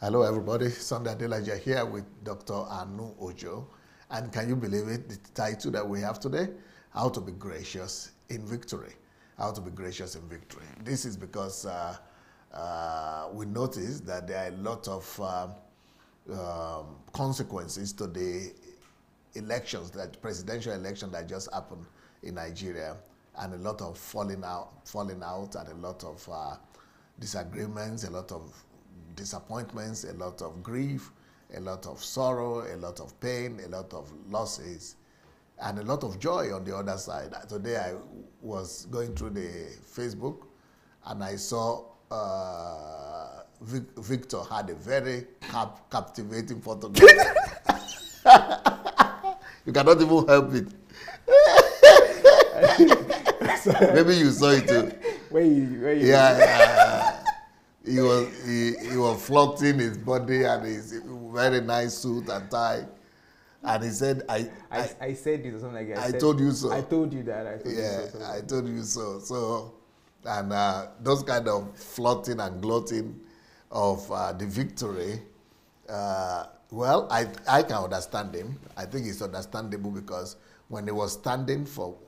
Hello, everybody. Sunday Adelaja here with Dr. Anu Ojo. And can you believe it? The title that we have today, How to be Gracious in Victory. How to be Gracious in Victory. This is because we noticed that there are a lot of consequences to the elections, that presidential election that just happened in Nigeria, and a lot of falling out, and a lot of disagreements, a lot of disappointments, a lot of grief, a lot of sorrow, a lot of pain, a lot of losses, and a lot of joy on the other side. Today I was going through the Facebook and I saw Victor had a very captivating photograph. You cannot even help it. Maybe you saw it too. Where you Yeah. He was flaunting his body and his very nice suit and tie, and he said, I said this or something like that. I told you so. I told you that. I told you so. So, and those kind of flaunting and gloating of the victory, well, I can understand him. I think it's understandable because when he was standing for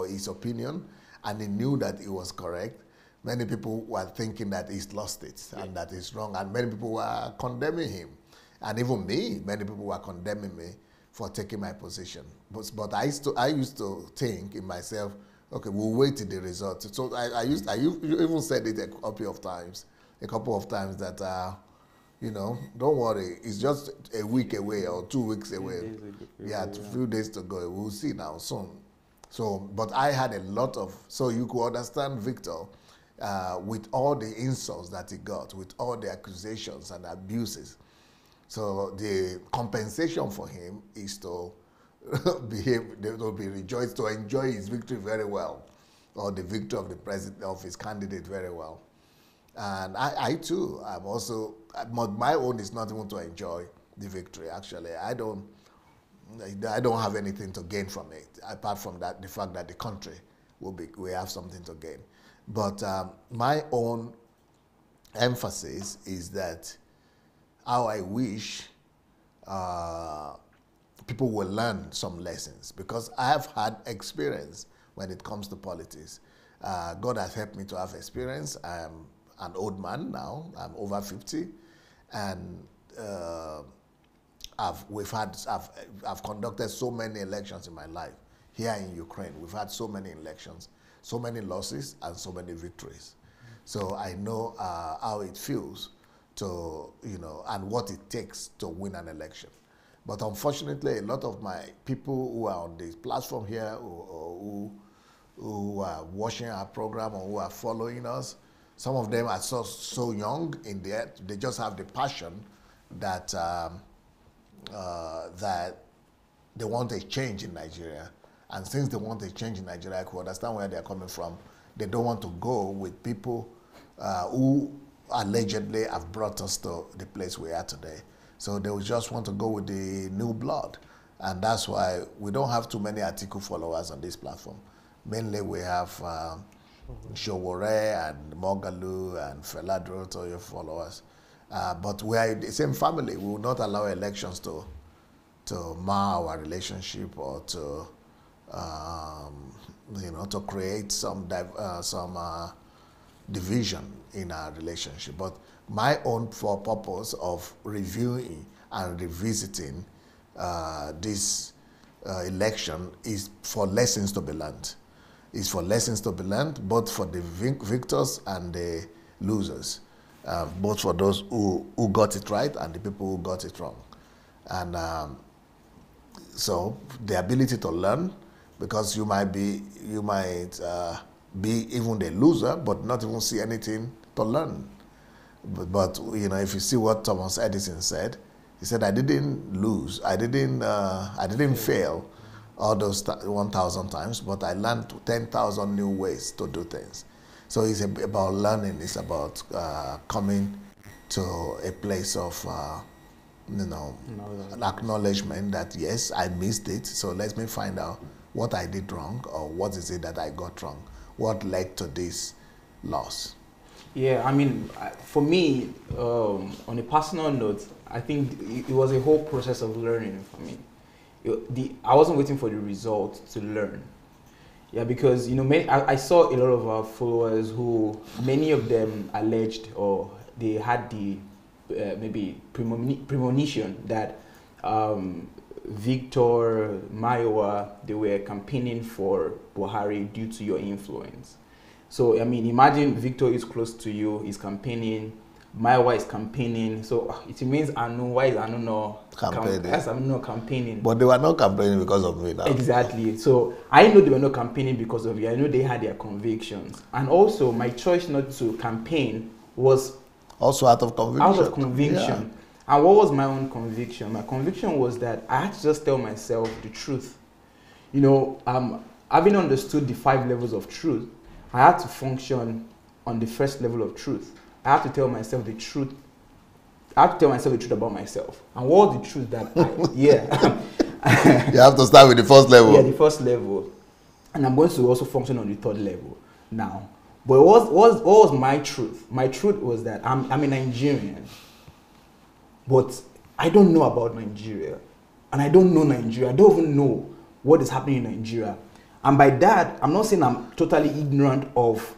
his opinion and he knew that he was correct, many people were thinking that he's lost it and that he's wrong, and many people were condemning him. And even me, many people were condemning me for taking my position. But I used to think in myself, okay, we'll wait till the result. So I even said it a couple of times that, don't worry, it's just a week away or 2 weeks away. Yeah, a few days to go. We'll see now soon. So, but I had a lot of, so you could understand Victor, with all the insults that he got, with all the accusations and abuses. So the compensation for him is to behave, to be rejoiced, to enjoy his victory very well, or the victory of the president, of his candidate very well. And I too, I'm also, my own is not even to enjoy the victory. Actually, I don't have anything to gain from it, apart from that, the fact that the country we have something to gain. But my own emphasis is that how I wish people will learn some lessons, because I have had experience when it comes to politics. God has helped me to have experience. I'm an old man now. I'm over 50, and I've conducted so many elections in my life. Here in Ukraine, we've had so many elections, so many losses and so many victories. So I know how it feels to, and what it takes to win an election. But unfortunately, a lot of my people who are on this platform here, or who are watching our program or who are following us, some of them are so young in there, they just have the passion that that they want a change in Nigeria. And since they want a change in Nigeria, I could understand where they're coming from. They don't want to go with people who allegedly have brought us to the place we are today. So they would just want to go with the new blood. And that's why we don't have too many Atiku followers on this platform. Mainly we have Showore and Mogalu and Feladro to your followers. But we are in the same family. We will not allow elections to mar our relationship, or to to create some division in our relationship. But my own for purpose of reviewing and revisiting this election is for lessons to be learned. It's for lessons to be learned, both for the victors and the losers, both for those who got it right and the people who got it wrong. And so the ability to learn, because you might be even the loser, but not even see anything to learn. But if you see what Thomas Edison said, he said, "I didn't lose. I didn't fail all those 1,000 times, but I learned 10,000 new ways to do things." So it's about learning. It's about coming to a place of an acknowledgement that yes, I missed it. So let me find out what I did wrong, or what is it that I got wrong, what led to this loss. Yeah, I mean, for me, on a personal note, I think it was a whole process of learning for me. I wasn't waiting for the result to learn. Yeah, because I saw a lot of our followers who, many of them alleged or they had the maybe premonition that Victor, Maiwa, they were campaigning for Buhari due to your influence. So, I mean, imagine Victor is close to you, he's campaigning, Maiwa is campaigning. So, it means Anu, why is Anu not campaigning? Yes, I'm not campaigning. But they were not campaigning because of me now. Exactly. So, I know they were not campaigning because of you. I know they had their convictions. And also, my choice not to campaign was also out of conviction. Out of conviction. Yeah. And what was my own conviction? My conviction was that I had to just tell myself the truth. Having understood the 5 levels of truth, I had to function on the first level of truth. I had to tell myself the truth. I had to tell myself the truth about myself. And what was the truth that You have to start with the first level. Yeah, the first level. And I'm going to also function on the 3rd level now. But what was my truth? My truth was that I'm a Nigerian. But I don't know about Nigeria. And I don't know Nigeria. I don't even know what is happening in Nigeria. And by that, I'm not saying I'm totally ignorant of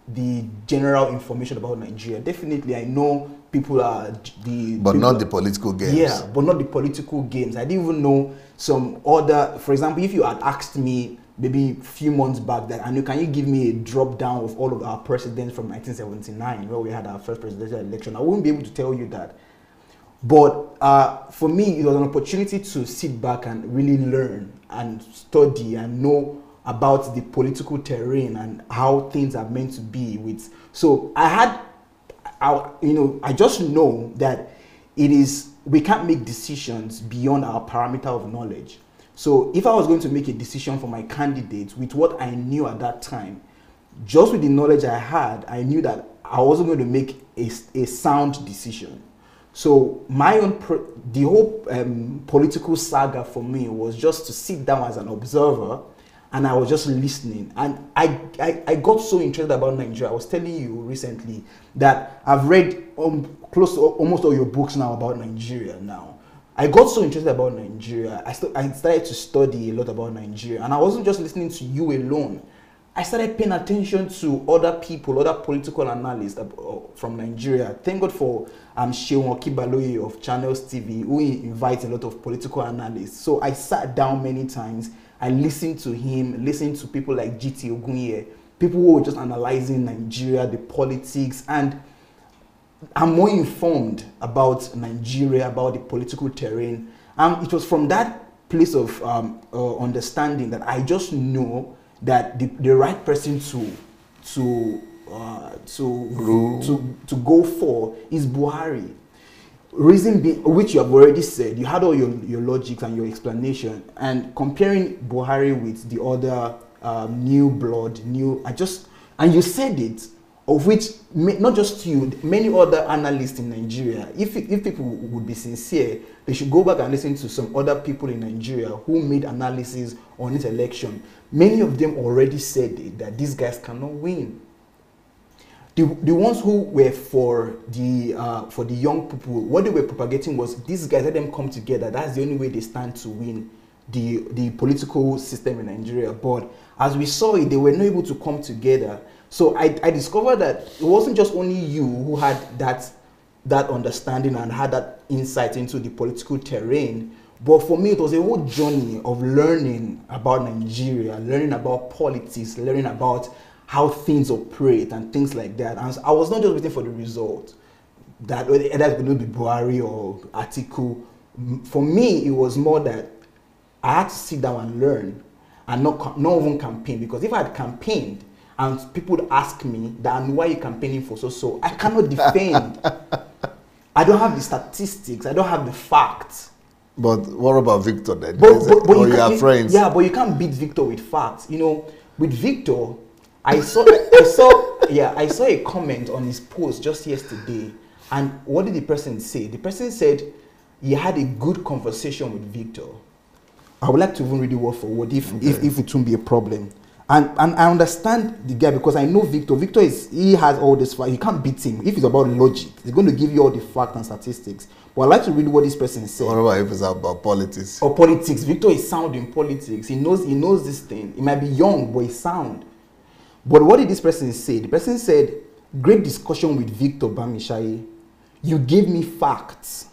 the general information about Nigeria. Definitely, I know people are not the political games. Yeah, but not the political games. I didn't even know some other. For example, if you had asked me maybe a few months back that, can you give me a drop down of all of our presidents from 1979, where we had our first presidential election, I wouldn't be able to tell you that. But for me, it was an opportunity to sit back and really learn and study and know about the political terrain and how things are meant to be with. So I just know that we can't make decisions beyond our parameter of knowledge. So if I was going to make a decision for my candidate with what I knew at that time, just with the knowledge I had, I knew that I wasn't going to make a sound decision. So the whole political saga for me was just to sit down as an observer, and I was just listening. And I got so interested about Nigeria. I was telling you recently that I've read close to almost all your books now about Nigeria now. I got so interested about Nigeria. I started to study a lot about Nigeria. And I wasn't just listening to you alone. I started paying attention to other people, other political analysts from Nigeria. Thank God for Sheon Okibaloye of Channels TV, who invites a lot of political analysts. So I sat down many times. I listened to him, listened to people like G.T. Ogunye, people who were just analyzing Nigeria, the politics, and I'm more informed about Nigeria, about the political terrain. And it was from that place of understanding that I just know that the right person to go for is Buhari. Reason being, which you have already said, you had all your logic and your explanation, and comparing Buhari with the other new blood, and you said it, of which not just you, many other analysts in Nigeria. If people would be sincere, they should go back and listen to some other people in Nigeria who made analysis on this election. Many of them already said it, that these guys cannot win. The ones who were for the young people, what they were propagating was these guys, let them come together. That's the only way they stand to win the political system in Nigeria. But as we saw it, they were not able to come together. So I discovered that it wasn't just only you who had that understanding and had that insight into the political terrain. But for me, it was a whole journey of learning about Nigeria, learning about politics, learning about how things operate and things like that. And I was not just waiting for the result, that whether it's going to be Buhari or Atiku. For me, it was more that I had to sit down and learn and not even campaign. Because if I had campaigned and people would ask me, Dan, why are you campaigning for so? I cannot defend. I don't have the statistics. I don't have the facts. But what about Victor then? But you have friends? Yeah, but you can't beat Victor with facts. With Victor, I saw a comment on his post just yesterday, and what did the person say? The person said he had a good conversation with Victor. I would like to even read it word for word if it won't be a problem. And I understand the guy because I know Victor. Victor he has all this fact. You can't beat him. If it's about logic, he's going to give you all the facts and statistics. But I like to read what this person said. What about if it's about politics? Or politics. Victor is sound in politics. He knows this thing. He might be young, but he's sound. But what did this person say? The person said, great discussion with Victor Bamishai. You gave me facts.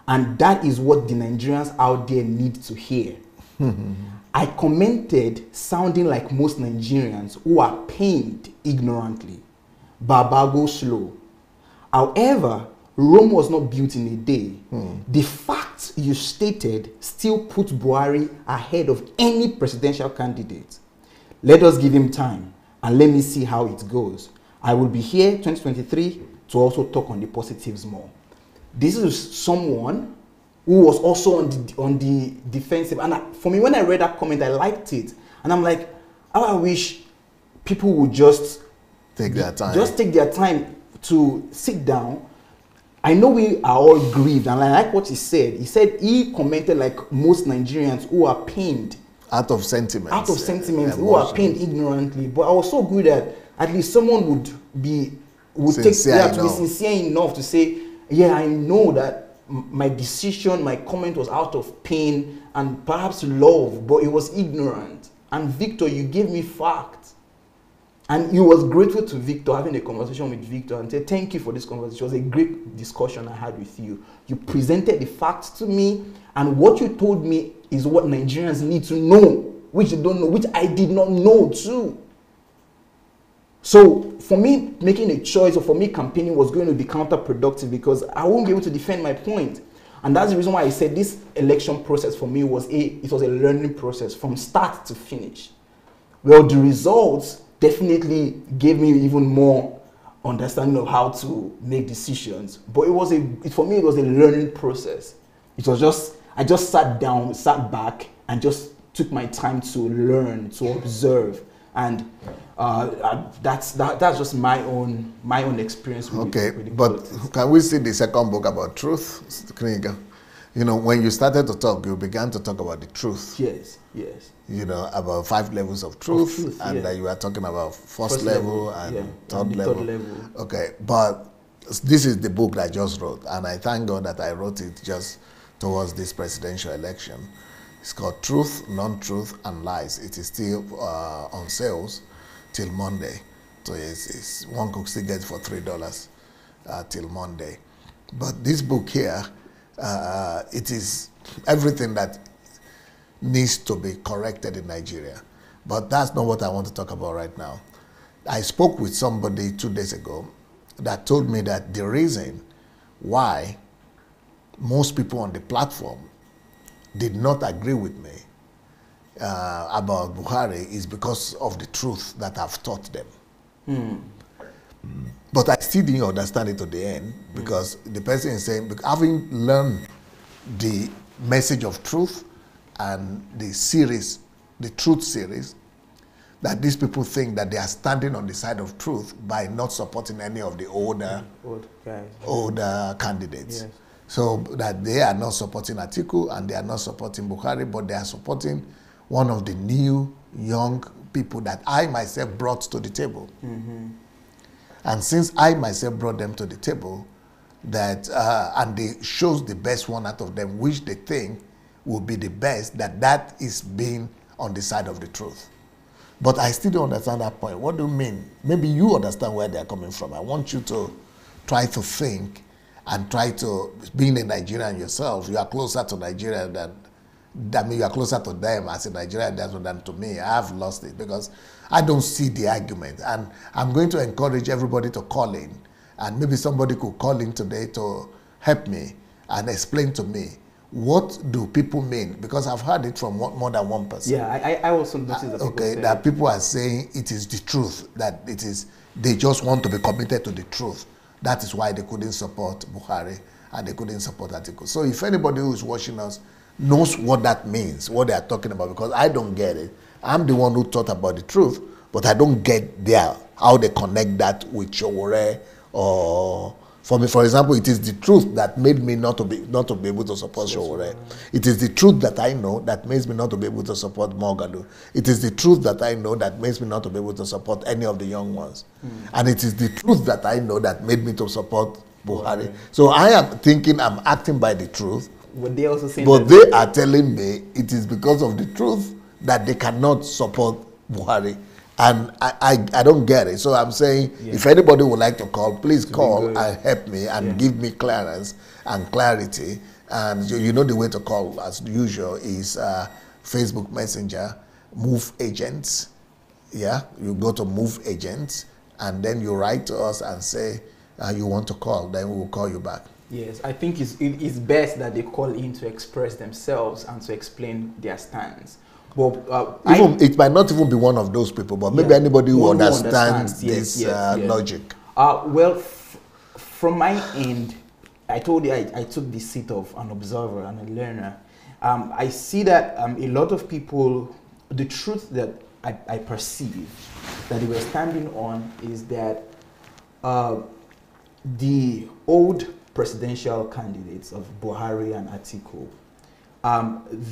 And that is what the Nigerians out there need to hear. I commented sounding like most Nigerians who are pained ignorantly. Baba go slow. However, Rome was not built in a day. The facts you stated still put Buhari ahead of any presidential candidate. Let us give him time and let me see how it goes. I will be here 2023 to also talk on the positives more. This is someone who was also on the defensive. And for me, when I read that comment, I liked it. And I'm like, how I wish people would just take their time. Just take their time to sit down. I know we are all grieved, and I like what he said. He said he commented like most Nigerians who are pained. Out of sentiments. Out of sentiments, who are pained ignorantly. But I was so good at least someone would be sincere enough to say, yeah, I know that my decision, my comment was out of pain and perhaps love, but it was ignorant. And Victor, you gave me facts. And he was grateful to Victor, having a conversation with Victor, and said, thank you for this conversation. It was a great discussion I had with you. You presented the facts to me, and what you told me is what Nigerians need to know, which they don't know, which I did not know too. So for me, making a choice, or for me campaigning, was going to be counterproductive because I won't be able to defend my point. And that's the reason why I said this election process for me was a learning process from start to finish. Well, the results definitely gave me even more understanding of how to make decisions. But for me, it was a learning process. It was just, I just sat back and just took my time to learn, to observe. And that's just my own experience with it. But can we see the second book about truth? You know, when you started to talk, you began to talk about the truth. Yes. You know, about 5 levels of truth, and you were talking about first level and third level. Okay, but this is the book that I just wrote, and I thank God that I wrote it just towards this presidential election. It's called Truth, Non-Truth, and Lies. It is still on sales till Monday. So one could still get it for $3 till Monday. But this book here, it is everything that needs to be corrected in Nigeria. But that's not what I want to talk about right now. I spoke with somebody 2 days ago that told me that the reason why most people on the platform did not agree with me about Buhari is because of the truth that I've taught them. But I still didn't understand it to the end because the person is saying, having learned the message of truth and the truth series, that these people think that they are standing on the side of truth by not supporting any of the older candidates. Yes. So that they are not supporting Atiku and they are not supporting Buhari, but they are supporting one of the new young people that I myself brought to the table. And since I myself brought them to the table, that and they chose the best one out of them, which they think will be the best, that is being on the side of the truth. But I still don't understand that point. What do you mean? Maybe you understand where they're coming from. I want you to try to think and try to, being a Nigerian yourself, you are closer to Nigeria you are closer to them as a Nigerian than to me. I have lost it because I don't see the argument. And I'm going to encourage everybody to call in. And maybe somebody could call in today to help me and explain to me, what do people mean? Because I've heard it from more than one person. Yeah, I also noticed that people are saying it is the truth, that it is, they just want to be committed to the truth. That is why they couldn't support Buhari and they couldn't support Atiku. So if anybody who is watching us knows what that means, what they are talking about, because I don't get it. I'm the one who thought about the truth, but I don't get how they connect that with Showore or For me, for example, it is the truth that made me not to be able to support Showore. It is the truth that I know that makes me not to be able to support Morgado. It is the truth that I know that makes me not to be able to support any of the young ones. And it is the truth that I know that made me to support Buhari. So I am thinking I'm acting by the truth. Would they also say but they are telling me it is because of the truth that they cannot support Buhari. And I don't get it. So I'm saying, if anybody would like to call, please call and help me and give me clearance and clarity. And you know the way to call, as usual, is Facebook Messenger, Move Agents. Yeah, you go to Move Agents, and then you write to us and say you want to call. Then we will call you back. Yes, I think it's best that they call in to express themselves and to explain their stance. But it might not even be one of those people, but maybe anybody who understands this logic. Well, from my end, I told you I took the seat of an observer and a learner. I see that a lot of people, the truth that I perceive that they were standing on is that the old presidential candidates of Buhari and Atiku,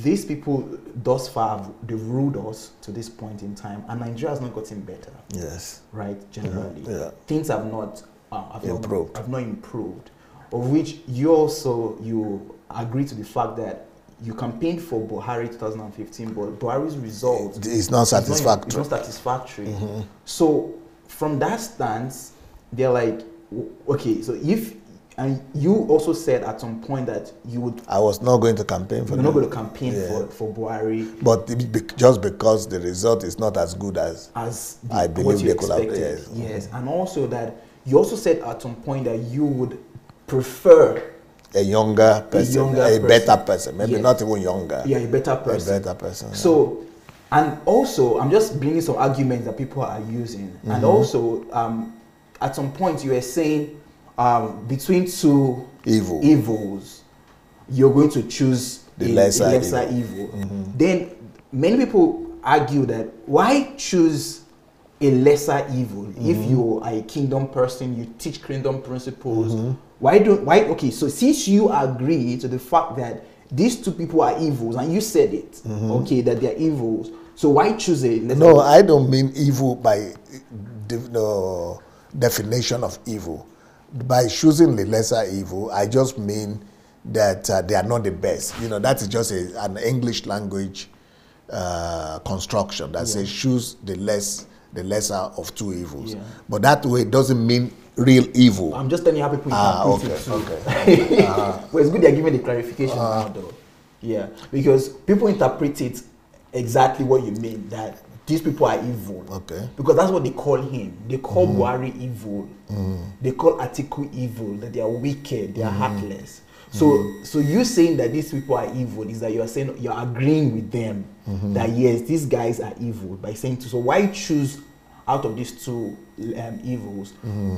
these people thus far they've ruled us to this point in time, and Nigeria has not gotten better. Yes. Right. Generally, things have not improved. Of which you agree to the fact that you campaigned for Buhari 2015, but Buhari's result is not satisfactory. It's not satisfactory. So from that stance, they're like, okay, so if. And you also said at some point that you would... I was not going to campaign for You're not going to campaign for Buhari. But just because the result is not as good as I believe they could have. Yes. And also that you also said at some point that you would prefer... A younger person, a better person. Maybe not even younger. Yeah, a better person. A better person. So, and also, I'm just bringing some arguments that people are using. And also, at some point you were saying... between two evils, you're going to choose the lesser evil. Then many people argue that why choose a lesser evil if you are a kingdom person, you teach kingdom principles. Okay, so since you agree to the fact that these two people are evils and you said it, okay, that they're evils, so why choose a lesser evil? I don't mean evil by the definition of evil. By choosing the lesser evil, I just mean that they are not the best. You know, that is just an English language construction that says choose the lesser of two evils. But that way it doesn't mean real evil. I'm just telling you how people interpret it too. Okay. Well, it's good they're giving the clarification now, though. Yeah, because people interpret it exactly what you mean, that these people are evil. Okay. Because that's what they call him. They call Buhari evil. They call Atiku evil, that they are wicked, they are heartless. So you saying that these people are evil is that you are saying, you're agreeing with them that yes, these guys are evil by saying so why choose out of these two evils?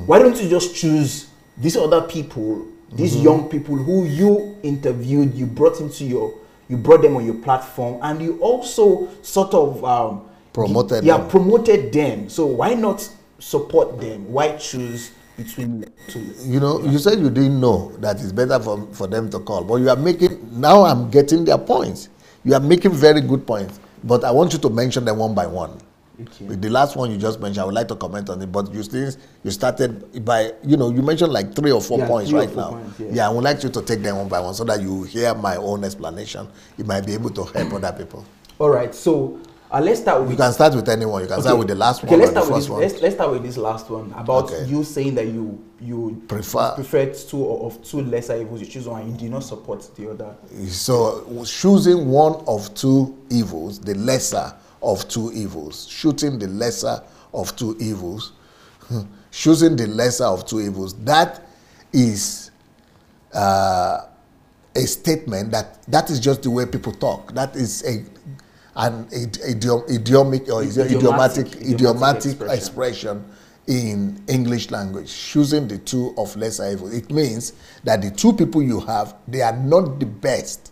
Why don't you just choose these other people, these young people who you interviewed, you brought them on your platform, and you also sort of promoted them. So why not support them? Why choose between two? You know, you said you didn't know that it's better for them to call, but you are making, now I'm getting their points. You are making very good points, but I want you to mention them one by one. Okay. With the last one you just mentioned, I would like to comment on it, but you started by, you mentioned like 3 or 4 points right now. I would like you to take them one by one so that you hear my own explanation. It might be able to help other people. All right, so let's start with... You can start with anyone. You can start with the last one or the first one. Let's start with this last one about you saying that you prefer two lesser evils. You choose one and you do not support the other. So choosing one of two evils, the lesser of two evils, choosing the lesser of two evils, choosing the lesser of two evils, that is a statement that is just the way people talk. That is an idiomatic expression in English language. Choosing the two of lesser evil. It means that the two people you have, they are not the best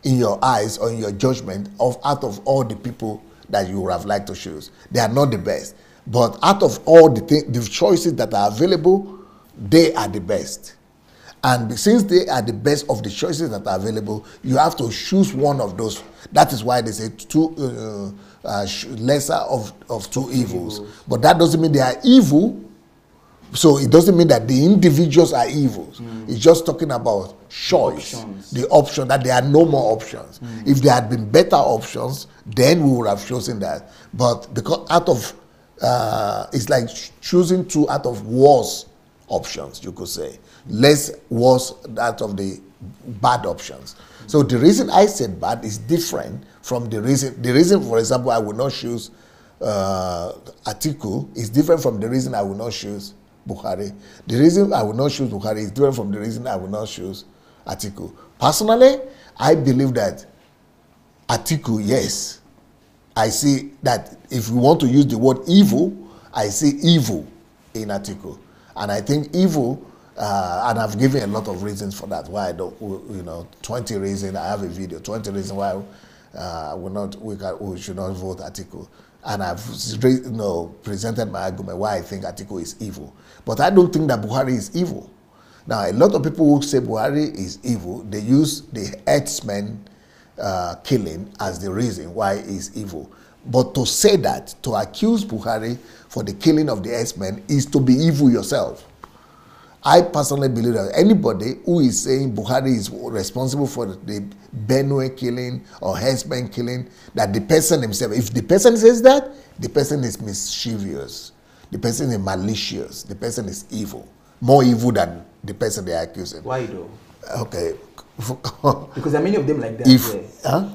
in your eyes or in your judgment out of all the people that you would have liked to choose. They are not the best. But out of all the choices that are available, they are the best. And since they are the best of the choices that are available, you have to choose one of those. That is why they say lesser of two evils. But that doesn't mean they are evil. So it doesn't mean that the individuals are evil. It's just talking about choice, the option, that there are no more options. If there had been better options, then we would have chosen that. But because out of, it's like choosing two out of worse options, you could say. Less worse out of the bad options. So the reason I said bad is different from the reason. The reason, for example, I will not choose Atiku is different from the reason I will not choose Buhari. The reason I will not choose Buhari is different from the reason I will not choose Atiku. Personally, I believe that Atiku, yes, I see that if we want to use the word evil, I see evil in Atiku. And I think evil, and I've given a lot of reasons for that, why I don't, 20 reasons, I have a video, 20 reasons why we should not vote Atiku. And I've presented my argument why I think Atiku is evil. But I don't think that Buhari is evil. Now, a lot of people who say Buhari is evil, they use the herdsmen killing as the reason why he's evil. But to say that, to accuse Buhari for the killing of the herdsmen is to be evil yourself. I personally believe that anybody who is saying Buhari is responsible for the Benue killing or herdsmen killing, that the person himself, if the person says that, the person is mischievous, the person is malicious, the person is evil, more evil than the person they are accusing. Why though? Okay. Because there are many of them like that.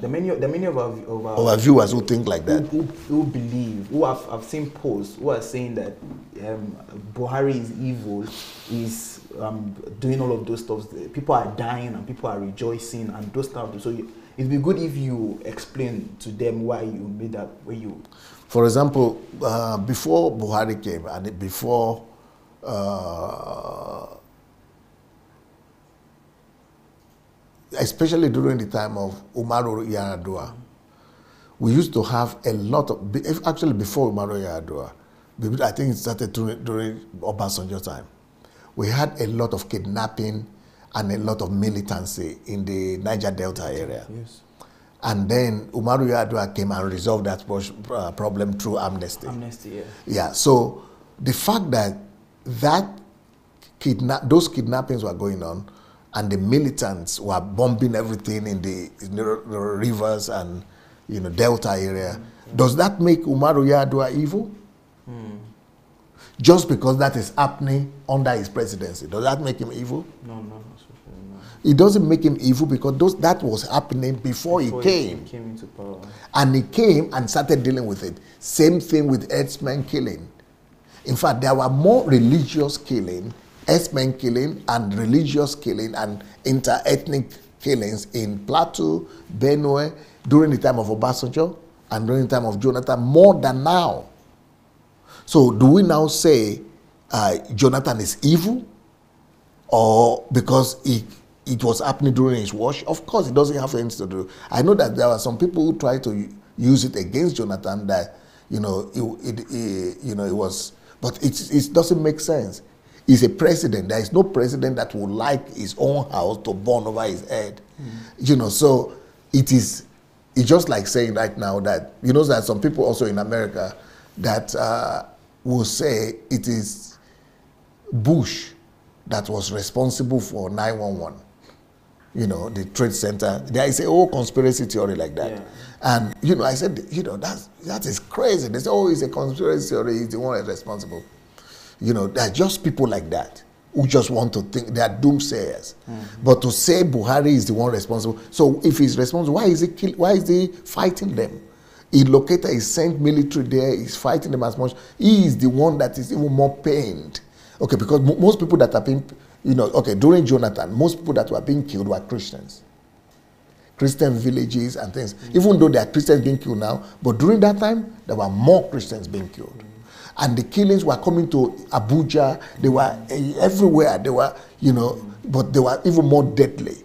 There are many of our viewers who think like that. Who believe, who have seen posts, who are saying that Buhari is evil, is doing all of those stuff. People are dying and people are rejoicing and those stuff. So it'd be good if you explain to them why you made that, where you... For example, before Buhari came and before... especially during the time of Umaru Yar'Adua, we used to have a lot of, actually before Umaru Yar'Adua, I think it started during Obasanjo time, we had a lot of kidnapping and a lot of militancy in the Niger Delta area. Yes. And then Umaru Yar'Adua came and resolved that problem through amnesty. Amnesty, yeah. Yeah, so the fact that those kidnappings were going on, and the militants were bombing everything in the rivers and Delta area. Does that make Umaru Yar'Adua evil? Just because that is happening under his presidency, does that make him evil? No. It doesn't make him evil because that was happening before he came. He came into power. And he came and started dealing with it. Same thing with herdsmen killing. In fact, there were more religious killing, herdsmen killing and religious killing and inter-ethnic killings in Plateau, Benue, during the time of Obasanjo and during the time of Jonathan, more than now. So do we now say Jonathan is evil? Or because it was happening during his watch? Of course, it doesn't have anything to do. I know that there are some people who try to use it against Jonathan that, it was, but it doesn't make sense. He's a president. There is no president that would like his own house to burn over his head. So it's just like saying right now that, that some people also in America that will say it is Bush that was responsible for 9/11. The Trade Center. There is a whole conspiracy theory like that. Yeah. And, I said, that is crazy. They say, oh, it's a conspiracy theory. He's the one that's responsible. There are just people like that who just want to think they are doomsayers. But to say Buhari is the one responsible, so if he's responsible, why is he fighting them? He sent military there, he's fighting them as much. He is the one that is even more pained. Okay, because most people that are being, during Jonathan, most people that were being killed were Christians. Christian villages and things. Even though there are Christians being killed now, but during that time, there were more Christians being killed. And the killings were coming to Abuja. They were everywhere. They were, but they were even more deadly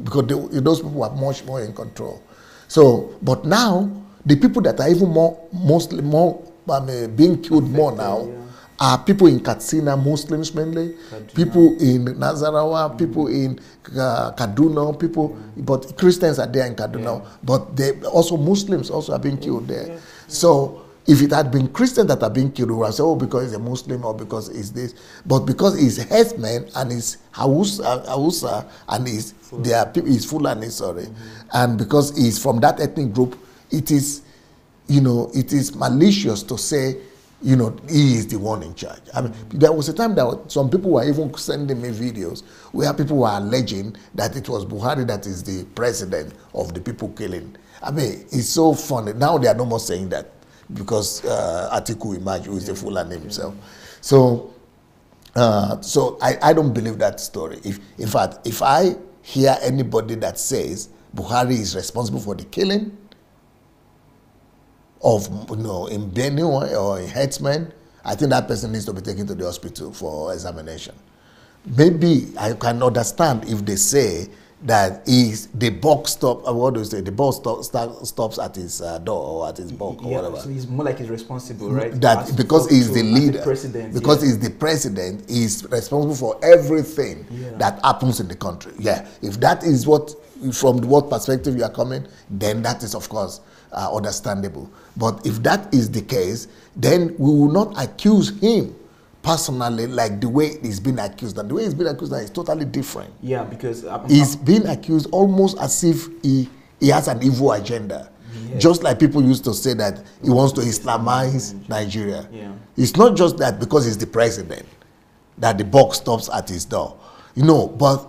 because those people were much more in control. So, but now, the people that are even mostly more being killed more now are people in Katsina, Muslims mainly, people in Nasarawa, people in Kaduna, but Christians are there in Kaduna, but they also Muslims also are being killed there. So if it had been Christians that are being killed, we would have said, oh, because he's a Muslim or because he's this. But because he's herdsmen and he's Hausa and he's Fulani, and because he's from that ethnic group, it is, it is malicious to say, he is the one in charge. I mean, there was a time that some people were even sending me videos where people were alleging that it was Buhari that is the president of the people killing. I mean, it's so funny. Now they are no more saying that, because Atiku Imaj, who is the Fulani himself. So I don't believe that story. In fact, if I hear anybody that says Buhari is responsible for the killing of, in Benue or in herdsmen, I think that person needs to be taken to the hospital for examination. Maybe I can understand if they say that the buck stop. What do you say? The buck stops at his door or at his buck or whatever. So he's more like he's responsible, right? That because he's the leader, because he's the president, he's responsible for everything that happens in the country. Yeah, if that is from what perspective you are coming, then that is of course understandable. But if that is the case, then we will not accuse him personally like the way he's been accused. And the way he's been accused now is totally different. Yeah, because he's been accused almost as if he has an evil agenda. Yeah. Just like people used to say that he wants to Islamize Nigeria. Yeah. It's not just that because he's the president that the buck stops at his door. But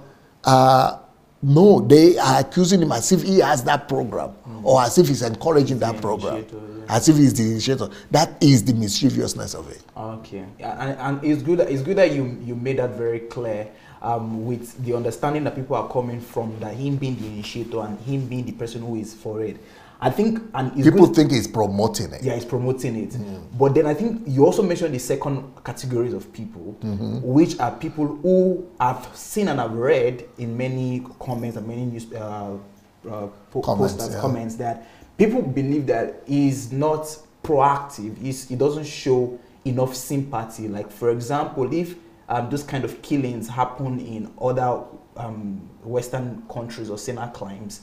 no, they are accusing him as if he has that program, or as if he's encouraging that program, as if he's the initiator. That is the mischievousness of it. Okay, and it's good that you made that very clear, with the understanding that people are coming from, that him being the initiator and him being the person who is for it. I think, and people think he's promoting it. Yeah, he's promoting it. But then I think you also mentioned the second categories of people, which are people who have seen and have read in many comments and many news comments that people believe that he's not proactive. He doesn't show enough sympathy. Like, for example, if those kind of killings happen in other Western countries or similar climes,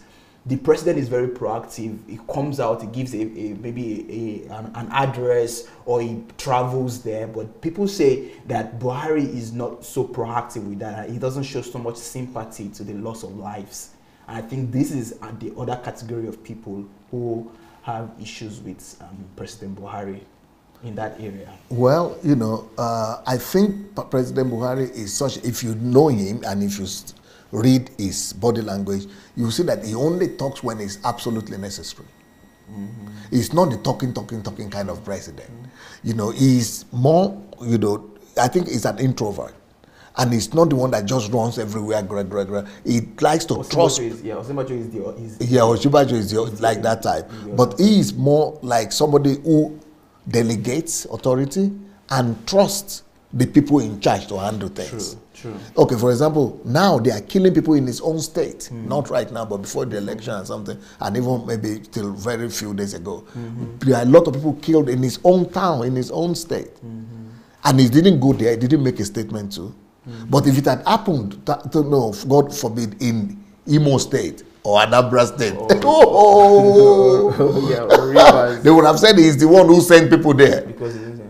the president is very proactive. He comes out, he gives maybe an address, or he travels there. But people say that Buhari is not so proactive with that. He doesn't show so much sympathy to the loss of lives. And I think this is the other category of people who have issues with President Buhari in that area. Well, I think President Buhari is such, if you know him and if you read his body language, you see that he only talks when it's absolutely necessary. He's not the talking kind of president. He's more, I think he's an introvert. And he's not the one that just runs everywhere. He likes to trust. Osinbajo is like that type. But he is more like somebody who delegates authority and trusts the people in charge to handle things. True. Okay, for example, now they are killing people in his own state. Not right now, but before the election or something, and even maybe till very few days ago. There are a lot of people killed in his own town, in his own state. And he didn't go there, he didn't make a statement to. But if it had happened, God forbid, in Imo State or Anambra State, they would have said he's the one who sent people there.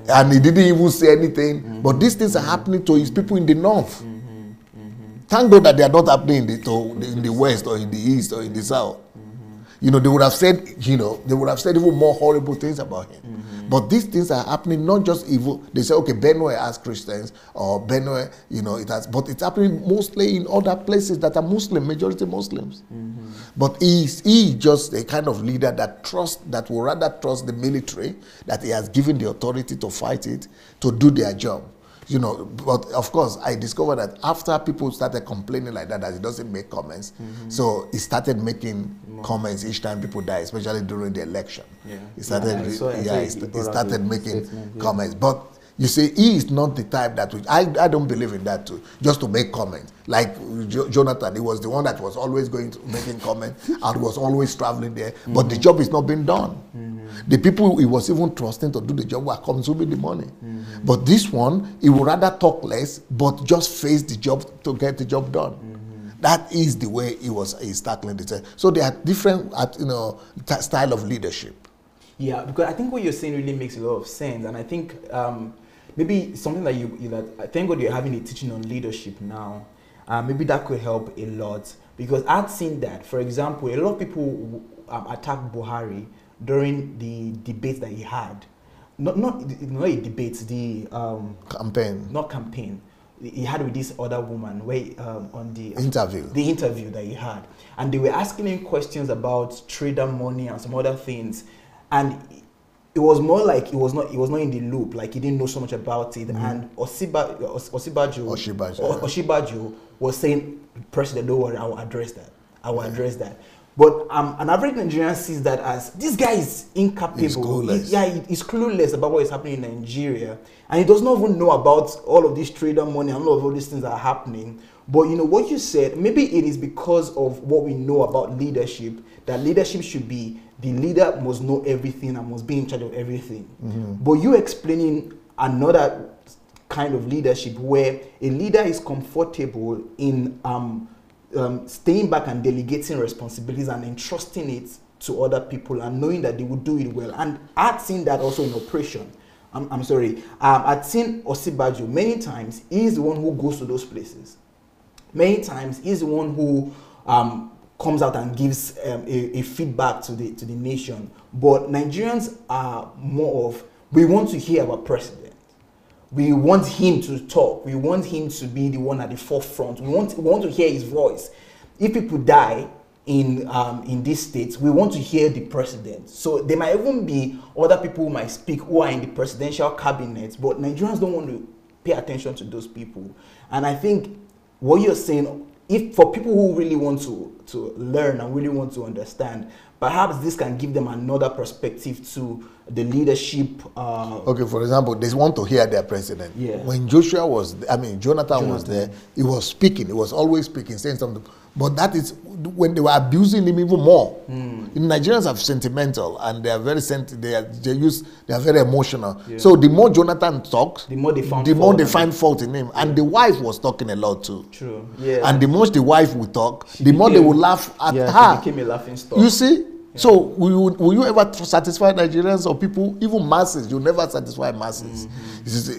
And he didn't even say anything. But these things are happening to his people in the north. Thank God that they are not happening in the west or in the east or in the south. They would have said, they would have said even more horrible things about him. But these things are happening, not just evil. They say, okay, Benue has Christians, or Benue, it has, but it's happening mostly in other places that are Muslim, majority Muslims. But he just a kind of leader that will rather trust the military, that he has given the authority to fight it, to do their job. But of course, I discovered that after people started complaining like that he doesn't make comments, so he started making comments each time people die, especially during the election. He started, he started making comments. But you see, he is not the type that I don't believe in that too, just to make comments. Like Jonathan, he was the one that was always making comments and was always traveling there, but the job is not being done. The people he was even trusting to do the job were consuming the money. But this one, he would rather talk less, but just face the job to get the job done. That is the way he's tackling it. So there are different, style of leadership. Yeah, because I think what you're saying really makes a lot of sense, and I think maybe something that I thank God you're having a teaching on leadership now. Maybe that could help a lot, because I've seen that. For example, a lot of people attacked Buhari during the debate that he had. Not a debate, the campaign. Not campaign. He had with this other woman where on the interview that he had, and they were asking him questions about trader money and some other things, and it was more like he was not in the loop, like he didn't know so much about it. And Osinbajo was saying, "President, don't worry, I will address that." But an average Nigerian sees that as, this guy is incapable. He's clueless. He's clueless about what is happening in Nigeria. And he does not even know about all of this trader money and all these things that are happening. But what you said, maybe it is because of what we know about leadership, that leadership should be, the leader must know everything and must be in charge of everything. But you explaining another kind of leadership where a leader is comfortable in staying back and delegating responsibilities and entrusting it to other people and knowing that they will do it well. And I've seen that also in operation. I've seen Osinbajo many times. He's the one who goes to those places. Many times he's the one who comes out and gives a feedback to the nation. But Nigerians are more of, we want to hear our president. We want him to talk. We want him to be the one at the forefront. We want to hear his voice. If people die in these states, we want to hear the president. So there might even be other people who might speak who are in the presidential cabinet, but Nigerians don't want to pay attention to those people. And I think what you're saying, if for people who really want to learn and really want to understand, perhaps this can give them another perspective to the leadership. Okay, for example, they want to hear their president. Yeah. When Jonathan was there, he was speaking. He was always speaking, saying something. But that is when they were abusing him even more. Nigerians are sentimental and they are very they are very emotional. Yeah. So the more Jonathan talks, the more they find fault in him. And the wife was talking a lot too. True. Yeah. And the more the wife would talk, the more they would laugh at her. She became a laughing stock. You see? Yeah. So will you ever satisfy Nigerians or people, even masses? You never satisfy masses.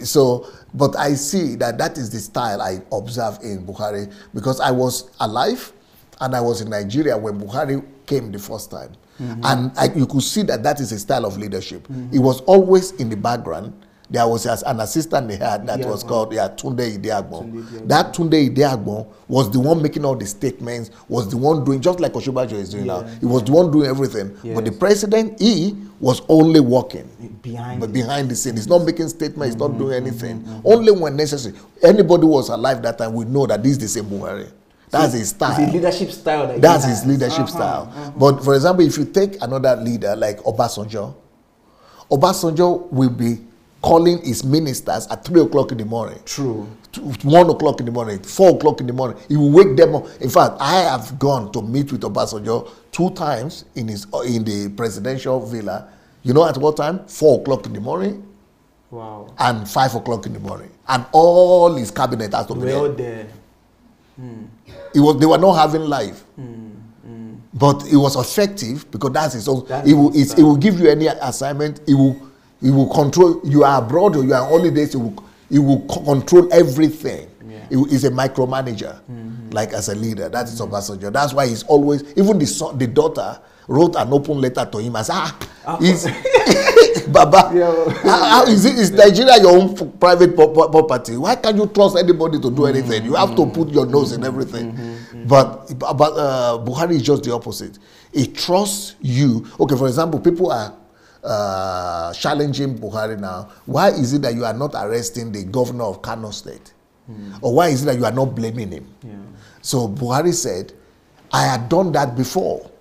So, but I see that is the style I observe in Buhari, because I was alive and I was in Nigeria when Buhari came the first time. And you could see that is a style of leadership. It was always in the background. There was an assistant they had that was called Tunde Ideagbon. That Tunde Ideagbon was the one making all the statements, was the one doing, just like Osinbajo is doing now. He was the one doing everything. Yes. But the president, he was only working behind the scene. He's not making statements, he's not doing anything. Only when necessary. Anybody who was alive that time would know that this is the same Buhari. That's his style. It's his leadership style. That's his leadership style. But for example, if you take another leader like Obasanjo will be calling his ministers at 3 o'clock in the morning. True. 1 o'clock in the morning, 4 o'clock in the morning. He will wake them up. In fact, I have gone to meet with Obasanjo 2 times in the presidential villa. You know at what time? 4 o'clock in the morning. Wow. And 5 o'clock in the morning. And all his cabinet has to be there. They were not having life. But it was effective because that's his own. He will give you any assignment. He will control. You are abroad or you are on holidays. He will control everything. Yeah. He's a micromanager, like as a leader. That is Obasanjo. That's why he's always. Even the daughter wrote an open letter to him as he's Baba. Yeah. Is Nigeria your own private property? Why can't you trust anybody to do anything? You have to put your nose in everything. But Buhari is just the opposite. He trusts you. Okay, for example, people are challenging Buhari now. Why is it that you are not arresting the governor of Kano State? Or why is it that you are not blaming him? Yeah. So Buhari said, I had done that before.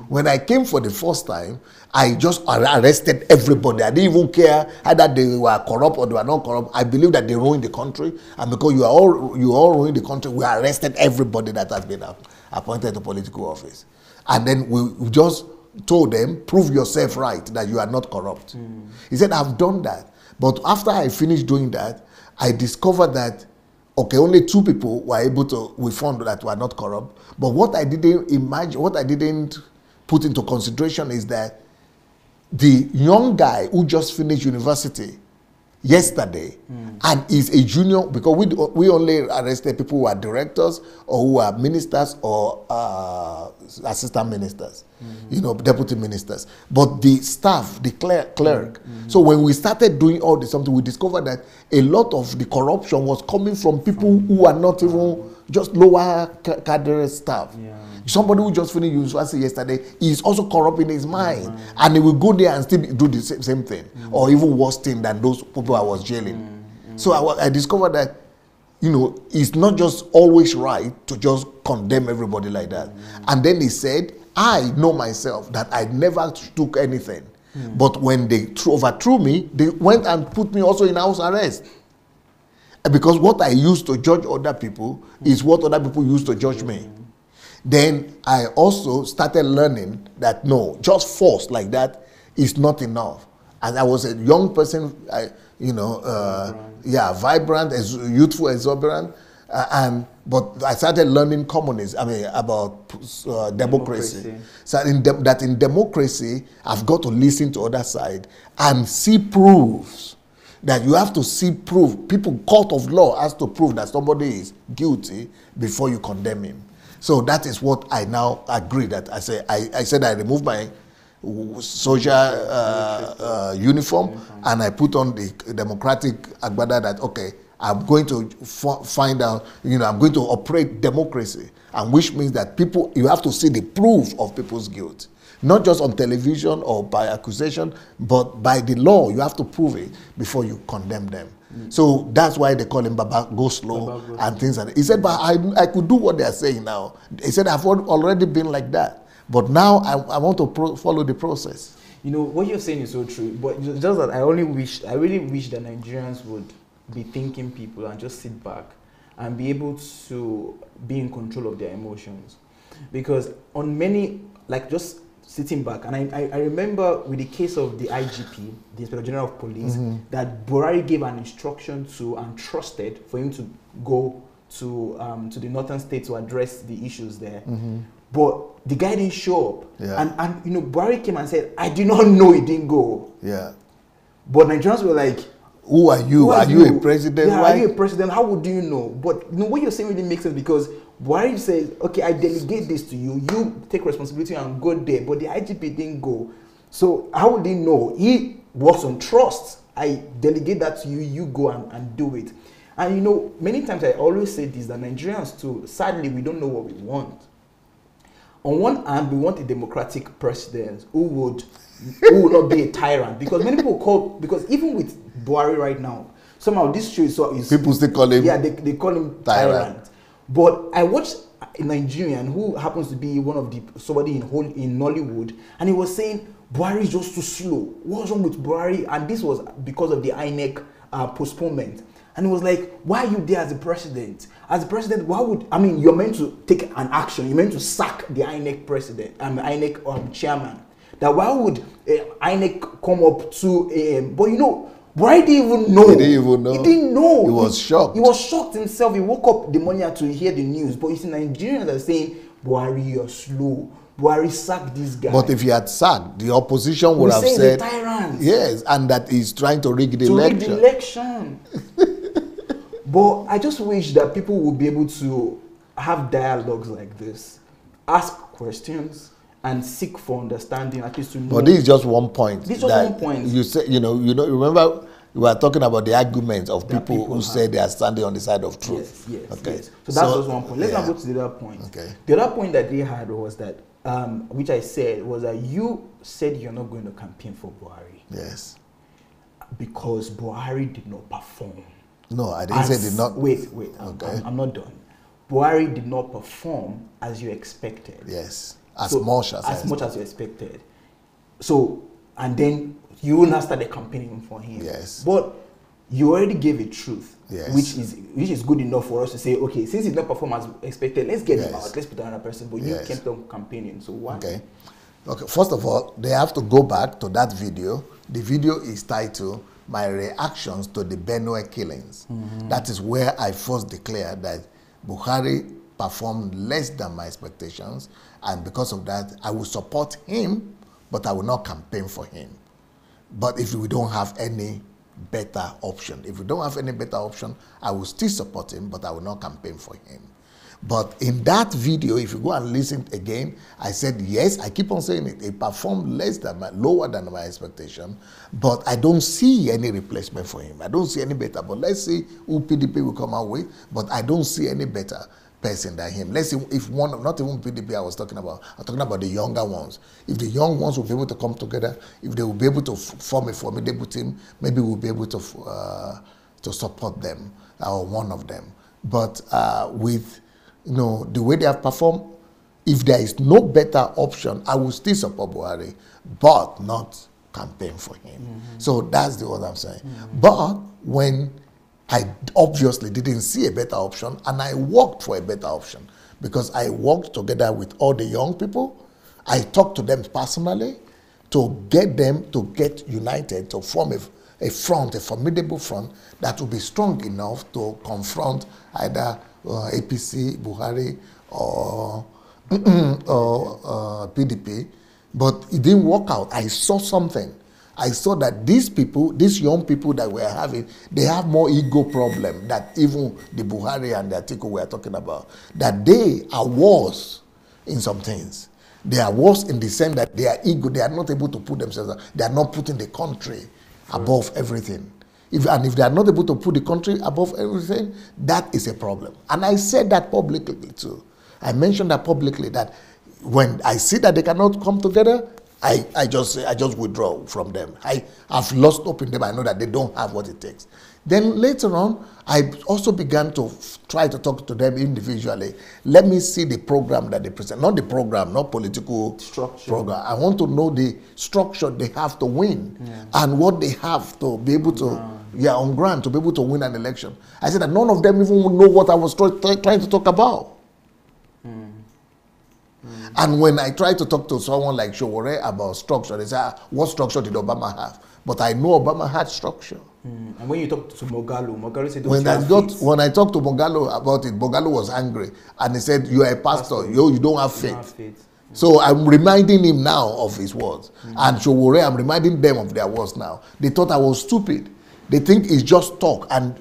When I came for the first time, I just arrested everybody. I didn't even care either they were corrupt or they were not corrupt. I believe that they ruined the country. And because you all ruined the country, we arrested everybody that has been appointed to political office. And then we just told them, prove yourself right, that you are not corrupt. He said, I've done that. But after I finished doing that, I discovered that, okay, only 2 people were able to, we found that were not corrupt. But what I didn't imagine, what I didn't put into consideration is that the young guy who just finished university yesterday and is a junior, because we only arrested people who are directors or who are ministers or assistant ministers, deputy ministers. But the staff, the clerk. So when we started doing all this something, we discovered that a lot of the corruption was coming from people who are not even just lower cadre staff. Somebody who just finished university yesterday is also corrupt in his mind, and he will go there and still do the same thing, or even worse thing than those people I was jailing. So I discovered that, it's not just always right to just condemn everybody like that. And then he said, I know myself that I never took anything, but when they overthrew me, they went and put me also in house arrest. Because what I used to judge other people is what other people used to judge me. Then I also started learning that no, just force like that is not enough. And I was a young person, vibrant, youthful, exuberant, but I started learning about democracy. So in democracy, I've got to listen to other side and see proofs. That you have to see proof. People, court of law has to prove that somebody is guilty before you condemn him. So that is what I now agree that I said I removed my social uniform and I put on the democratic agbada that, okay, I'm going to find out, I'm going to operate democracy, and which means that people, you have to see the proof of people's guilt. Not just on television or by accusation, but by the law. You have to prove it before you condemn them. So that's why they call him Baba Go Slow and things like that. He said, but I could do what they are saying now. He said, I've already been like that. But now I want to follow the process. What you're saying is so true. But just that I really wish that Nigerians would be thinking people and just sit back and be able to be in control of their emotions. Because on many, just sitting back, and I remember with the case of the IGP, the Inspector General of Police, that Buhari gave an instruction to and trusted for him to go to the northern state to address the issues there. But the guy didn't show up. And Buhari came and said, I did not know he didn't go. But Nigerians were like, who are you? Are you a president? Yeah, are you a president? How would you know? But what you're saying really makes sense, because Buhari says, okay, I delegate this to you. You take responsibility and go there. But the IGP didn't go. So how would he know? He works on trust. I delegate that to you. You go and do it. And many times I always say this, that Nigerians too, sadly, we don't know what we want. On one hand, we want a democratic president who would not be a tyrant. Because many people because even with Buhari right now, somehow this show is people still call him. Yeah, they call him tyrant. But I watched a Nigerian who happens to be somebody in Nollywood, and he was saying Buhari is just too slow. What's wrong with Buhari? And this was because of the INEC postponement. And he was like, why are you there as a president? As a president, you're meant to take an action. You're meant to sack the INEC president, INEC chairman. That why would INEC come up to but Buhari didn't even know. He didn't even know. He didn't know. He was shocked. He was shocked himself. He woke up the morning to hear the news. But you see, Nigerians are saying, Buhari, you're slow. Buhari, sack this guy. But if he had sacked, the opposition would have said, the tyrant. Yes, and that he's trying to rig the election. But I just wish that people would be able to have dialogues like this, ask questions, and seek for understanding, at least to know. But this is just one point. This is just one point. You say, remember we were talking about the arguments of people who say they are standing on the side of truth. Yes. Okay. Yes. So that's just one point. Let's now go to the other point. Okay. The other point that they had was that, which I said, was that you said you're not going to campaign for Buhari. Yes. Because Buhari did not perform. No, I didn't say did not. Wait. Okay. I'm not done. Buhari did not perform as you expected. Yes. As much as you expected. So, and then you now started campaigning for him. Yes. But you already gave a truth. Yes. Which is good enough for us to say, okay, since he's not performed as expected, let's get him out. Let's put another person. But you kept on campaigning. So why? Okay. Okay, first of all, they have to go back to that video. The video is titled My Reactions to the Benue Killings. That is where I first declared that Buhari performed less than my expectations, and because of that, I will support him, but I will not campaign for him. But if we don't have any better option, I will still support him, but I will not campaign for him. But in that video, if you go and listen again, I said, yes, I keep on saying it. It performed lower than my expectation, but I don't see any replacement for him. I don't see any better. But let's see who PDP will come out with, but I don't see any better person than him. Let's see if one, not even PDP I'm talking about the younger ones. If the young ones will be able to come together, if they will be able to form a formidable team, maybe we'll be able to support them, or one of them. But with the way they have performed, if there is no better option, I will still support Buhari, but not campaign for him. So that's what I'm saying. But when I obviously didn't see a better option, and I worked for a better option, because I worked together with all the young people. I talked to them personally to get them to get united, to form a front, a formidable front that will be strong enough to confront either APC, Buhari, or PDP. But it didn't work out. I saw something. I saw that these people, these young people that we're having, they have more ego problem that even the Buhari and the Atiku we're talking about. That they are worse in some things. They are worse in the sense that they are ego. They are not able to put themselves, they are not putting the country above everything. If they are not able to put the country above everything, that is a problem. And I said that publicly too. I mentioned that publicly, that when I see that they cannot come together, I just withdraw from them. I have lost hope in them. I know that they don't have what it takes. Then later on, I also began to try to talk to them individually. Let me see the program that they present. Not the program, not political structure. Program. I want to know the structure they have to win, and what they have to be able to, on ground, to be able to win an election. I said that none of them even know what I was trying to talk about. And when I try to talk to someone like Showore about structure, they say, what structure did Obama have? But I know Obama had structure. And when you talk to Mogalo said, when I talked to Mogalo about it, Mogalo was angry. And he said, you are a pastor. You don't have faith. So I'm reminding him now of his words. And Showore, I'm reminding them of their words now. They thought I was stupid. They think it's just talk and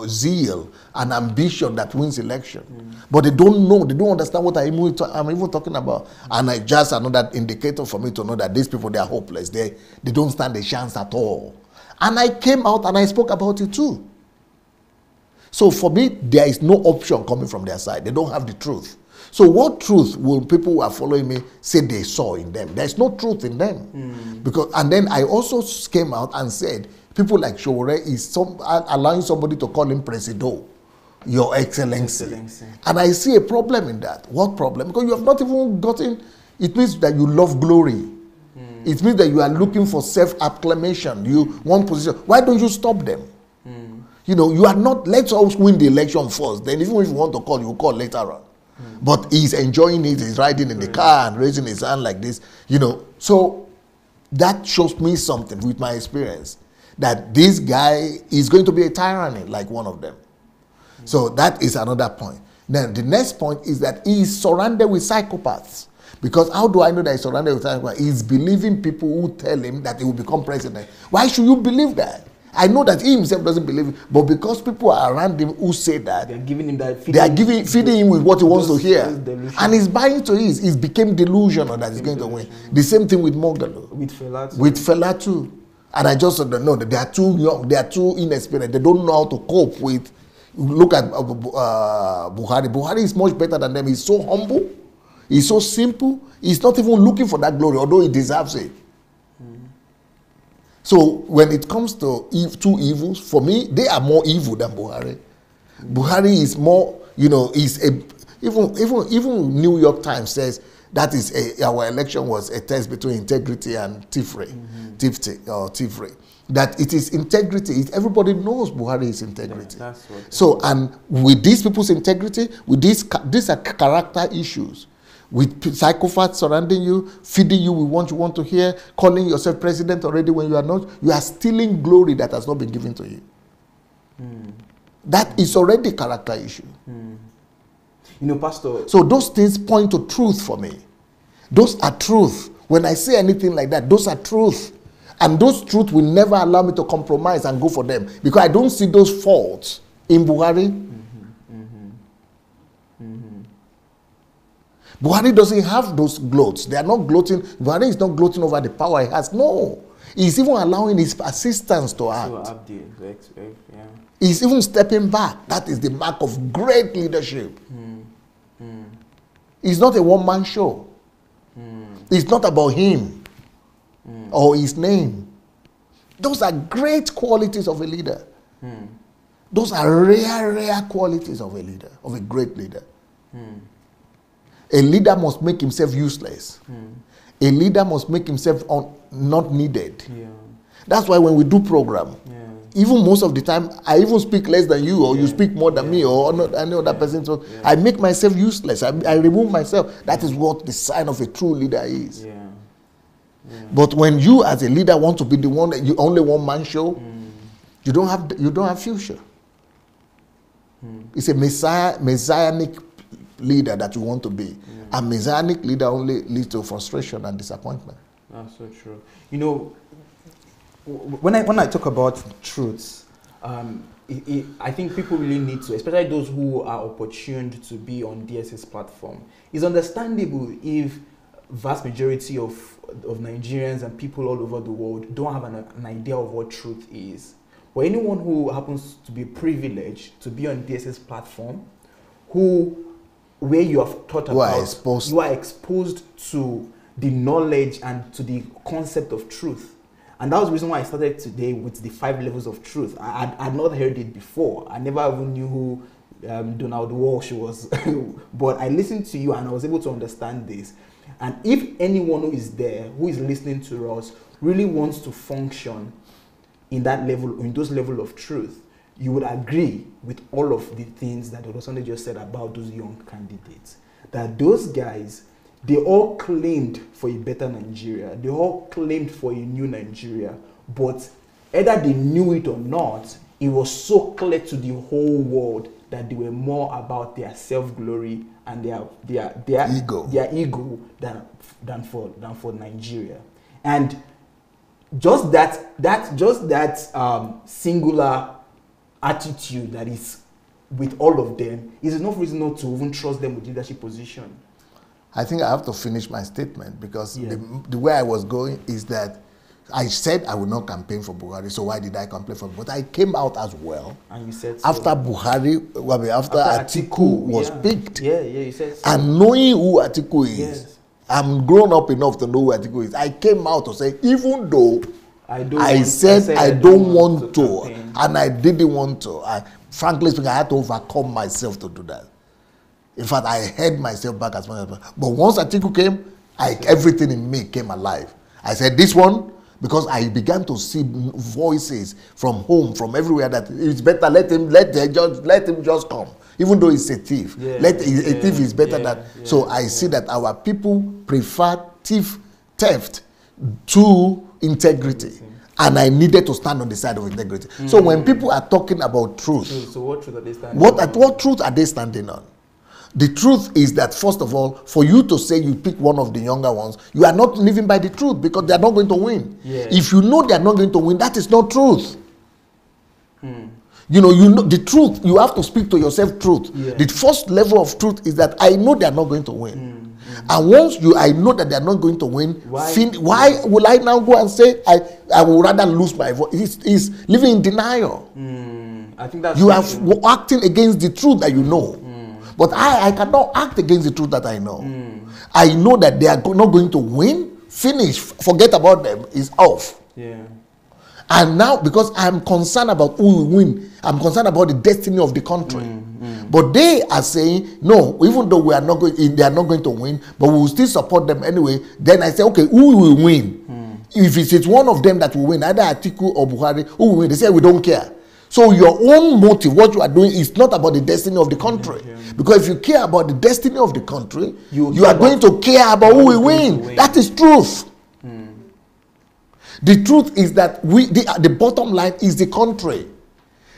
zeal and ambition that wins election. But they don't know, they don't understand what I'm even talking about. And I just another indicator for me to know that these people, they are hopeless. They don't stand a chance at all. And I came out and I spoke about it too. So for me, there is no option coming from their side. They don't have the truth. So what truth will people who are following me say they saw in them? There's no truth in them. And then I also came out and said, people like Showore is allowing somebody to call him Presido, Your Excellency. And I see a problem in that. What problem? Because you have not even gotten, it means that you love glory. It means that you are looking for self-acclamation. You want position. Why don't you stop them? You are not, let's us win the election first. Then even if you want to call, you call later on. But he's enjoying it. He's riding in the car and raising his hand like this. So that shows me something with my experience, that this guy is going to be a tyranny like one of them. So that is another point. Then the next point is that he is surrounded with psychopaths. Because how do I know that he's surrounded with psychopaths? He's believing people who tell him that he will become president. Why should you believe that? I know that he himself doesn't believe it, but because people are around him who say that, they're giving him that, feeding him with what he wants to hear. And he's buying to it. He's became delusional that he's going to win. The same thing with Mogalo. With Fela too. And I just said, no, they are too young, they are too inexperienced, they don't know how to cope with. Look at Buhari. Buhari is much better than them. He's so humble, he's so simple, he's not even looking for that glory, although he deserves it. So when it comes to two evils, for me, they are more evil than Buhari. Buhari is more, even New York Times says that is our election was a test between integrity and thievery. That it is integrity. Everybody knows Buhari is integrity. That's what so, and with these people's integrity, with these are character issues. with psychopaths surrounding you, feeding you with what you want to hear, calling yourself president already when you are not, you are stealing glory that has not been given to you. That is already a character issue. You know, Pastor. So those things point to truth for me. Those are truth. When I say anything like that, those are truth. And those truths will never allow me to compromise and go for them. Because I don't see those faults in Buhari. Buhari doesn't have those gloats. They are not gloating. Buhari is not gloating over the power he has. No. He's even allowing his assistants to act. He's even stepping back. That is the mark of great leadership. It's not a one-man show. It's not about him or his name. Those are great qualities of a leader. Those are rare qualities of a leader, of a great leader. A leader must make himself useless. A leader must make himself not needed. That's why when we do program, even most of the time, I even speak less than you, or you speak more than me, or not any other person. So I make myself useless. I remove myself. That is what the sign of a true leader is. But when you, as a leader, want to be the one that you only one man show, you don't have future. It's a messianic leader that you want to be. A messianic leader only leads to frustration and disappointment. That's so true. You know, when I talk about truths, I think people really need to, especially those who are opportuned to be on DSS platform. It's understandable if vast majority of Nigerians and people all over the world don't have an idea of what truth is. But anyone who happens to be privileged to be on DSS platform, where you have thought about, you are exposed to the knowledge and to the concept of truth. And that was the reason why I started today with the 5 levels of truth. I'd not heard it before. I never even knew who Donald Walsh was. But I listened to you and I was able to understand this. And if anyone who is there, who is listening to us, really wants to function in that level, in those levels of truth, you would agree with all of the things that Olosande just said about those young candidates. That those guys, they all claimed for a better Nigeria. They all claimed for a new Nigeria. But either they knew it or not, it was so clear to the whole world that they were more about their self-glory and their ego than for Nigeria. And just that singular attitude that is with all of them is enough reason not to even trust them with leadership position. I think I have to finish my statement because the way I was going is that I said I would not campaign for Buhari, so why did I campaign for Buhari? But I came out as well. And you said so. After Buhari, after Atiku was picked. Yeah, you said so. And knowing who Atiku is, I'm grown up enough to know who Atiku is. I came out to say, even though I said I don't want to, and I didn't want to, frankly speaking, I had to overcome myself to do that. In fact, I held myself back as much as possible. But once Atiku came, everything in me came alive. I said, this one, because I began to see voices from home, from everywhere, that it's better, let him just come. Even though he's a thief. A thief is better than... So I see that our people prefer theft to integrity. And I needed to stand on the side of integrity. So when people are talking about truth... So what truth are they standing on? What truth are they standing on? The truth is that, first of all, for you to say you pick one of the younger ones, you are not living by the truth because they are not going to win. If you know they are not going to win, that is not truth. You know the truth. You have to speak to yourself truth. The first level of truth is that I know they are not going to win. And once I know that they are not going to win, why will I now go and say I will rather lose my voice? It's living in denial. I think that's you are acting against the truth that you know. But I cannot act against the truth that I know. I know that they are not going to win. Finish. Forget about them. It's off. And now, because I'm concerned about who will win, I'm concerned about the destiny of the country. But they are saying, no, even though they are not going to win, but we will still support them anyway. Then I say, okay, who will win? If it's one of them that will win, either Atiku or Buhari, who will win? They say, we don't care. So your own motive, what you are doing, is not about the destiny of the country. Because if you care about the destiny of the country, you are going to care about who will win. That is truth. The truth is that the bottom line is the country.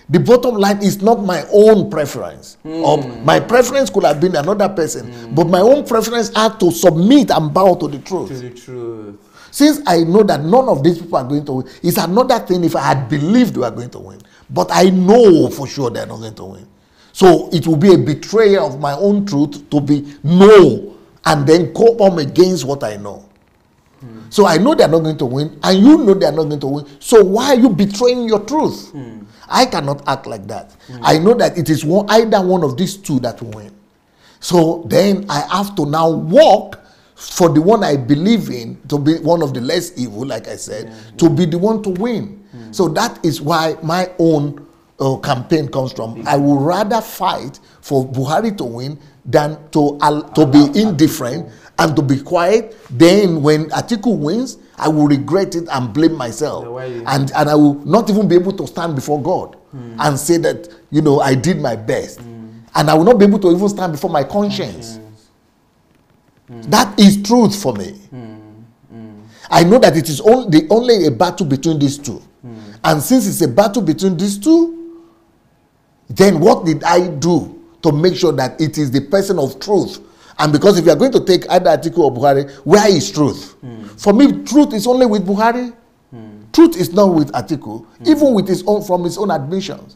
The bottom line is not my own preference. Or my preference could have been another person. But my own preference had to submit and bow to the truth. To the truth. Since I know that none of these people are going to win, it's another thing if I had believed they were going to win. But I know for sure they're not going to win. So it will be a betrayal of my own truth to be no and then go on against what I know. So I know they're not going to win, and you know they're not going to win. So why are you betraying your truth? I cannot act like that. I know that it is either one of these two that will win. So then I have to now walk for the one I believe in to be one of the less evil, like I said, to be the one to win. So that is why my own campaign comes from. I would rather fight for Buhari to win than to be indifferent and to be quiet. Then when Atiku wins, I will regret it and blame myself. And I will not even be able to stand before God and say that, I did my best. And I will not be able to even stand before my conscience. That is truth for me. I know that it is only a battle between these two. And since it's a battle between these two, then what did I do to make sure that it is the person of truth? And because if you are going to take either Atiku or Buhari, where is truth? For me, truth is only with Buhari. Truth is not with Atiku, even with from his own admissions.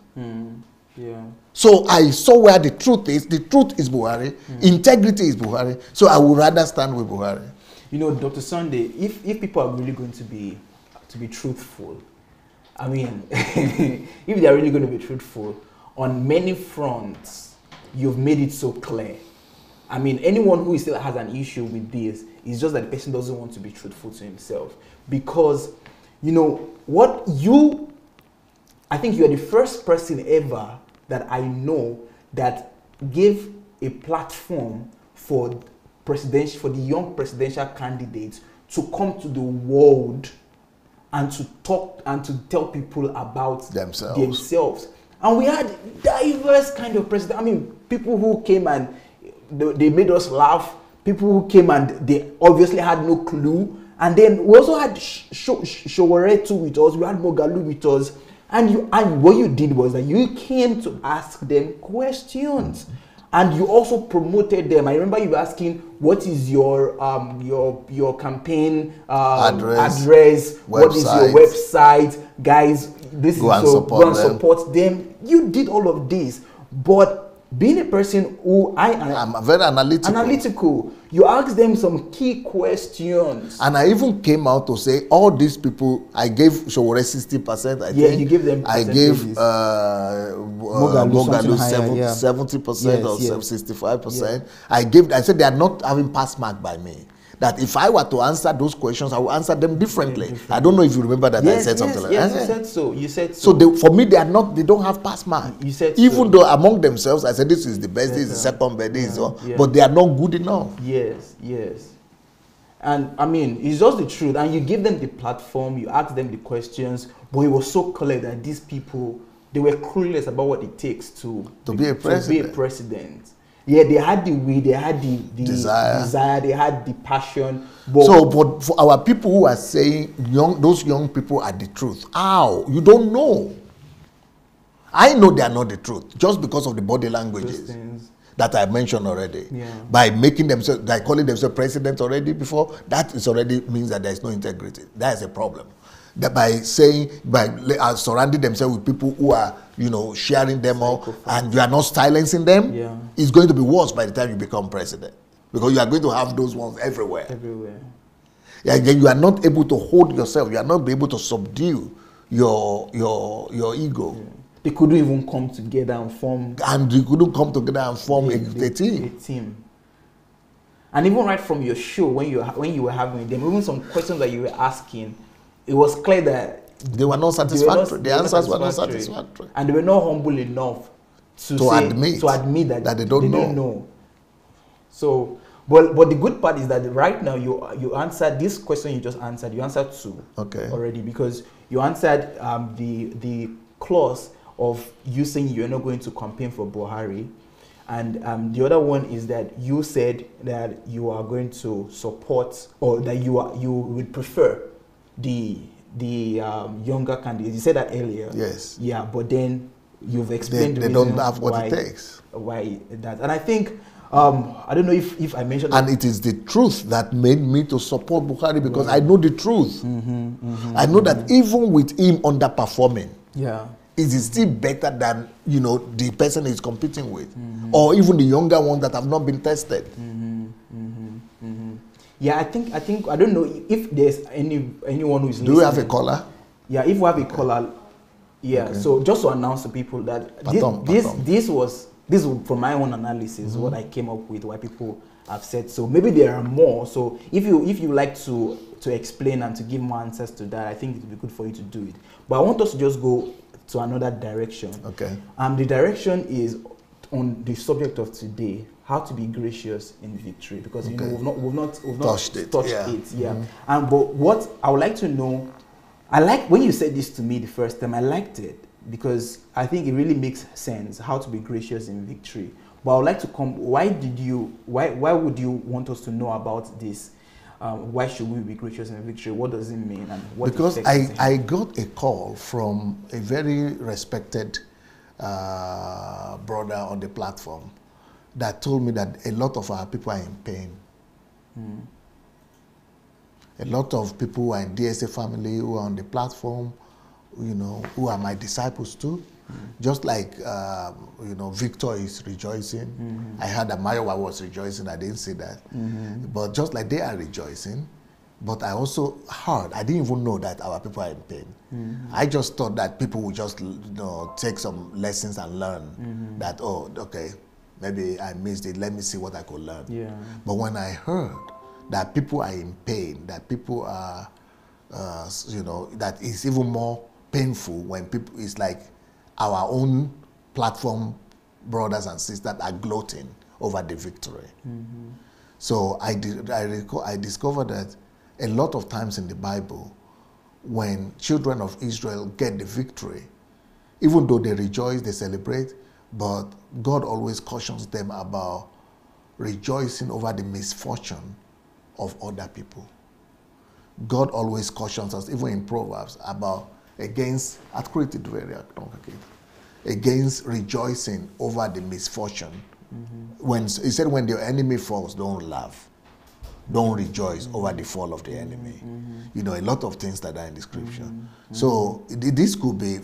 So I saw where the truth is. The truth is Buhari. Integrity is Buhari. So I would rather stand with Buhari. Dr. Sunday, if people are really going to be truthful, I mean, if they are really going to be truthful, on many fronts, you've made it so clear. I mean, anyone who still has an issue with this is just that the person doesn't want to be truthful to himself. Because, I think you're the first person ever that I know that gave a platform for the young presidential candidates to come to the world and to talk and to tell people about themselves. And we had diverse kind of presidents. I mean, people who came and they made us laugh. People who came and they obviously had no clue. And then we also had Showoretu with us. We had Mogalu with us. And what you did was that you came to ask them questions. And you also promoted them. I remember you asking, what is your campaign address? What is your website? Guys, go and support them. You did all of this. But being a person who I'm very analytical, you ask them some key questions. And I even came out to say all these people, I gave Showore 60%. I think. You give them. I gave Mogalu 70% or 65%. I said they are not having pass mark by me. That if I were to answer those questions, I will answer them differently. I don't know if you remember that I said something like that. You said so. So for me, they don't have pass mark. You said even though among themselves, I said this is the best, this is the second best, but they are not good enough. Yes. And I mean, it's just the truth. And you give them the platform, you ask them the questions, but it was so clear that these people, they were clueless about what it takes to be a president. Yeah, they had the will, they had the desire, they had the passion. But for our people who are saying those young people are the truth, how? You don't know. I know they are not the truth just because of the body languages that I mentioned already. By making themselves, by calling themselves president already before, that is already means that there is no integrity. That is a problem. That by surrounding themselves with people who are, sharing them all, and you are not silencing them, it's going to be worse by the time you become president. Because you are going to have those ones everywhere. Yeah, then you are not able to hold yourself. You are not able to subdue your ego. They couldn't even come together and form. And you couldn't come together and form a team. And even right from your show, when you were having them, even some questions that you were asking, it was clear that they were not satisfactory. The answers were not satisfactory. And they were not humble enough to admit that they don't know. So, but the good part is that right now you answered this question you just answered. You answered two already, because you answered the clause of you saying you're not going to campaign for Buhari, and the other one is that you said that you are going to support, or that you would prefer the younger candidates. You said that earlier. Yes. Yeah, but then you've explained They the reason don't have what it takes. Why that, and I think I don't know if I mentioned. And it is the truth that made me to support Buhari, because I know the truth. I know that even with him underperforming, it is still better than, you know, the person he's competing with, or even the younger ones that have not been tested. Yeah, I think I don't know if there's anyone who is listening. Do we have a caller? Yeah, if we have a caller, yeah. Okay. So just to announce to people that this was from my own analysis, what I came up with, why people have said so. Maybe there are more. So if you like to explain and to give more answers to that, I think it would be good for you to do it. But I want us to just go to another direction. Okay. The direction is on the subject of today, how to be gracious in victory, because you know we've not touched it. Yeah. But what I would like to know, I like when you said this to me the first time, I liked it because I think it really makes sense, how to be gracious in victory. But I would like to why would you want us to know about this? Why should we be gracious in victory? What does it mean? And what? Because I got a call from a very respected brother on the platform that told me that a lot of our people are in pain. A lot of people who are in DSA family, who are on the platform, you know, who are my disciples too. Just like, you know, Victor is rejoicing. I heard that Mayowa was rejoicing. I didn't see that. But just like they are rejoicing, but I also heard, I didn't even know that our people are in pain. I just thought that people would just, you know, take some lessons and learn that, oh, okay, maybe I missed it. Let me see what I could learn. Yeah. But when I heard that people are in pain, that people are, you know, that it's even more painful when people, it's like our own platform brothers and sisters are gloating over the victory. So I discovered that a lot of times in the Bible, when children of Israel get the victory, even though they rejoice, they celebrate, but God always cautions them about rejoicing over the misfortune of other people. God always cautions us, even in Proverbs, about against rejoicing over the misfortune. When he said, when your enemy falls, don't laugh. Don't rejoice over the fall of the enemy. You know, a lot of things that are in the scripture. So this could be,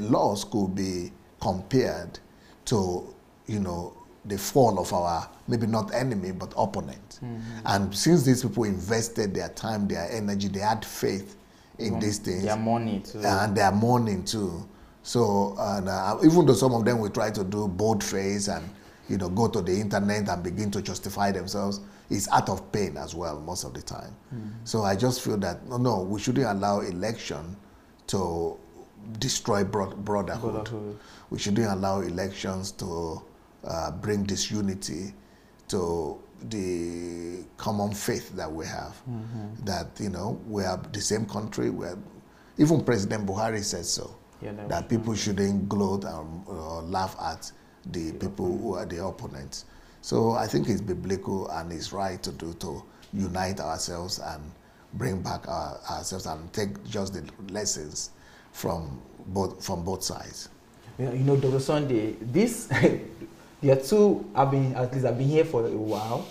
laws could be compared to, you know, the fall of our, maybe not enemy, but opponent. And since these people invested their time, their energy, they had faith in these things. Their money too. And their mourning too. So, even though some of them will try to do bold face and, you know, go to the internet and begin to justify themselves, it's out of pain as well most of the time. So I just feel that, no, we shouldn't allow election to destroy brotherhood. We shouldn't allow elections to bring disunity to the common faith that we have. That, you know, we have the same country. Even President Buhari says so. That people shouldn't gloat and laugh at the people who are the opponents. So I think it's biblical and it's right to unite ourselves and bring back ourselves and take just the lessons from both sides. Yeah, you know, Dr. Sunday, this there are two. I've been here for a while,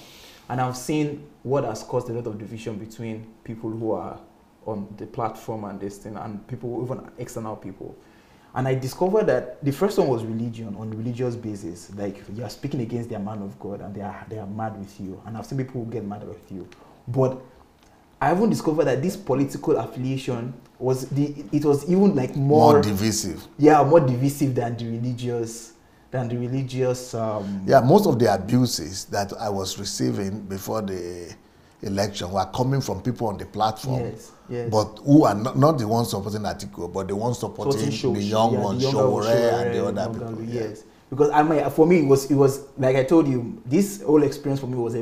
and I've seen what has caused a lot of division between people who are on the platform and this thing, and people, even external people. And I discovered that the first one was religion, on a religious basis. Like, you are speaking against their man of God and they are mad with you. And I've seen people who get mad with you. But I haven't discovered that this political affiliation was even like more divisive. Yeah, more divisive than the religious. Yeah, most of the abuses that I was receiving before the election were coming from people on the platform. Yes. But who are not the ones supporting Atiku, but the ones supporting the young ones, Showore and the other people. Yes. Because for me, it was like I told you, this whole experience for me was a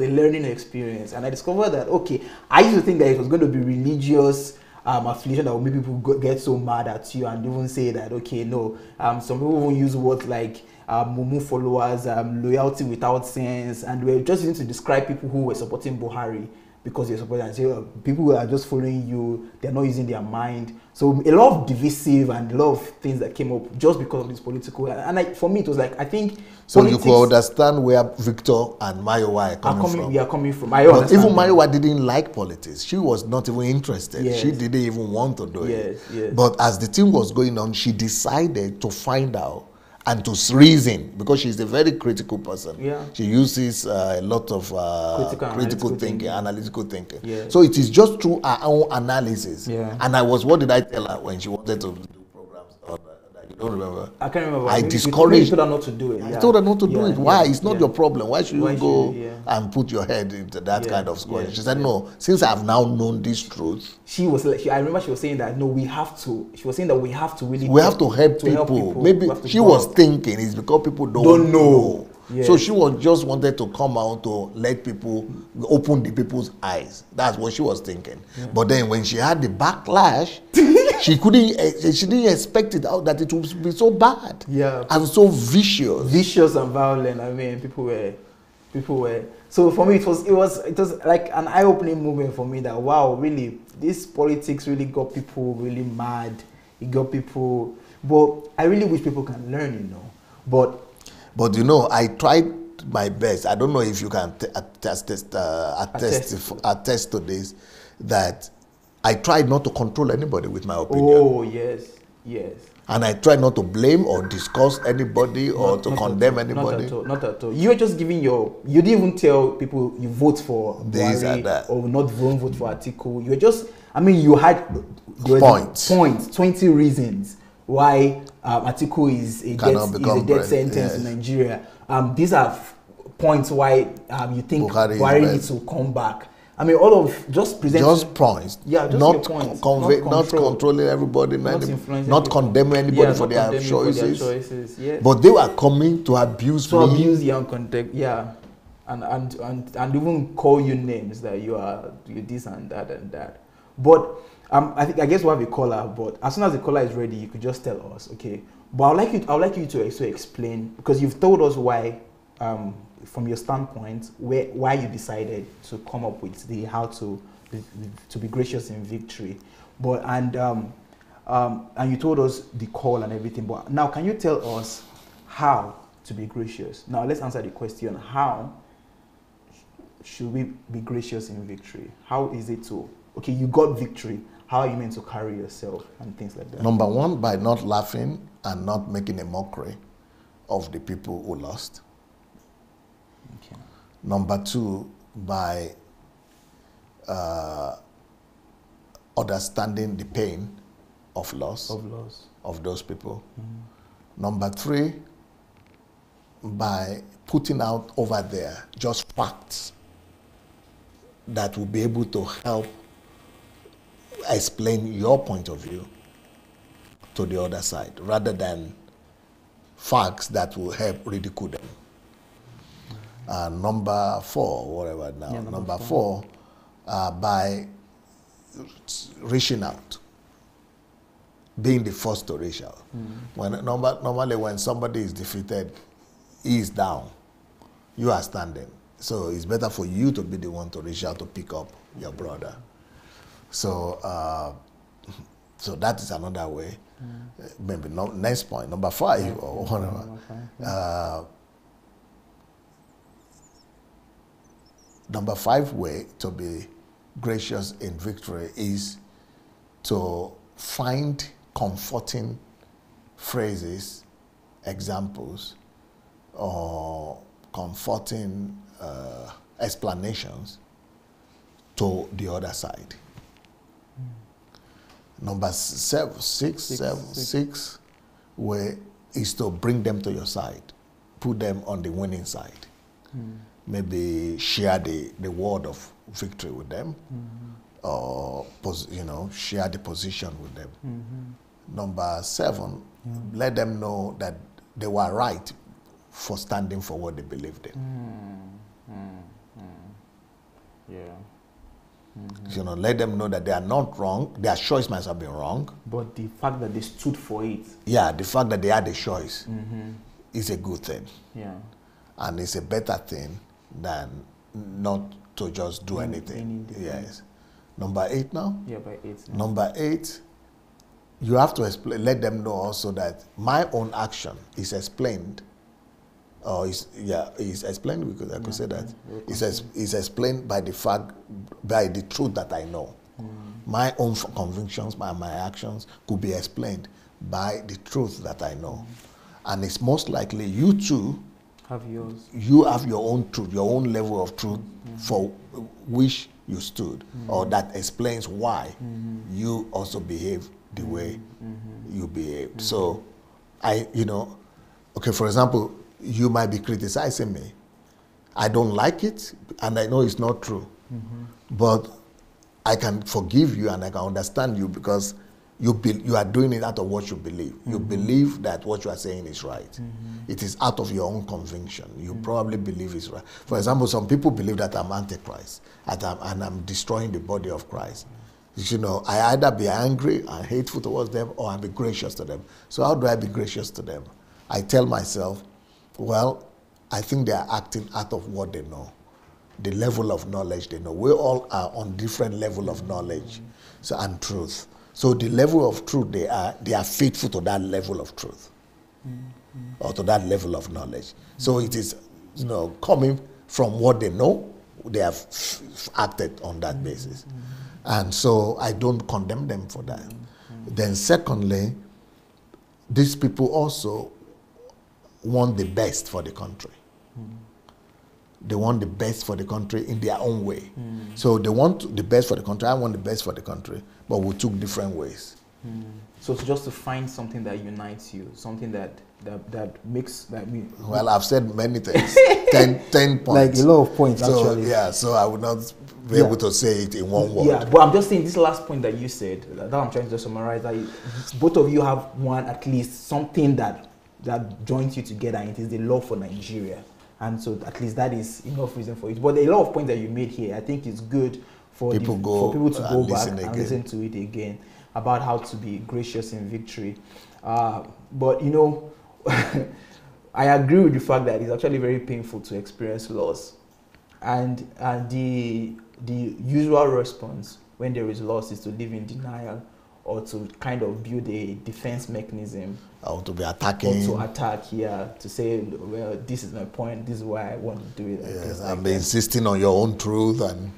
learning experience, and I discovered that, okay, I used to think that it was going to be religious affiliation that will make people get so mad at you and even say that, okay, no, some people even use words like Mumu followers, loyalty without sense, and we're just using to describe people who were supporting Buhari because you're supporting, and say, people who are just following you, they're not using their mind. So a lot of divisive and a lot of things that came up just because of this political, and for me it was like, I think so you could understand where Victor and Mayowa are coming from. We are coming from. But even Mayowa didn't like politics. She was not even interested. Yes. She didn't even want to do it. Yes. But as the thing was going on, she decided to find out and to reason, because she's a very critical person. Yeah. She uses a lot of critical thinking, analytical thinking. Yeah. So it is just through her own analysis. Yeah. And what did I tell her when she wanted to do programs on that? You don't remember? I can't remember. I discouraged. You told her not to do it. I told her not to do it. Why? It's not Yeah. your problem. Why should you go Yeah. and put your head into that kind of square? Yeah. She said, no, since I have now known this truth, She was like, I remember she was saying that, no, we have to. She was saying that we have to really. we have to help people. Maybe she was thinking it's because people don't know. Yes. So she was just wanted to come out to let people open the people's eyes. That's what she was thinking. Yeah. But then when she had the backlash, she didn't expect it out that it would be so bad. Yeah. And so vicious and violent. I mean, people were. So for me, it was like an eye-opening moment for me that, wow, really, this politics really got people really mad. It got people. But I really wish people can learn, But you know, I tried my best. I don't know if you can attest to this, that I tried not to control anybody with my opinion. Oh, yes. And I tried not to blame or discuss anybody or to condemn anybody. Not at all. You were just giving you didn't even tell people you vote for this and that, or not vote for Atiku. You were just, you had points, 20 reasons why Atiku is a death sentence yes. in Nigeria. These are points why you think Buhari needs to come back. All of just presenting. Just points. Yeah, just not points. Not controlling everybody, not condemning anybody for their choices. Yes. But they were coming to abuse me. Abuse young contact, yeah. And even call you names that you're this and that. But I guess we'll have a caller, but as soon as the caller is ready, you could just tell us, okay. But I would like you to also explain, because you've told us why, from your standpoint, why you decided to come up with how to be gracious in victory. But and you told us the call and everything. But now, can you tell us how to be gracious? Now let's answer the question: how should we be gracious in victory? How is it to? Okay, you got victory. How are you meant to carry yourself and things like that? Number one, by not laughing and not making a mockery of the people who lost. Okay. Number two, by understanding the pain of loss of those people. Mm. Number three, by putting out over there just facts that will be able to help explain your point of view to the other side, rather than facts that will help ridicule them. Number four, whatever now. Yeah, number four, by reaching out, being the first to reach out. Mm. Normally when somebody is defeated, he is down, you are standing. So it's better for you to be the one to reach out to pick up your brother. So, so that is another way. Maybe next point, number five or whatever. Number five way to be gracious in victory is to find comforting phrases, examples, or comforting explanations to the other side. Number six way is to bring them to your side, put them on the winning side. Mm. Maybe share the word of victory with them, or share the position with them. Mm-hmm. Number seven, let them know that they were right for standing for what they believed in. Yeah. You know, let them know that they are not wrong. Their choice might have been wrong. But the fact that they stood for it. Yeah, the fact that they had a choice is a good thing. Yeah. And it's a better thing than not to just do anything. Yes. Number 8 now? Yeah, by 8 now. Number 8, you have to let them know also that my own action is explained. Or is explained, because I could say that. It's explained by the fact, by the truth that I know. My own convictions, my actions could be explained by the truth that I know. And it's most likely you too have yours. You have your own truth, your own level of truth for which you stood, or that explains why you also behave the way you behaved. So, okay, for example, you might be criticizing me. I don't like it, and I know it's not true. But I can forgive you and I can understand you because you are doing it out of what you believe. You believe that what you are saying is right. It is out of your own conviction. You probably believe it's right. For example, some people believe that I'm Antichrist and I'm destroying the body of Christ. You know, I either be angry and hateful towards them or I be gracious to them. So how do I be gracious to them? I tell myself, well, I think they are acting out of what they know, the level of knowledge they know. We all are on different level of knowledge and truth. So the level of truth they are faithful to that level of truth or to that level of knowledge. So it is, coming from what they know, they have acted on that basis. And so I don't condemn them for that. Then secondly, these people also want the best for the country. They want the best for the country in their own way. So they want the best for the country. I want the best for the country, but we took different ways. So it's just to find something that unites you, something that makes that. Well, I've said many things. 10 points. Like a lot of points, so, actually. Yeah, so I would not be able to say it in one word. Yeah, but I'm just saying this last point that you said, that I'm trying to summarize, that both of you have one, at least something that joins you together, and it is the love for Nigeria. And so at least that is enough reason for it. But a lot of points that you made here, I think it's good for people to go back and listen to it again about how to be gracious in victory. But I agree with the fact that it's actually very painful to experience loss. And the usual response when there is loss is to live in denial, or to kind of build a defense mechanism. Or to be attacking. Or to attack, to say, well, this is my point, this is why I want to do it. Yes, and be insisting on your own truth. And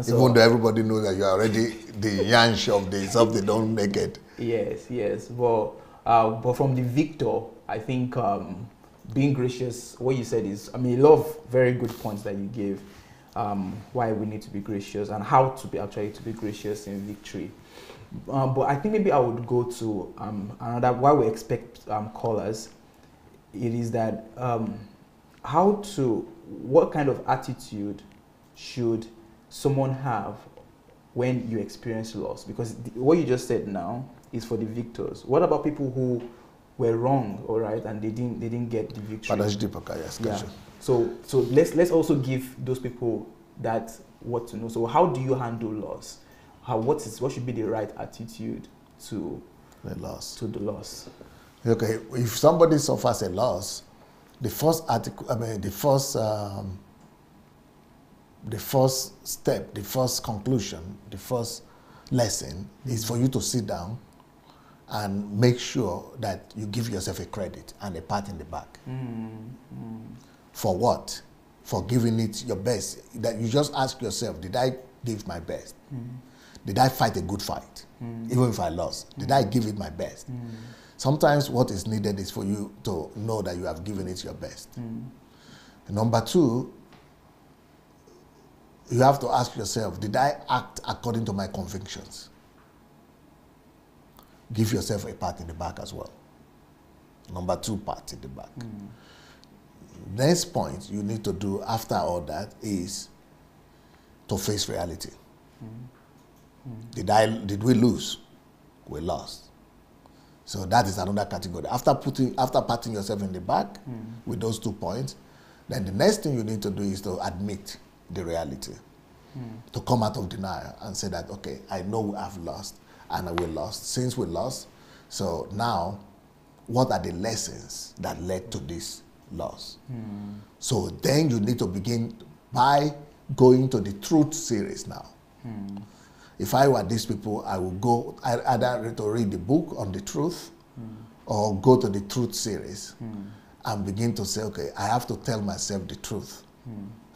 so, even though everybody knows that you are already the yansh of the something don't make it. Yes. But from the victor, I think being gracious, what you said is, a lot of very good points that you gave, why we need to be gracious and how to be gracious in victory. But I think maybe I would go to another, why we expect callers. It is that what kind of attitude should someone have when you experience loss? Because what you just said now is for the victors. What about people who were wrong, all right, and they didn't get the victory? Yeah. So let's also give those people that what to know. So how do you handle loss? What should be the right attitude to the loss? Okay, if somebody suffers a loss, the first step, the first conclusion, the first lesson is for you to sit down and make sure that you give yourself a credit and a pat in the back. For what? For giving it your best. That you just ask yourself, did I give my best? Did I fight a good fight? Even if I lost, did I give it my best? Sometimes what is needed is for you to know that you have given it your best. Number 2, you have to ask yourself, did I act according to my convictions? Give yourself a pat in the back as well. Number 2, pat in the back. Next point you need to do after all that is to face reality. Did we lose? We lost. So that is another category. After patting yourself in the back with those 2 points, then the next thing you need to do is to admit the reality. to come out of denial and say that, okay, I know we have lost and we lost. Since we lost, so now, what are the lessons that led to this loss? So then you need to begin by going to the truth series now. If I were these people, I would go either to read the book on the truth or go to the truth series and begin to say, okay, I have to tell myself the truth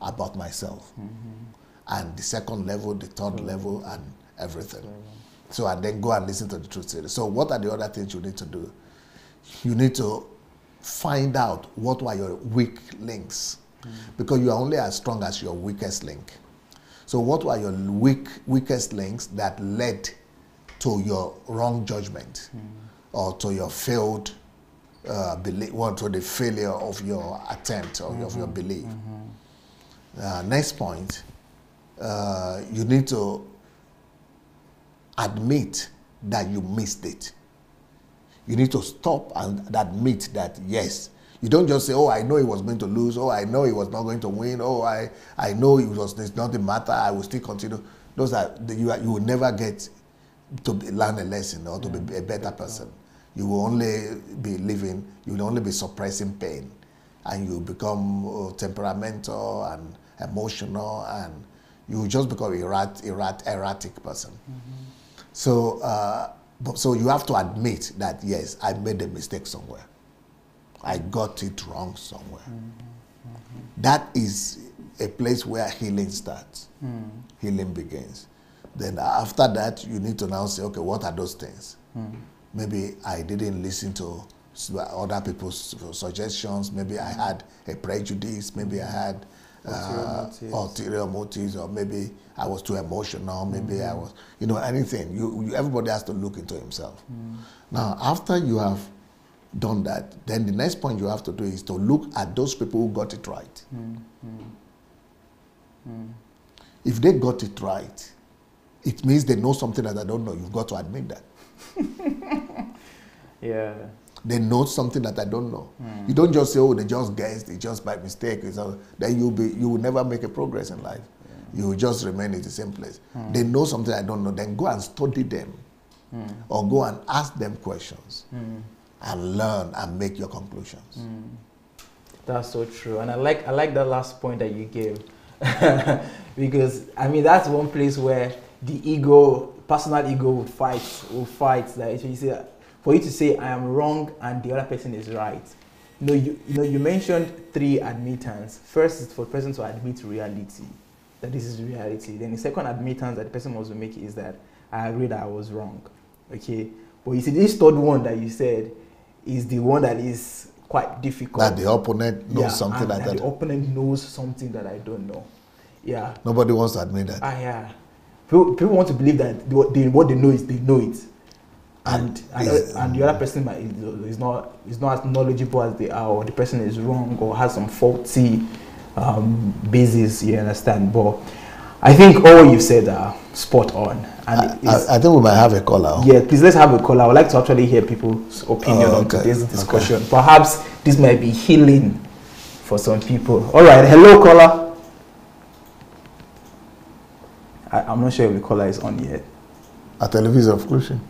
about myself. And the second level, the third level, and everything. So, and then go and listen to the truth series. So what are the other things you need to do? You need to find out what were your weak links. Because you are only as strong as your weakest link. So what were your weakest links that led to your wrong judgment or to your failed belief, or to the failure of your attempt or of your belief? Next point, you need to admit that you missed it. You need to stop and admit that, yes. You don't just say, oh, I know he was going to lose. Oh, I know he was not going to win. Oh, I know it's not the matter. I will still continue. Those are, you will never get to learn a lesson or to be a better person. You will only be living, you will only be suppressing pain. And you become temperamental and emotional, and you will just become erratic person. So, so you have to admit that, yes, I made a mistake somewhere. I got it wrong somewhere. That is a place where healing starts. Healing begins. Then after that, you need to now say, okay, what are those things? Maybe I didn't listen to other people's suggestions. Maybe I had a prejudice. Maybe I had ulterior motives, or maybe I was too emotional. Maybe I was, anything. Everybody has to look into himself. Now, after you have done that, then the next point you have to do is to look at those people who got it right. If they got it right, it means they know something that I don't know. You've got to admit that. Yeah. They know something that I don't know. You don't just say, oh, they just guessed, it just by mistake. Then you will never make a progress in life. You will just remain in the same place. They know something I don't know. Then go and study them, or go and ask them questions. And learn and make your conclusions. That's so true, and I like that last point that you gave, because I mean that's one place where the personal ego will fight. That you say, for you to say I am wrong and the other person is right. You mentioned 3 admittance. First is for the person to admit reality, that this is reality. Then the second admittance that the person wants to make is that I agree that I was wrong. Okay, but you see this third one that you said is the one that is quite difficult. That the opponent knows something like that. The opponent knows something that I don't know. Yeah. Nobody wants to admit that. Yeah. People want to believe that what they know is they know it, and the other person is not as knowledgeable as they are, or the person is wrong or has some faulty basis. You understand? But I think all you've said are spot on. And I think we might have a caller. Yeah, please, let's have a caller. I would like to actually hear people's opinion on today's discussion. Okay. Perhaps this might be healing for some people. All right, hello, caller. I'm not sure if the caller is on yet. A television включен.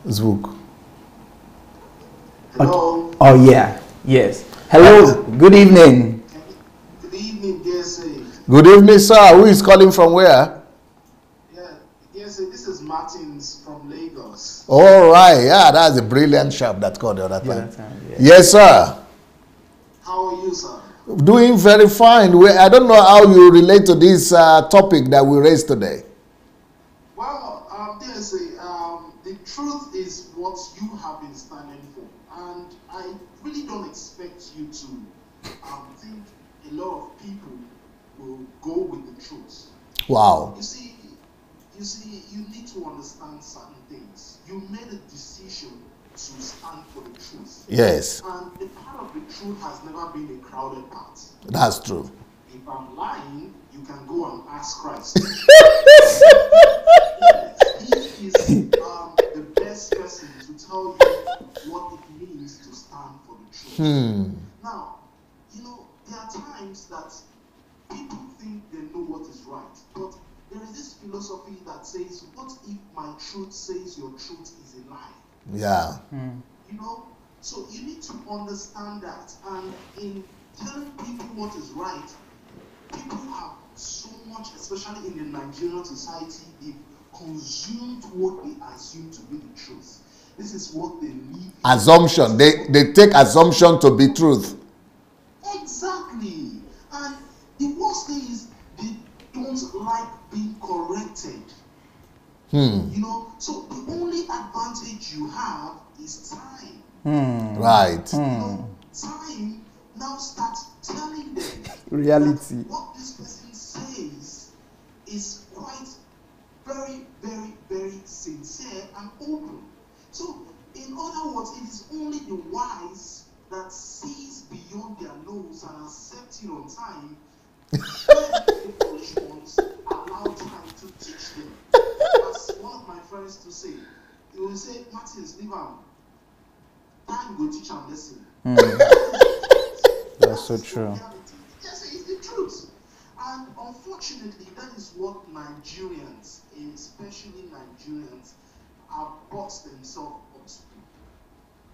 Звук. Hello. Oh yeah, yes. Hello. Good evening. Good evening, dear sir. Good evening, sir. Who is calling from where? Yes, this is Martins from Lagos. All right, yeah, that's a brilliant chap that called the other time. Yeah. Yes, sir. How are you, sir? Doing very fine. I don't know how you relate to this topic that we raised today. Well, dear sir, the truth is what you have been standing for, and I really don't expect you to think a lot of people will go with the truth. Wow. You see, you need to understand certain things. You made a decision to stand for the truth. Yes. And the part of the truth has never been a crowded part. That's true. If I'm lying, you can go and ask Christ. Yes, he is the best person to tell you what it means to stand for the truth. Now, there are times that people think they know what is right, but there is this philosophy that says, what if my truth says your truth is a lie? Yeah. You know, so you need to understand that, and in telling people what is right, people have so much, especially in the Nigerian society, they've consumed what they assume to be the truth. This is what they live. Assumption. They take assumption to be truth. Exactly. And the worst thing is they don't like being corrected. You know, so the only advantage you have is time. Right. You know, time now starts telling them Reality. that what this person says is quite very, very, very sincere and open. So, in other words, it is only the wise that sees beyond their nose and accepts it on time. The foolish ones allow time to teach them. As one of my friends to say, he will say, Martins, leave him. Time go teach and listen. That's so true. Yes, it's the truth. And unfortunately, that is what Nigerians, especially Nigerians, have boxed themselves up to.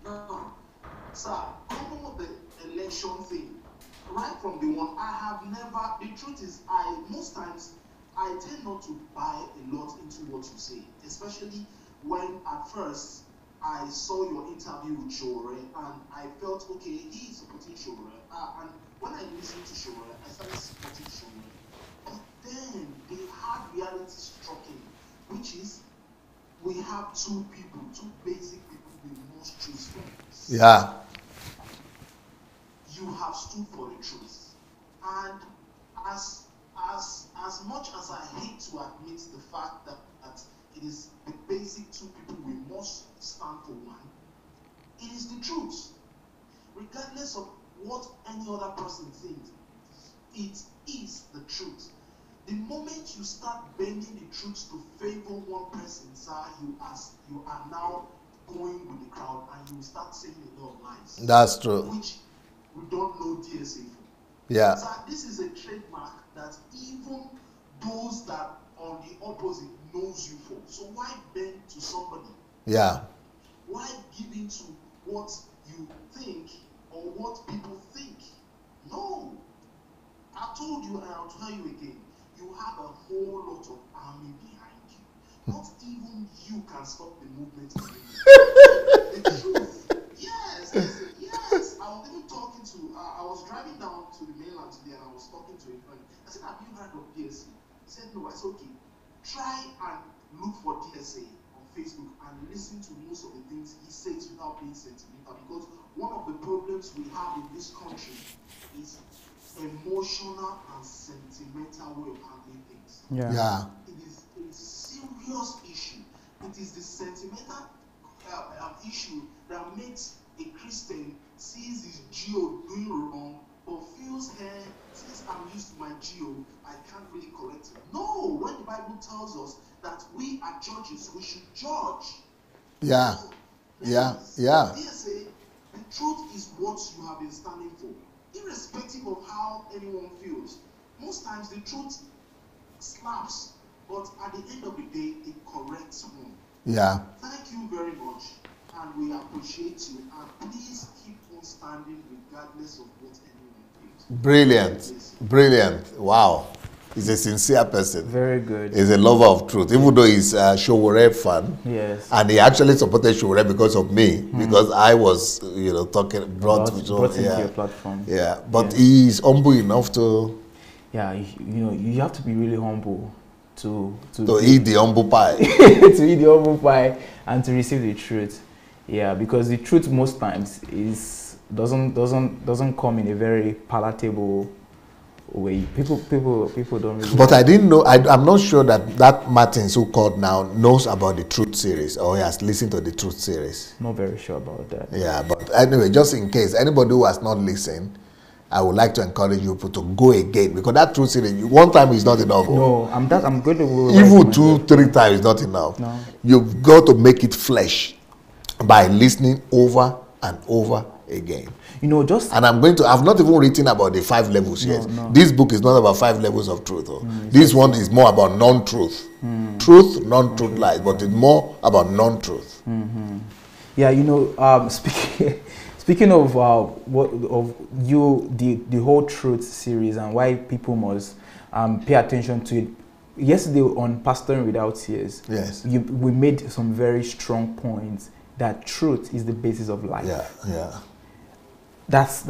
Now, sir, coming with the election thing, right from the one, I have never, the truth is, most times, I tend not to buy a lot into what you say, especially when at first I saw your interview with Shore and I felt, okay, he is supporting Shore. And when I listened to Shore, I started supporting Shore. But then the hard reality struck in, which is we have two basic people we must choose from. Yeah. You have stood for the truth. And as much as I hate to admit the fact that it is the basic two people we must stand for one, it is the truth. Regardless of what any other person thinks, it is the truth. The moment you start bending the truth to favor one person, sir, you are now going with the crowd and you start saying a lot of lies. That's true. Which we don't know DSA for. Yeah. So this is a trademark that even those that on the opposite knows you for. So why bend to somebody? Yeah. Why give in to what you think or what people think? No. I told you and I'll tell you again, you have a whole lot of army behind you. Not even you can stop the movement. The truth. Yes. Yes. I was even talking to, I was driving down to the mainland today and I was talking to a friend. I said, have you heard of DSA? He said, no. I said, okay. Try and look for DSA on Facebook and listen to most of the things he says without being sentimental, because one of the problems we have in this country is emotional and sentimental way of handling things. Yeah. It is a serious issue. It is the sentimental issue that makes a Christian sees his geo doing wrong but feels, hey, since I'm used to my geo, I can't really correct it. No, when the Bible tells us that we are judges, we should judge. Yeah. Yeah. Yeah. DSA, the truth is what you have been standing for, irrespective of how anyone feels. Most times the truth slaps, but at the end of the day, it corrects one. Yeah. Thank you very much, and we appreciate you. And please keep on standing regardless of what anyone feels. Brilliant. Brilliant. Wow. He's a sincere person. Very good. He's a lover of truth, even though he's a Showore fan. Yes. And he actually supported Showore because of me, because I was, talking, brought into your platform. Yeah, but he's humble enough to... Yeah, you have to be really humble to eat the humble pie. to eat the humble pie and to receive the truth. Yeah, because the truth most times doesn't come in a very palatable way. People don't really. But I didn't know. I'm not sure that Martins who called now knows about the Truth series or he has listened to the Truth series. Not very sure about that. Yeah, but anyway, just in case anybody who has not listened, I would like to encourage you to go again, because that Truth series, one time is not enough. No, I'm going to. Even 2-3 times is not enough. No. You've got to make it flesh by listening over and over again. You know, just And I've not even written about the 5 levels yet. no. This book is not about 5 levels of truth. This one is more about non-truth. Truth, non-truth lies, but it's more about non-truth. yeah, you know, speaking of the whole truth series and why people must pay attention to it. Yesterday on Pastoring Without Tears, Yes. we made some very strong points that truth is the basis of life. Yeah. That's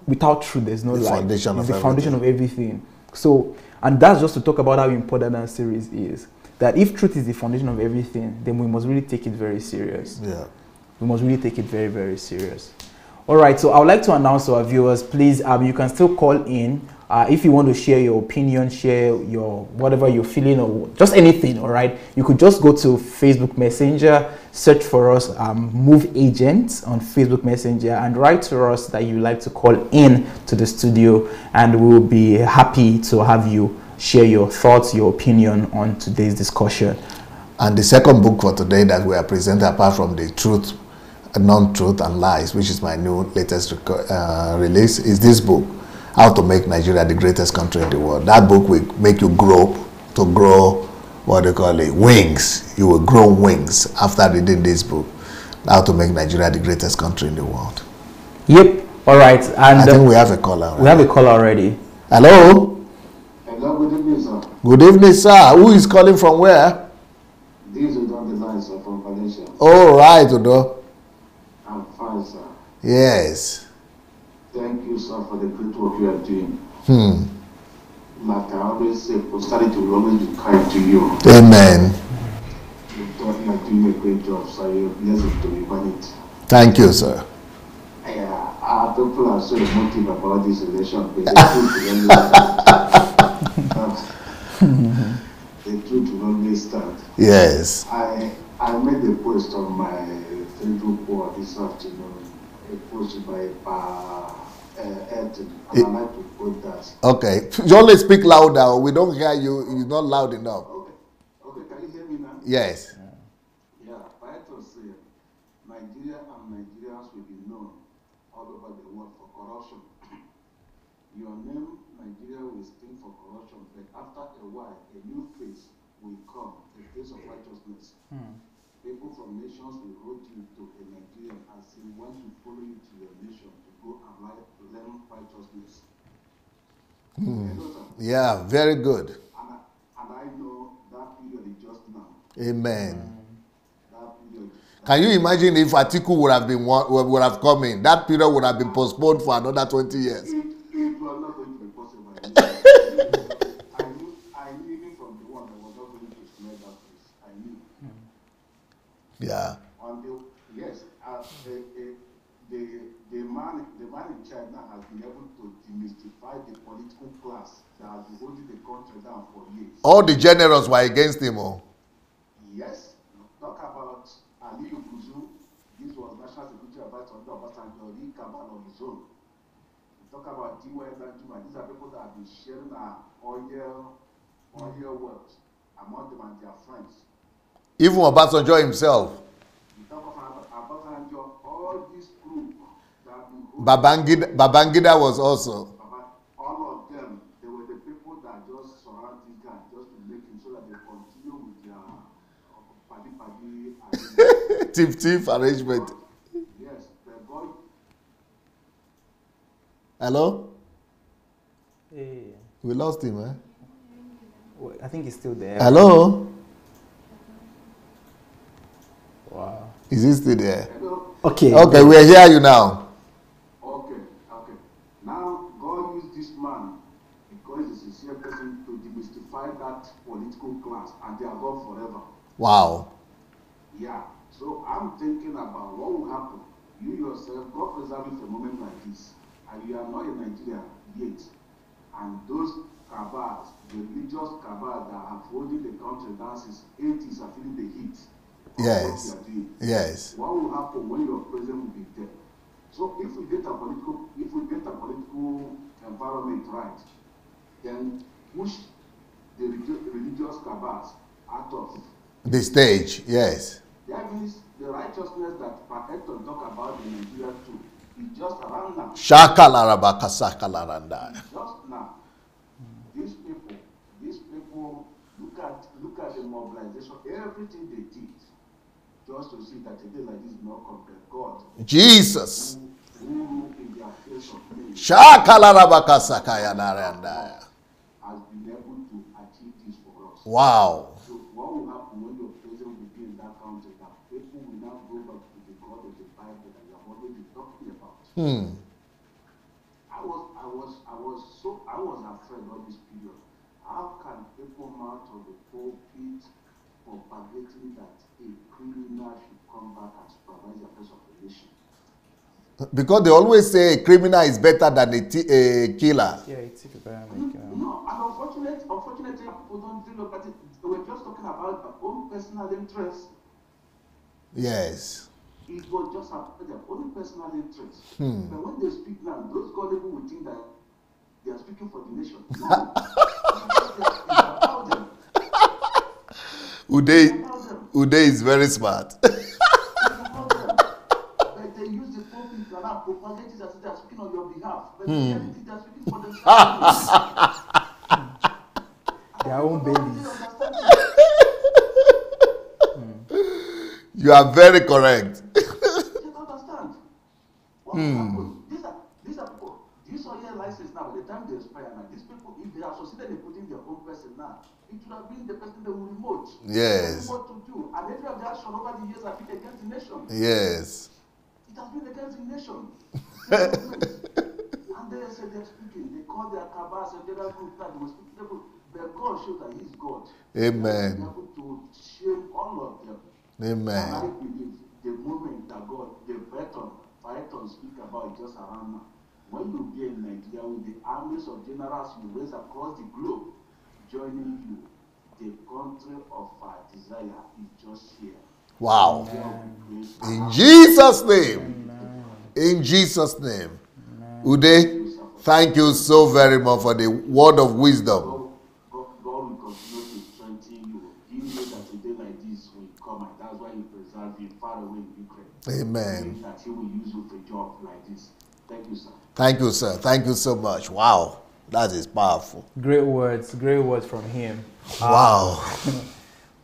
without truth there's no life. It's the foundation of everything. So, and that's just to talk about how important that series is. That if truth is the foundation of everything, then we must really take it very serious. Yeah. We must really take it very, very serious. All right, so I would like to announce to our viewers, please, you can still call in if you want to share your opinion, share your whatever you're feeling, or just anything. All right, you could just go to Facebook Messenger, search for us, Move Agents on Facebook Messenger, and write to us that you'd like to call in to the studio, and we will be happy to have you share your thoughts, your opinion on today's discussion. And the second book for today that we are presenting, apart from the truth, non-truth and lies, which is my new latest release, is this book, How to Make Nigeria the Greatest Country in the World. That book will make you grow, what they call it, wings. You will grow wings after reading this book, How to Make Nigeria the Greatest Country in the World. Yep. All right. And I think we have a caller already. We have a caller already. Hello? Hello, good evening, sir. Good evening, sir. Who is calling from where? This is on the line, sir, from Valencia. All right, Udo. I'm fine, sir. Yes. Thank you, sir, for the great work you are doing. Like I always say, posterity will always be kind to you. Amen. You are doing a great job, sir. You're blessed to humanity. Thank you, sir. Yeah, our people are so emotive about this relation. The truth will always stand. Yes. I made a post on my Facebook board this afternoon, a post by Elton, and I'd like to quote that. Okay. You only speak louder. We don't hear you. You're not loud enough. Okay, can you hear me now? Yes. Yeah, Elton said, Nigeria and Nigerians will be known all over the world for corruption. Your name, Nigeria, will stink for corruption, but after a while, a new face will come, the face of righteousness. People from nations will hold you to a Nigerian and say, want to follow you to your nation to go and learn righteousness. Yeah, very good. And I know that period is just now. Amen. That period. Can you imagine if Atiku would have come in? That period would have been postponed for another 20 years. It was not going to be possible. I knew even from the one that was not going to smell that place. I knew. Yeah. Yes, the man in China has been able to demystify the political class that has been holding the country down for years. All the generals were against him. Oh. Yes. Talk about Ali Yuguzu. This was National Security Advisor under Obasanjo. He came on his own. Talk about D.Y. Danjuma. These are people that have been sharing our oil wealth among them and their friends. Even Obasanjo himself. You talk about Obasanjo, all these groups that have been Babangida was also. all of them, they were the people that just surround this guy just to make him so that they continue with their Thief arrangement. Yes, but God. Hello? Hey. We lost him, eh? I think he's still there. Hello? Wow. Is he still there? Hello? Okay. Okay, we hear you now. Okay. Now, God used this man because he's a sincere person to demystify that political class, and they are gone forever. Wow. Yeah. So I'm thinking about what will happen. You yourself, God preserve you for a moment like this, and you are not in Nigeria yet. And those cabals, the religious cabals that have holding the country down since 80s are feeling the heat. Yes. What you are doing. Yes. What will happen when your president will be there? So if we get a political environment right, then push the religious cabals out of The stage, yes. That means the righteousness that Paketon talk about in Nigeria too is just around now. Shakalarabakasakaranda. Just now. These people look at the mobilization, everything they did, just to see that a day like this is not compared. God. Jesus. Who in their place of men Shakalarabakasakayanaranda. has been able to achieve this for us. Wow. So what will happen when your president will be in that country? That people will now go back to the God of the Bible that you have always been talking about. I was afraid of this period. How can people mount of the pulpit propagating that a criminal should come back and supervise the affairs of the nation? Because they always say a criminal is better than a killer. Yeah, it's if you better No, and unfortunately, people don't think about it. We're just talking about their own personal interest. Yes. It was just about their own personal interest. But when they speak now, those gullible will think that they are speaking for the nation. No. It's about them. Uday is very smart. It's about them. But they use the pulpit and now propagate it as if they are speaking on your behalf. But in reality, they are speaking for themselves. Their own babies. You are very correct. You don't understand. What will happen? These are people. These are your license now. By the time they expire now, these people, if they are succeeded in putting their own person now, it would have been the person they will remote. Yes. What to do? And every of the action over the years have been against the nation. Yes. It has been against the nation. And they said they're speaking. They call their cabals and general group that they were speaking. But God showed that He's God. Amen. They are able to shame all of them. Amen. And I believe the moment that God, the Python speak about it just around now. When you be in Nigeria with the armies of generals you raise across the globe joining you, the country of our desire is just here. Wow. In Jesus' name. In Jesus' name. Uday, thank you so very much for the word of wisdom. God will continue to strengthen you. He knew that a day like this will come, and that's why He preserved you far away in Ukraine. Amen. That He will use you for a job like this. Thank you, sir. Thank you, sir. Thank you so much. Wow. That is powerful. Great words from him. Wow.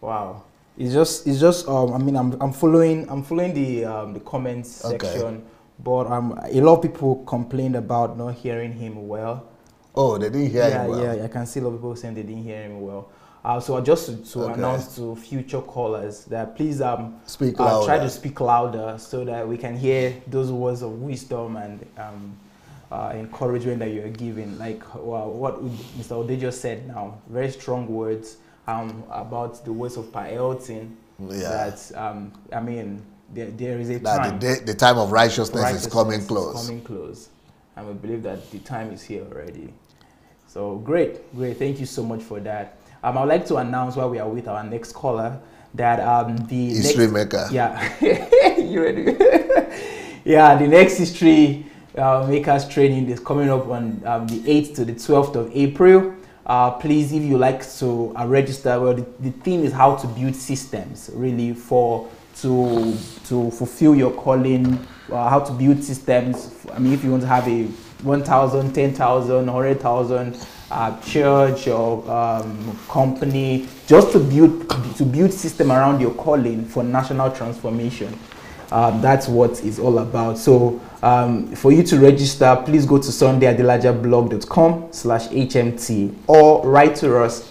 Wow. It's just I mean I'm following the comments section, but a lot of people complained about not hearing him well. Oh, they didn't hear him well. Yeah, I can see a lot of people saying they didn't hear him well. So just to announce to future callers that please speak louder. Try to speak louder so that we can hear those words of wisdom and encouragement that you're giving. Like what Mr. Ode just said now, very strong words about the words of Paelton. Yeah. That I mean, there is a time. The time of righteousness is coming close. Is coming close, and we believe that the time is here already. So great. Thank you so much for that. I would like to announce while we are with our next caller that the history maker. Yeah, you ready? Yeah, the next history makers training is coming up on the 8th to the 12th of April. Please, if you like to register, well, the theme is how to build systems, really, to fulfill your calling, how to build systems. I mean, if you want to have a 1,000, 10,000, 100,000 church or company, just to build system around your calling for national transformation. That's what it's all about. So for you to register, please go to sundayadelajablog.com/HMT or write to us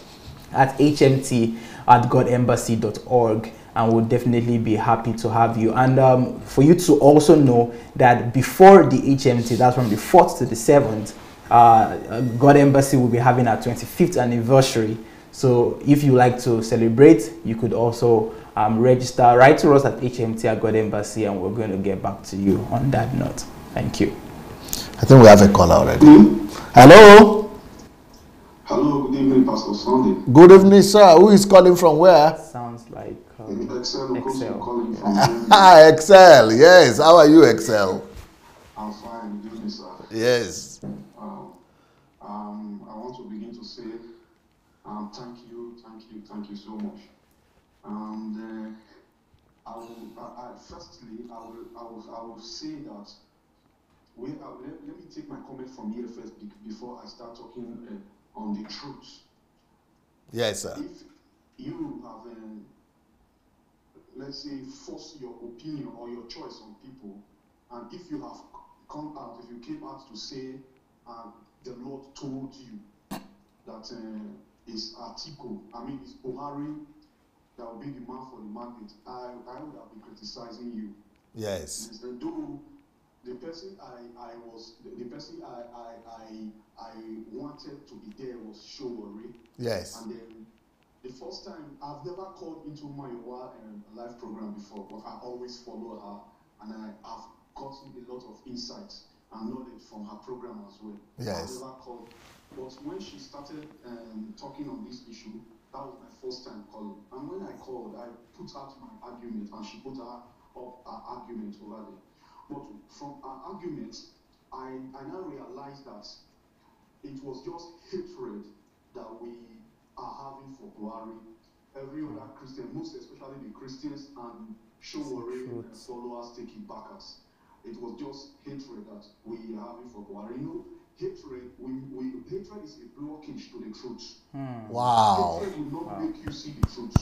at hmt@godembassy.org, and we'll definitely be happy to have you. And for you to also know that before the HMT, that's from the 4th to the 7th, God Embassy will be having our 25th anniversary. So if you like to celebrate, you could also register. Write to us at hmt@God Embassy, and we're going to get back to you on that note. Thank you. I think we have a caller already. Hello. Hello, good evening, Pastor Sunday. Good evening, sir. Who is calling from where? Sounds like Excel. Calling from Excel. Yes. How are you, Excel? I'm fine, good evening, sir. Yes. I want to begin to say thank you so much. And Firstly, I will say that let me take my comment from here first before I start talking on the truth. Yes, sir. If you have, let's say, forced your opinion or your choice on people, and if you have come out, if you came out to say, the Lord told you that it's Atiku, it's Buhari that will be the man for the mandate, I would have been criticizing you. Yes. And though the person I wanted to be there was Showori. Yes. And then the first time, I've never called into my live program before, but I always follow her, and I've gotten a lot of insights and knowledge from her program as well. Yes. I've never called. But when she started talking on this issue, that was my first time calling. And when I called, I put out my argument, and she put up her argument over there. But from her argument, I now realized that it was just hatred that we are having for Buhari. Every other Christian, most especially the Christians and Showore followers, take it backers. It was just hatred that we are having for Buhari. Hatred is a blockage to the truth. Wow. Hatred will not make you see the truth.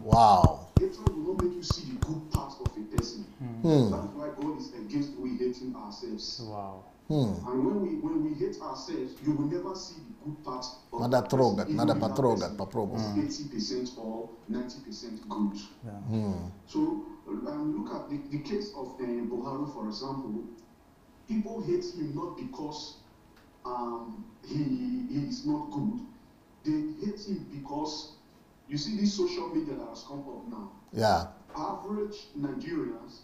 Wow. Hatred will not make you see the good part of a person. That is why God is against we hating ourselves. Wow. And when we hate ourselves, you will never see the good part of Nada the troga, person, nada even if that patroga, person paprobo. was 80% or 90% good. Yeah. So look at the case of Buhari, for example. People hate him not because he is not good. They hate him because you see this social media that has come up now. Yeah. Average Nigerians,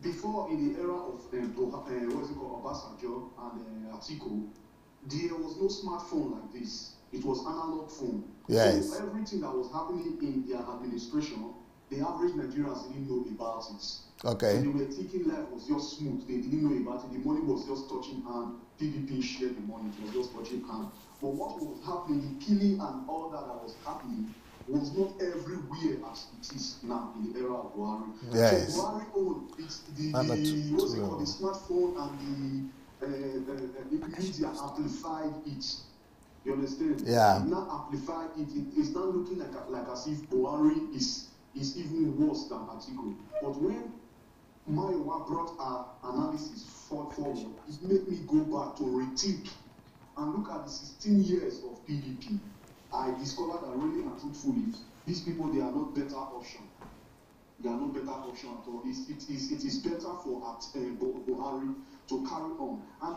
before in the era of Obasanjo and Atiku, there was no smartphone like this. It was analog phone. Yes. So everything that was happening in their administration, the average Nigerians didn't know about it. Okay. So they were thinking life was just smooth. They didn't know about it. The money was just touching hand. PDP shared the money. It was just touching hand. But what was happening, the killing and all that was happening, was not everywhere as it is now in the era of Buhari. Yes. So Buhari owned the smartphone and the media amplified it. You understand? Yeah. It now amplified it. It's now looking like as if Buhari is even worse than Atiku. But when Maiwa brought our analysis forward, it made me go back to rethink and look at the 16 years of PDP. I discovered that really and truthfully, these people, they are not better option. They are not better option at all. It is better for Buhari to carry on. And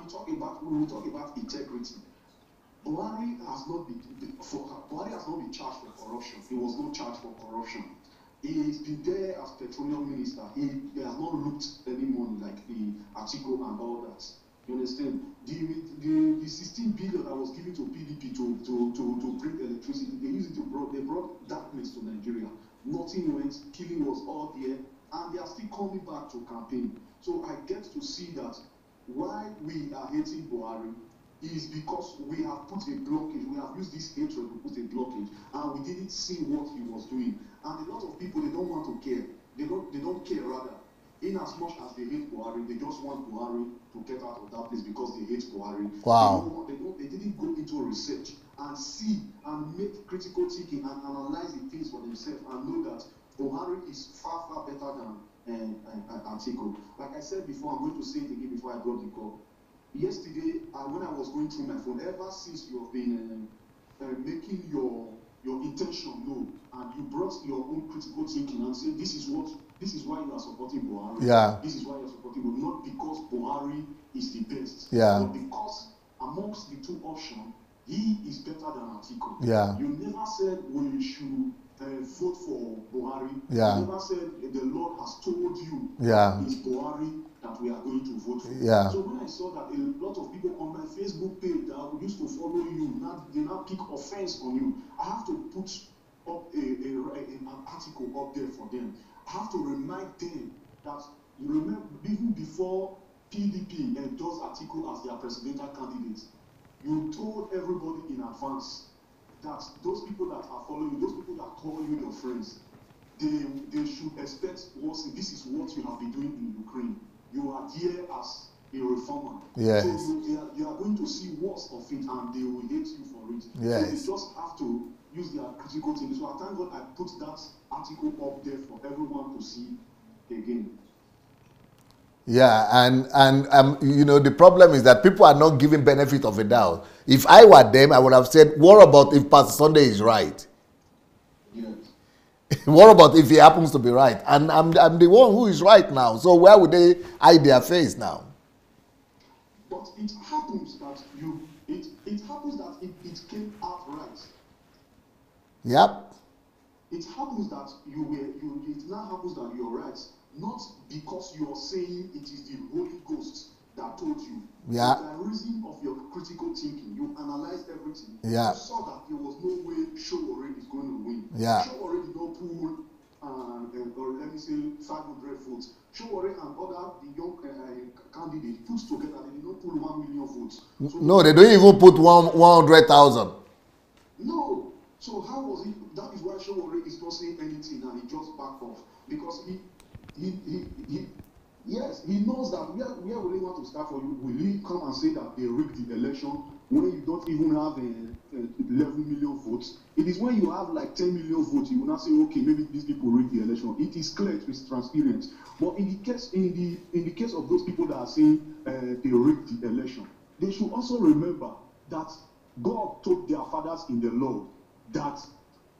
we will talk about integrity. Buhari has not been charged for corruption. He was not charged for corruption. He's been there as petroleum minister. He has not looked any money like the Atiku and all that. You understand? The 16 billion that was given to PDP to bring electricity, they brought darkness to Nigeria. Nothing went, killing was all there, and they are still coming back to campaign. So I get to see that why we are hating Buhari is because we have put a blockage. We have used this hatred to put a blockage, and we didn't see what he was doing. And a lot of people, they don't want to care. They don't care rather. In as much as they hate Buhari, they just want Buhari to get out of that place because they hate Buhari. Wow. They didn't go into research and see and make critical thinking and analyze the things for themselves and know that Buhari is far, far better than Atiku. Like I said before, I'm going to say it again before I drop the call. Yesterday, when I was going through my phone, ever since you have been making your intention known, and you brought your own critical thinking and said, this is why you are supporting Buhari. Yeah. This is why you are supporting Buhari, not because Buhari is the best, yeah. but because amongst the two options, he is better than Atiku. Yeah. You never said we should vote for Buhari. Yeah. You never said the Lord has told you yeah. it's Buhari that we are going to vote for. Yeah. So when I saw that a lot of people on my Facebook page that used to follow you, they now pick offense on you, I have to put up an article up there for them. I have to remind them that, you remember, even before PDP endorsed Atiku as their presidential candidate, you told everybody in advance that those people that are following you, those people that call you your friends, they should expect this is what you have been doing in Ukraine. You are here as a reformer. Yes. So you are going to see worse of it, and they will hate you for it. Yes. So they just have to use their critical thinking. So I thank God I put that article up there for everyone to see again. Yeah, and you know, the problem is that people are not giving benefit of a doubt. If I were them, I would have said, what about if Pastor Sunday is right? Yes. What about if he happens to be right? And I'm the one who is right now. So where would they hide their face now? But it happens that it came out right. Yep. It happens that it now happens that you're right. Not because you're saying it is the Holy Ghost that told you. Yeah. By reason of your critical thinking, you analyzed everything. Yeah. You saw that there was no way Showore is going to win. Yeah. Showore did not pull, or let me say, 500 votes. Showore and other the young candidates put together, they did not pull 1 million votes. So No, they don't even put 100,000. No. So how was it? That is why Showore is not saying anything and he just backed off. Because yes, he knows that where will he want to start for you? Will he come and say that they rigged the election when you don't even have 11 million votes? It is when you have like 10 million votes, you will not say, okay, maybe these people rigged the election. It is clear, it is transparent. But in the case of those people that are saying they rigged the election, they should also remember that God told their fathers in the Lord that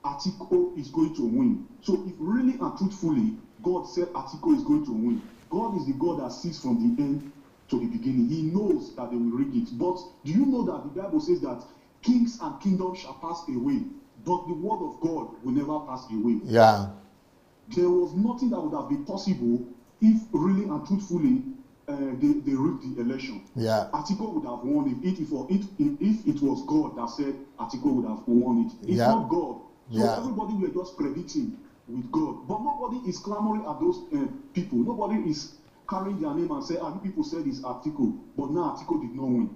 Atiku is going to win. So if really and truthfully God said Atiku is going to win, God is the God that sees from the end to the beginning. He knows that they will rig it. But do you know that the Bible says that kings and kingdoms shall pass away, but the word of God will never pass away? Yeah. There was nothing that would have been possible if really and truthfully they rigged the election. Yeah. Atiku would have won if it was God that said Atiku would have won it. It's Yeah. not God. So Yeah. everybody were just predicting with God. But nobody is clamoring at those people. Nobody is carrying their name and say, you people said it's Atiku, but now Atiku did not win.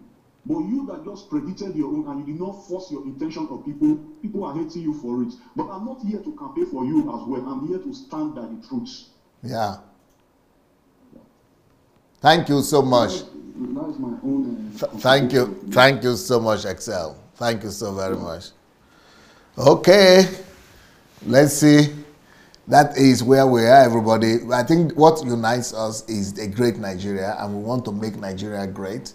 But you that just predicted your own and you did not force your intention of people are hating you for it. But I'm not here to campaign for you as well. I'm here to stand by the truth. Yeah. Thank you so much. That is my own. Thank you so much, Excel. Thank you so very much. Okay, let's see. That is where we are, everybody. I think what unites us is a great Nigeria, and we want to make Nigeria great.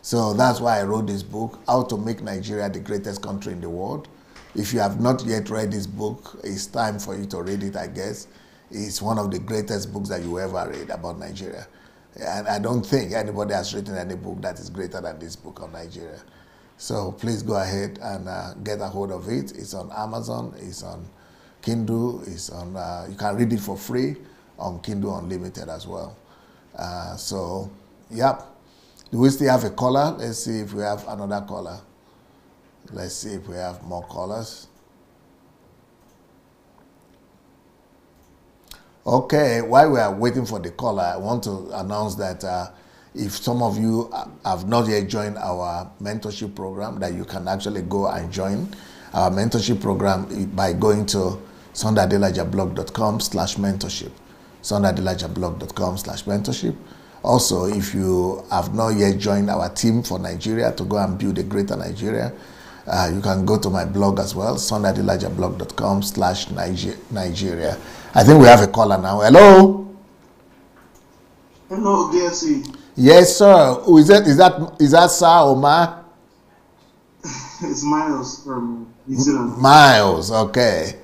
So that's why I wrote this book, How to Make Nigeria the Greatest Country in the World. If you have not yet read this book, it's time for you to read it, I guess. It's one of the greatest books that you ever read about Nigeria. And I don't think anybody has written any book that is greater than this book on Nigeria. So please go ahead and get a hold of it. It's on Amazon, it's on Kindle, it's on, you can read it for free on Kindle Unlimited as well. So, yep. Do we still have a caller? Let's see if we have another caller. Let's see if we have more callers. Okay, while we are waiting for the caller, I want to announce that if some of you have not yet joined our mentorship program, that you can actually go and join our mentorship program by going to sundaydelajablog.com/mentorship. sundaydelajablog.com/mentorship. Also, if you have not yet joined our team for Nigeria to go and build a greater Nigeria, you can go to my blog as well, sundaydelajablog.com/Nigeria. I think we have a caller now. Hello. Hello, DSC. Yes, sir. Who is that? Is that Sir Omar? It's Miles from New Zealand. Miles, okay.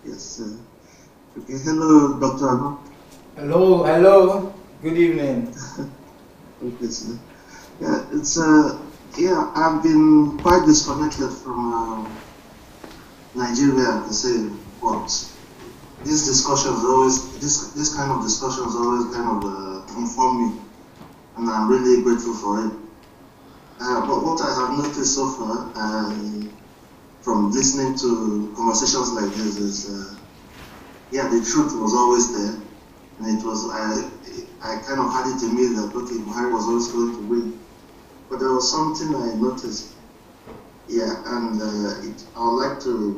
Yes, sir. Okay, hello, Dr. Anna. Hello. Good evening. Okay, sir. Yeah, it's I've been quite disconnected from Nigeria, to say, but this kind of discussions always kind of inform me, and I'm really grateful for it. But what I have noticed so far, from listening to conversations like this, is the truth was always there, and it was I kind of had it in me that Buhari was always going to win, but there was something I noticed, and I would like to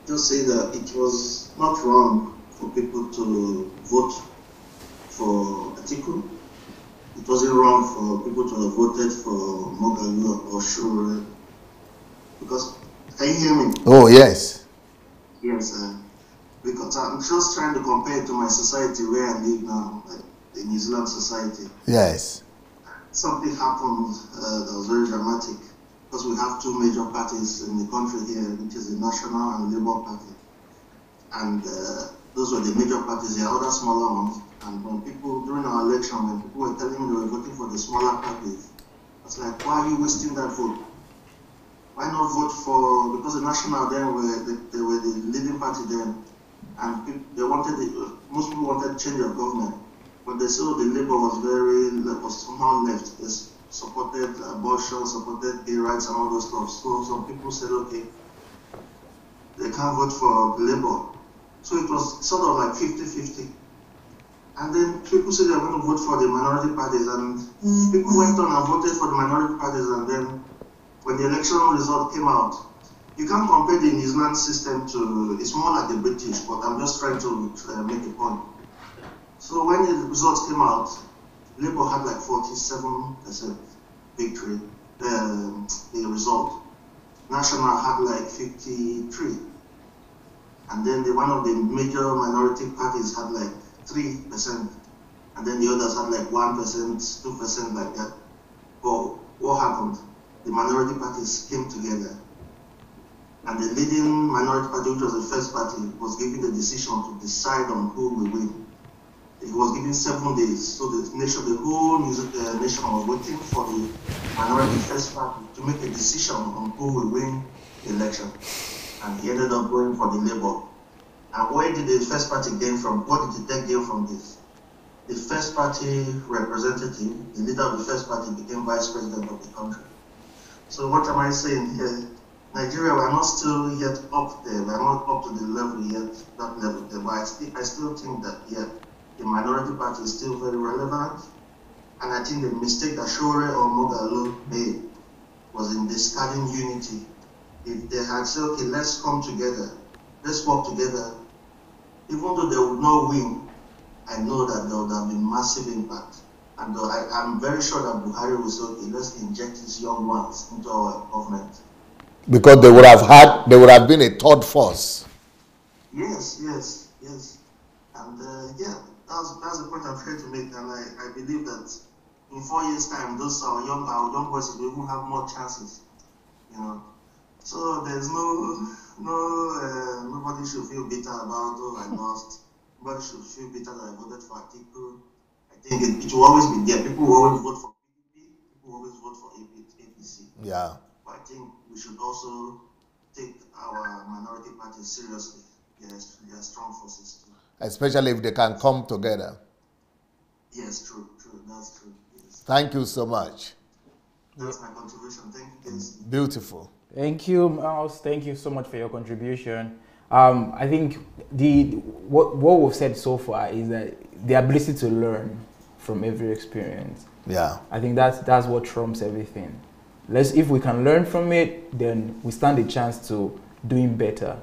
just say that it was not wrong for people to vote for Atiku. It wasn't wrong for people to have voted for Mogalu or Shure. Because, can you hear me? Oh, yes. Yes, because I'm just trying to compare it to my society where I live now, like the New Zealand society. Yes. Something happened that was very dramatic, because we have two major parties in the country here, which is the National and Labour Party. And those were the major parties. There are other smaller ones. And when people, during our election, when people were telling me they were voting for the smaller parties, I was like, why are you wasting that vote? Why not vote for, because the National then they were the leading party then, and people, they wanted, most people wanted change of government, but they saw the Labour was somehow left. They supported abortion, supported gay rights and all those stuff. So some people said, okay, they can't vote for Labour. So it was sort of like 50-50. And then people said they were going to vote for the minority parties, and people went on and voted for the minority parties, and then when the election result came out, you can't compare the New Zealand system to, it's more like the British, but I'm just trying to make a point. So when the results came out, Labour had like 47% victory, the result. National had like 53. And then one of the major minority parties had like 3%. And then the others had like 1%, 2% like that. But what happened? The minority parties came together. And the leading minority party, which was the first party, was given the decision to decide on who will win. It was given 7 days. So the whole nation was waiting for the minority first party to make a decision on who will win the election. And he ended up going for the Labour. And what did the first party gain from, what did they gain from this? The first party representative, the leader of the first party, became vice president of the country. So what am I saying here? Nigeria, we're not still yet up there. We're not up to the level yet, that level there. But I still think that, yeah, the minority party is still very relevant. And I think the mistake that Shure or Mogalo made was in discarding unity. If they had said, okay, let's come together, let's work together, even though they would not win, I know that there would have been massive impact. And I'm very sure that Buhari will say, okay, let's inject these young ones into our government. Because they would have been a third force. Yes. And yeah, that's the point I'm trying to make. And I believe that in 4 years' time, our young boys will even have more chances. You know. So there's nobody should feel bitter about, oh, I lost. Nobody should feel bitter that I voted for Atiku. I think it will always be there. People will always vote for PDP. People will always vote for APC. Yeah. But I think we should also take our minority parties seriously. Yes, they are strong forces too. Especially if they can come together. Yes, true. That's true. Yes. Thank you so much. That's my contribution. Thank you, guys. Beautiful. Thank you, Miles. Thank you so much for your contribution. I think what we've said so far is that the ability to learn from every experience. Yeah. I think that's what trumps everything. If we can learn from it, then we stand a chance to doing better.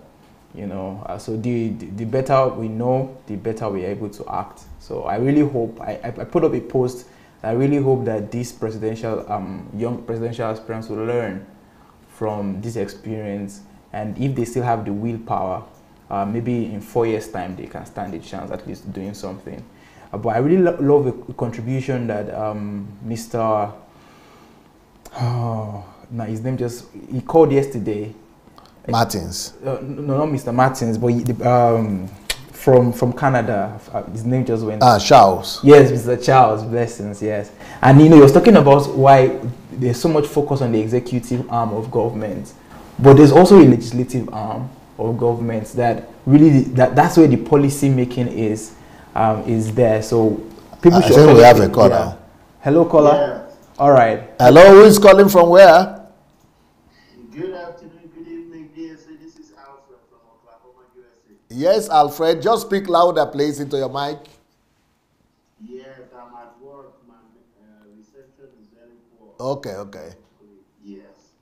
You know, so the better we know, the better we're able to act. So I really hope I put up a post. I really hope that these young presidential aspirants will learn from this experience, and if they still have the willpower, maybe in 4 years' time they can stand a chance at least doing something. But I really love the contribution that Mr. His name he called yesterday. Martins. No, not Mr. Martins, but from Canada. His name just went. Charles. Yes, Mr. Charles. Blessings. Yes, and he was talking about why there's so much focus on the executive arm of government, but there's also a legislative arm of government that really that's where the policy making is there. So people should. I think we have a caller. Yeah. Hello, caller. Yeah. All right. Hello, who is calling from where? Good afternoon, good evening, DSA. This is Alfred from Oklahoma, USA. Yes, Alfred. Just speak louder, please, into your mic. Yes, I'm at work. My reception is very poor. Okay. Yes.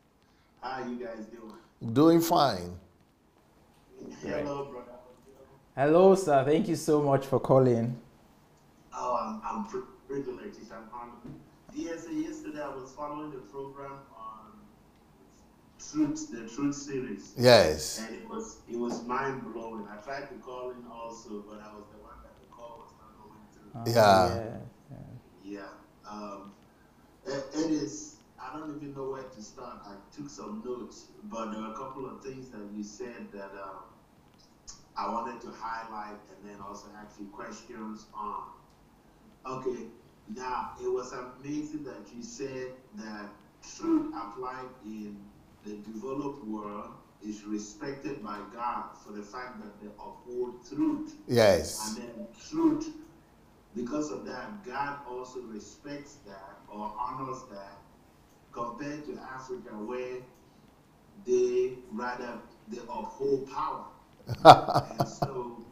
How are you guys doing? Doing fine. Hello, brother. Hello, sir. Thank you so much for calling. Oh, I'm privileged. I'm honored. DSA, yesterday I was following the program on the Truth series. Yes. And it was mind blowing. I tried to call in also, but I was the one that the call was not going through. Yeah. Yeah. It is. I don't even know where to start. I took some notes, but there were a couple of things that you said that I wanted to highlight and then also ask you questions on. Okay, now it was amazing that you said that truth applied in the developed world is respected by God for the fact that they uphold truth. Yes. And then truth, because of that, God also respects that or honors that compared to Africa where they uphold power. And so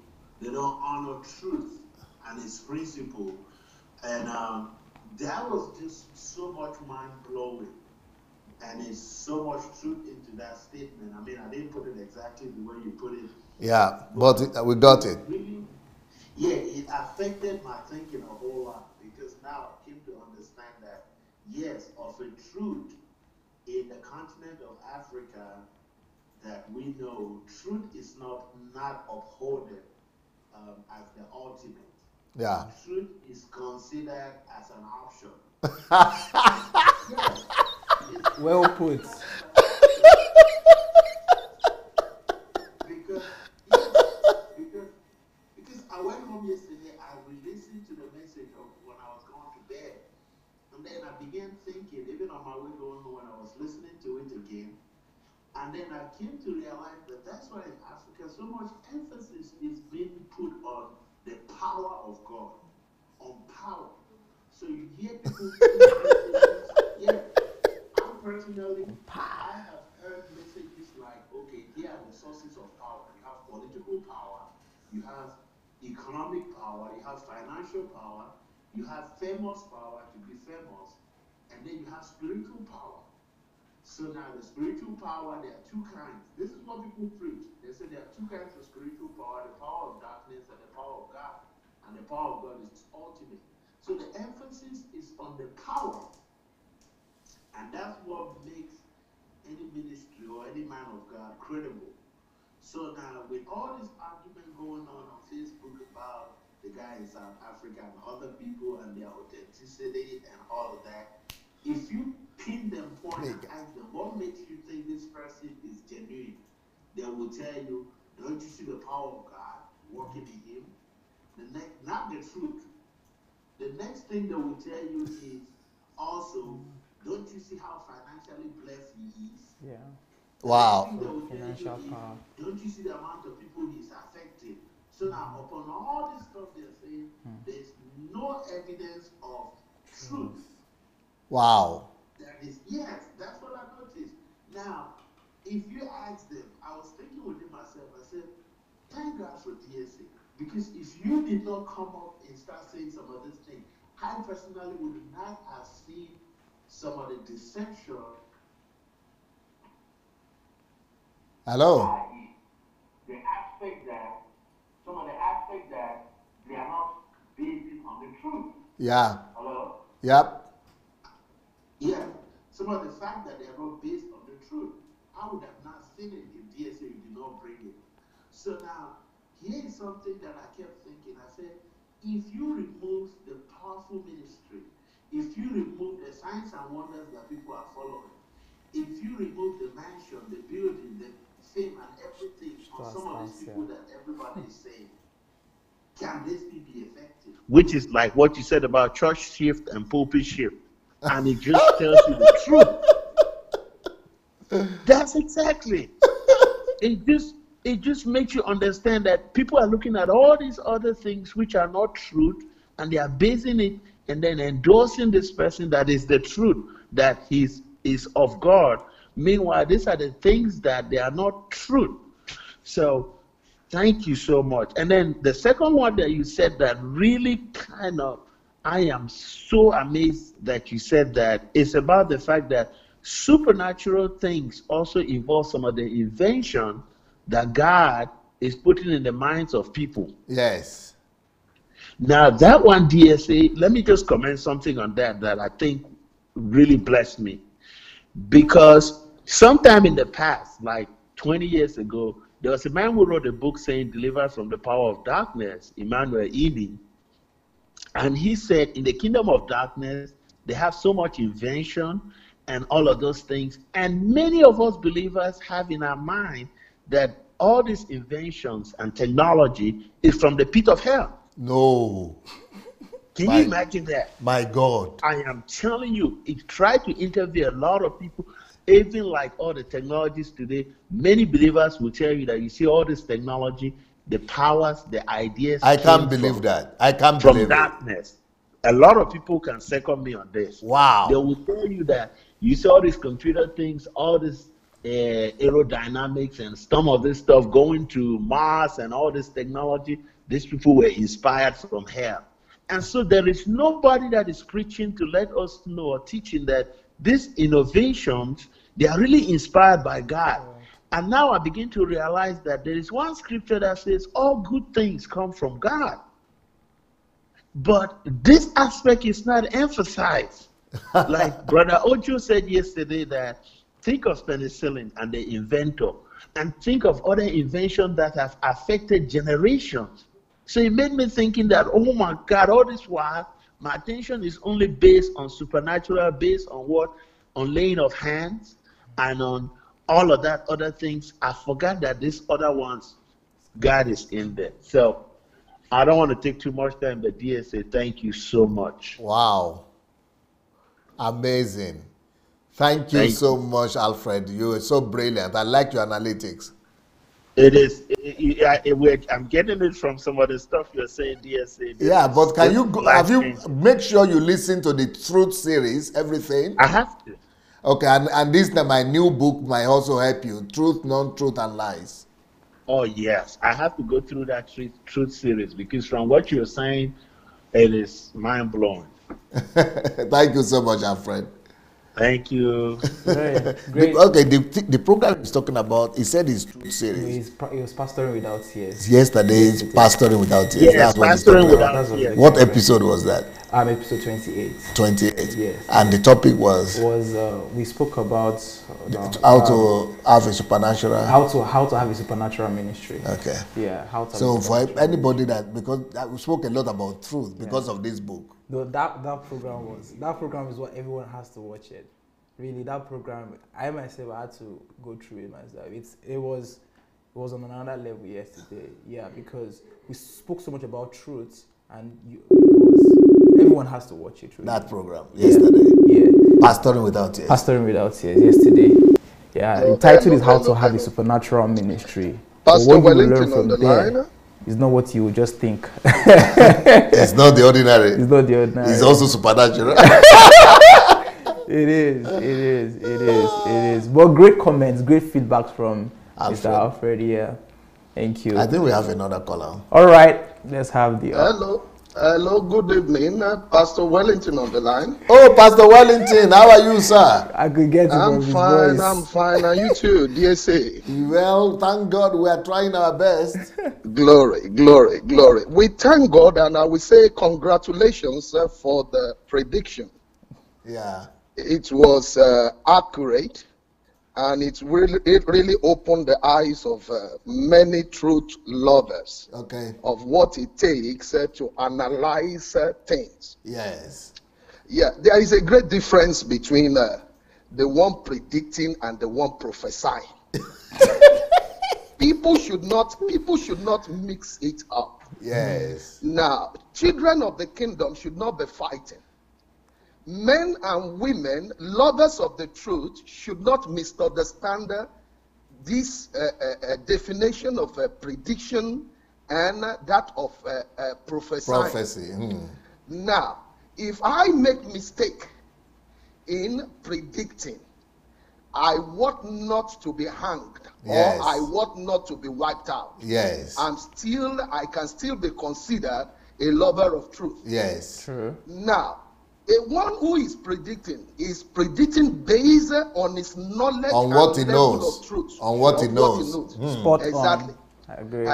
they don't honor truth and its principle. And that was just so much mind blowing. And it's so much truth into that statement. I mean, I didn't put it exactly the way you put it. Yeah, but we got it. Really, yeah, it affected my thinking a whole lot because now I came to understand that, yes, of a truth in the continent of Africa that we know, truth is not upholded as the ultimate. Yeah. Truth is considered as an option. Well put. Because I went home yesterday, I re-listened to the message of when I was going to bed. And then I began thinking, even on my way going home when I was listening to it again, and then I came to realize that that's why in Africa so much emphasis is being put on the power of God, on power. So you hear people yeah. I personally, I have heard messages like, okay, here are the sources of power. You have political power, you have economic power, you have financial power, you have famous power to be famous, and then you have spiritual power. So now the spiritual power, there are two kinds. This is what people preach. They say there are two kinds of spiritual power, the power of darkness and the power of God. And the power of God is ultimate. So the emphasis is on the power. And that's what makes any ministry or any man of God credible. So now with all this argument going on Facebook about the guy in South Africa and other people and their authenticity and all of that, if you pin them point and ask them what makes you think this person is genuine, they will tell you, don't you see the power of God working in him? Not the truth. The next thing they will tell you is also, don't you see how financially blessed he is? Yeah. Wow. Financial power. Don't you see the amount of people he's affected? So now, upon all this stuff they're saying, there's no evidence of truth. Wow. Yes, that's what I noticed. Now, if you ask them, I was thinking within myself, I said, thank God for DSA. Because if you did not come up and start saying some of these things, I personally would not have seen some of the deception. Hello. Some of the aspects that they are not based on the truth. Yeah. Hello? Yep. Yeah. Some of the fact that they are not based on the truth. I would have not seen it if DSA did not bring it. So now, here is something that I kept thinking. I said, if you remove the powerful ministry, if you remove the signs and wonders that people are following, if you remove the mansion, the building, the fame and everything on some of these people that everybody is saying, can this be effective? Which is like what you said about church shift and pulpit shift. And it just tells you the truth. That's exactly. It just makes you understand that people are looking at all these other things which are not truth, and they are basing it and then endorsing this person that is the truth, that is of God. Meanwhile, these are the things that they are not truth. So thank you so much. And then the second one that you said that really kind of, I am so amazed that you said that. It's about the fact that supernatural things also involve some of the invention that God is putting in the minds of people. Yes. Now that one, DSA, let me just comment something on that I think really blessed me. Because sometime in the past, like 20 years ago, there was a man who wrote a book saying Deliver from the Power of Darkness, Emmanuel Ely. And he said in the kingdom of darkness, they have so much invention and all of those things. And many of us believers have in our mind that all these inventions and technology is from the pit of hell. No. Can you imagine that? My God. I am telling you, it tried to interview a lot of people, even like all the technologies today. Many believers will tell you that you see all this technology, the powers, the ideas. I can't believe that. I can't from believe darkness. A lot of people can second me on this. Wow. They will tell you that you see all these computer things, all this aerodynamics and some of this stuff going to Mars and all this technology. These people were inspired from hell. And so there is nobody that is preaching to let us know or teaching that these innovations, they are really inspired by God. And now I begin to realize that there is one scripture that says all good things come from God. But this aspect is not emphasized. Like Brother Ojo said yesterday that think of penicillin and the inventor, and think of other inventions that have affected generations. So it made me thinking that, oh my God, all this while, my attention is only based on supernatural, based on what? On laying of hands and on all of that other things. I forgot that these other ones, God is in there. So I don't want to take too much time, but DSA, thank you so much. Wow. Amazing. Thank you so much, Alfred. You are so brilliant. I like your analytics. It is. I'm getting it from some of the stuff you're saying, DSA. Yeah, but can you go, have you make sure you listen to the Truth series, everything? I have to. Okay, and this is my new book might also help you. Truth, non-truth, and lies. Oh yes, I have to go through that truth series because from what you're saying, it is mind blowing. Thank you so much, Alfred. Thank you. Great. Okay, the program he's talking about, he said his Truth series. He was Pastoring Without Tears. Yesterday's Pastoring Without Tears. Yes, Pastoring Without Tears. What episode was that? Episode 28. 28. Yes. And the topic was we spoke about how to have a supernatural. How to have a supernatural ministry. Okay. Yeah. How to. So for anybody because we spoke a lot about truth because of this book. No, that program is what everyone has to watch it. Really, that program, I myself had to go through it myself. It was on another level yesterday. Yeah, because we spoke so much about truth, and everyone has to watch it. Really. That program yesterday. Yeah. Pastoring Without Tears. Pastoring Without Tears yesterday. Yeah. The title is How to Have a Supernatural Ministry. Pastor Wellington on the line. It's not what you just think. It's not the ordinary. It's not the ordinary. It's also supernatural. It is. But great comments, great feedback from Mr. Alfred. Yeah. Thank you. I think we have another caller. All right. Let's have the... Hello, good evening. Pastor Wellington on the line. Oh, Pastor Wellington, how are you, sir? I could get it from his voice. I'm fine. And you too, DSA? Well, thank God we are trying our best. Glory. We thank God, and I will say congratulations for the prediction. Yeah. It was accurate, and it really opened the eyes of many truth lovers. Okay. Of what it takes to analyze things. Yes. Yeah, there is a great difference between the one predicting and the one prophesying. People should not mix it up. Yes. Now, children of the kingdom should not be fighting. Men and women, lovers of the truth, should not misunderstand this definition of prediction and that of prophecy. Now, if I make mistake in predicting, I want not to be hanged, yes, or I want not to be wiped out. Yes. I can still be considered a lover of truth. Yes. True. Now, the one who is predicting based on his knowledge on what he knows. Of truth. On what he knows. Spot exactly. I agree.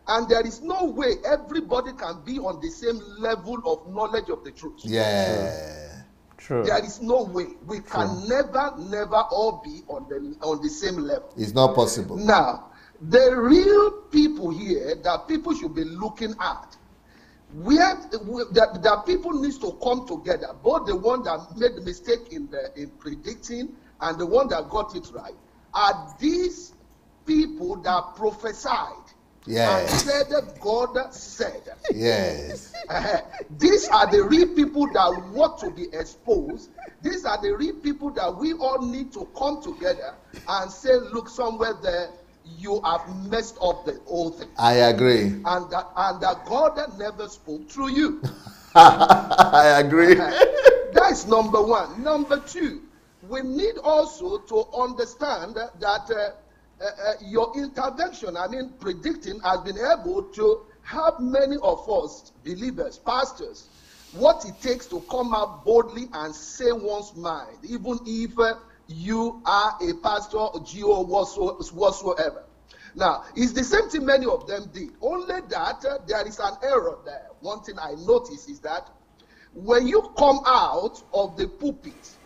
And there is no way everybody can be on the same level of knowledge of the truth. Yeah. True. There is no way. We can never all be on the same level. It's not possible. Now, the real people here that people should be looking at, that people need to come together, both the one that made the mistake in predicting and the one that got it right, are these people that prophesied and said that God said. Yes. These are the real people that want to be exposed. These are the real people that we all need to come together and say, look, somewhere there, you have messed up the whole thing. I agree. And that God never spoke through you. I agree. That is number one. Number two, we need also to understand that your intervention, predicting, has been able to help many of us, believers, pastors, what it takes to come out boldly and say one's mind, even if you are a pastor, GO, whatsoever. Now, it's the same thing many of them did, only that there is an error there. One thing I notice is that when you come out of the pulpit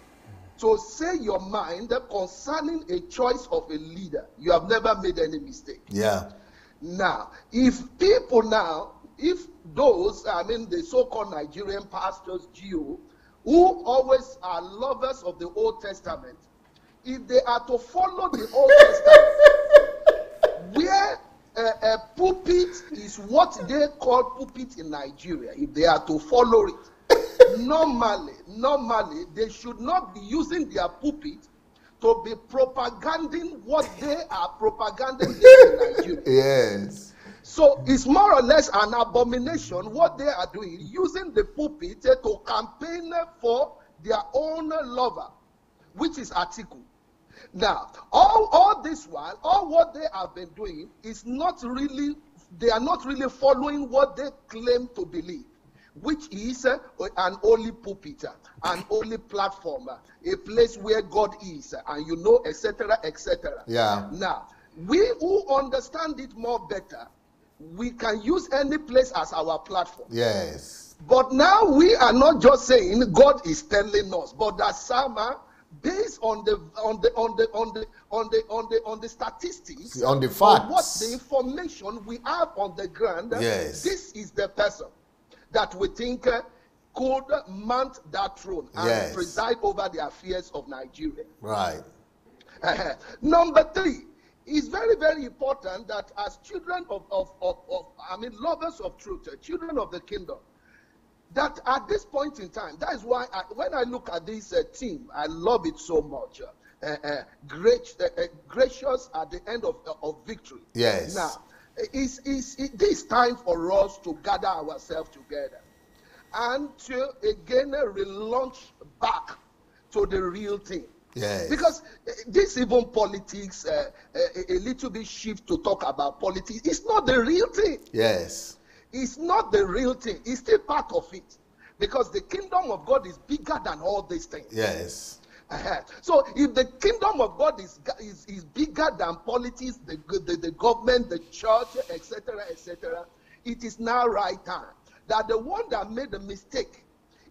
to say your mind concerning a choice of a leader, you have never made any mistake. Yeah. Now, if those, the so-called Nigerian pastors, GO, who always are lovers of the Old Testament, if they are to follow the Old Testament, where a pulpit is what they call pulpit in Nigeria, if they are to follow it, normally, they should not be using their pulpit to be propaganding what they are propaganding in Nigeria. Yes. So it's more or less an abomination what they are doing, using the pulpit to campaign for their own lover, which is Atiku. Now, all this while, all what they have been doing is not really, they are not really following what they claim to believe, which is an holy pulpit, an holy platform, a place where God is, and etc., etc. Yeah. Now, we who understand it more better, we can use any place as our platform. Yes. But now we are not just saying God is telling us, but that Sama, based on the statistics, on the facts, what the information we have on the ground, yes, this is the person that we think could mount that throne and preside over the affairs of Nigeria. Right. Number three, it's very, very important that as children lovers of truth, children of the kingdom, that at this point in time, that is why when I look at this team, I love it so much. Gracious at the end of victory. Yes. Now, it is time for us to gather ourselves together and to again relaunch back to the real thing. Yes. Because this even politics, a little bit shift to talk about politics, it's not the real thing. Yes. It's not the real thing. It's still part of it. Because the kingdom of God is bigger than all these things. Yes. So if the kingdom of God is bigger than politics, the government, the church, etc., etc., it is now right time that the one that made the mistake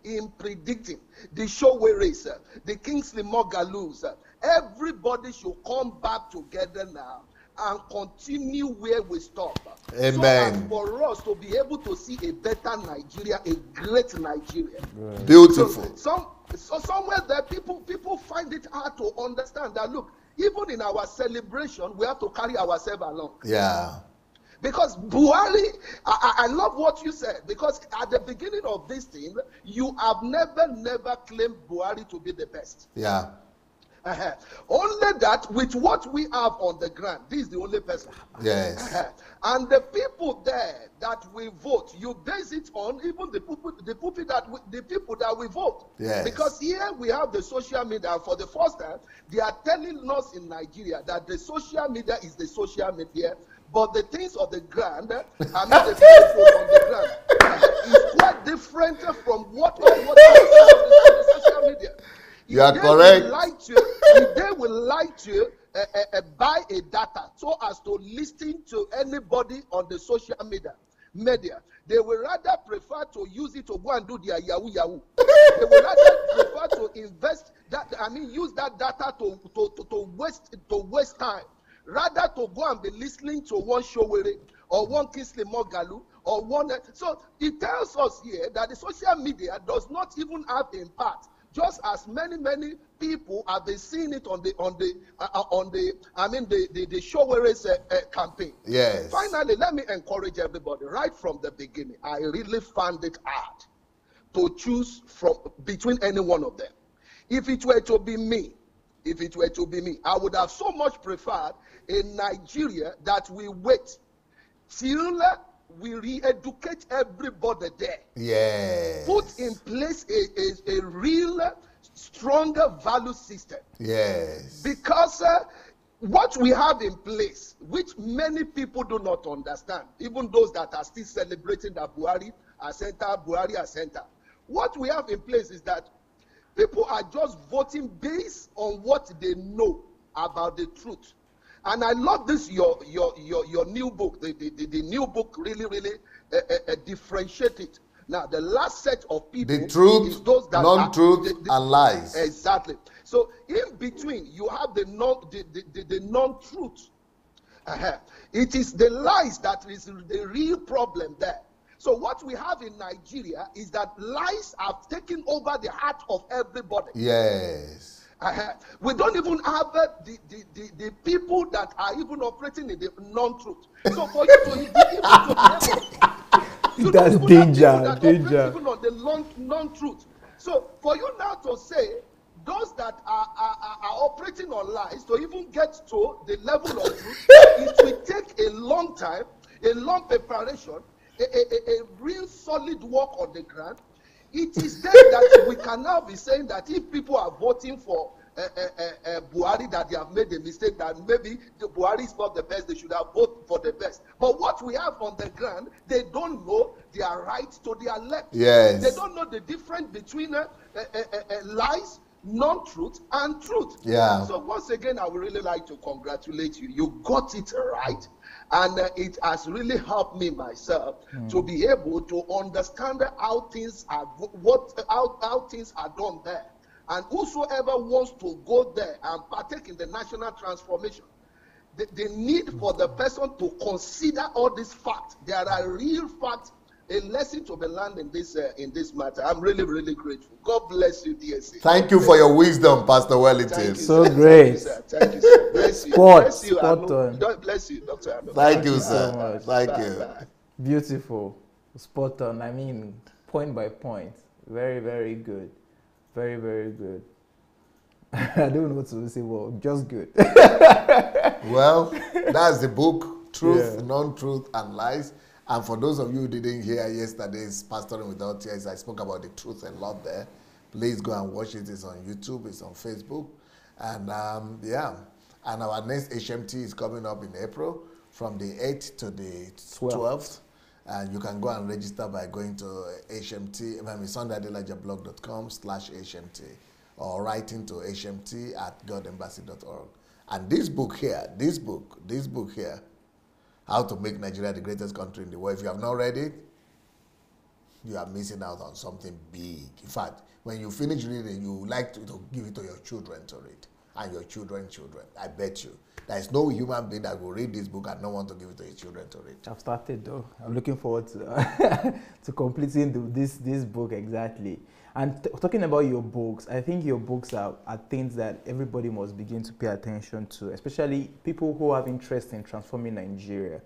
in predicting the Showway race, the Kingsley Mogaloos, everybody should come back together now and continue where we stop. Amen. So as for us to be able to see a better Nigeria, a great Nigeria. Right. Beautiful. So somewhere there, people find it hard to understand that, look, even in our celebration, we have to carry ourselves along. Yeah. Because Buhari, I love what you said, because at the beginning of this thing, you have never claimed Buhari to be the best. Yeah. Only that with what we have on the ground, this is the only person. Yes. And the people there that we vote, you base it on even the people that we vote. Yes. Because here we have the social media. For the first time, they are telling us in Nigeria that the social media is the social media, but the things of the ground, the people on the ground, is quite different from what is on the social media. You are correct. If they will lie to you, buy a data so as to listen to anybody on the social media. They will rather prefer to use it to go and do their yahoo yahoo. They will rather prefer to invest that, use that data to waste time, rather to go and be listening to one Showere or one Kingsley Mogalu or one. So it tells us here that the social media does not even have impact, just as many people have been seeing it on the Showere's campaign. Yes. Finally, let me encourage everybody right from the beginning. I really found it hard to choose between any one of them. If it were to be me, I would have so much preferred in Nigeria that we wait till we re-educate everybody there. Yes. Put in place a real stronger value system. Yes. Because what we have in place, which many people do not understand, even those that are still celebrating that Buhari has entered, what we have in place is that people are just voting based on what they know about the truth. And I love this, your new book. The new book really differentiates it. Now, the last set of people, the truth, is those that non-truth, and lies. Exactly. So in between, you have the non-truth. It is the lies that is the real problem there. So what we have in Nigeria is that lies have taken over the heart of everybody. Yes. We don't even have the people that are even operating in the non-truth. So for you to that's danger. Even on the non-truth. So for you now to say those that are operating on lies to even get to the level of truth, it will take a long time, a long preparation, a real solid work on the ground. It is then that we can now be saying that if people are voting for Buhari, that they have made a mistake, that maybe the Buhari is not the best, they should have voted for the best. But what we have on the ground, they don't know their right to their left. Yes. They don't know the difference between lies, non-truth, and truth. Yeah. So once again, I would really like to congratulate you. You got it right. And it has really helped me myself to be able to understand how things are how things are done there. And whosoever wants to go there and partake in the national transformation, the need for the person to consider all these facts. There are real facts, a lesson to be learned in this matter. I'm really grateful. God bless you, DSC. Thank you for your wisdom, Pastor Wellington. You, so great. Thank you, sir. Bless you. Bless you, God bless you, Dr. Arnold. Thank you, so sir. much. Thank Bye, you. bye. Beautiful. Spot on. I mean, point by point. Very good. Very good. I don't know what to say. Well, just good. Well, that's the book, Truth, Non-Truth, and Lies. And for those of you who didn't hear yesterday's Pastoring Without Tears, I spoke about the truth a lot there. Please go and watch it. It's on YouTube. It's on Facebook. And and our next HMT is coming up in April from the 8th to the 12th. And you can go and register by going to HMT, SundayAdelajablog.com/HMT or writing to hmt@godembassy.org. And this book here, How to Make Nigeria the Greatest Country in the World, if you have not read it, you are missing out on something big. In fact, when you finish reading, you would like to give it to your children to read, and your children. I bet you. There is no human being that will read this book and not want to give it to his children to read. I've started though. I'm looking forward to to completing this book exactly. And talking about your books, I think your books are things that everybody must begin to pay attention to, especially people who have interest in transforming Nigeria.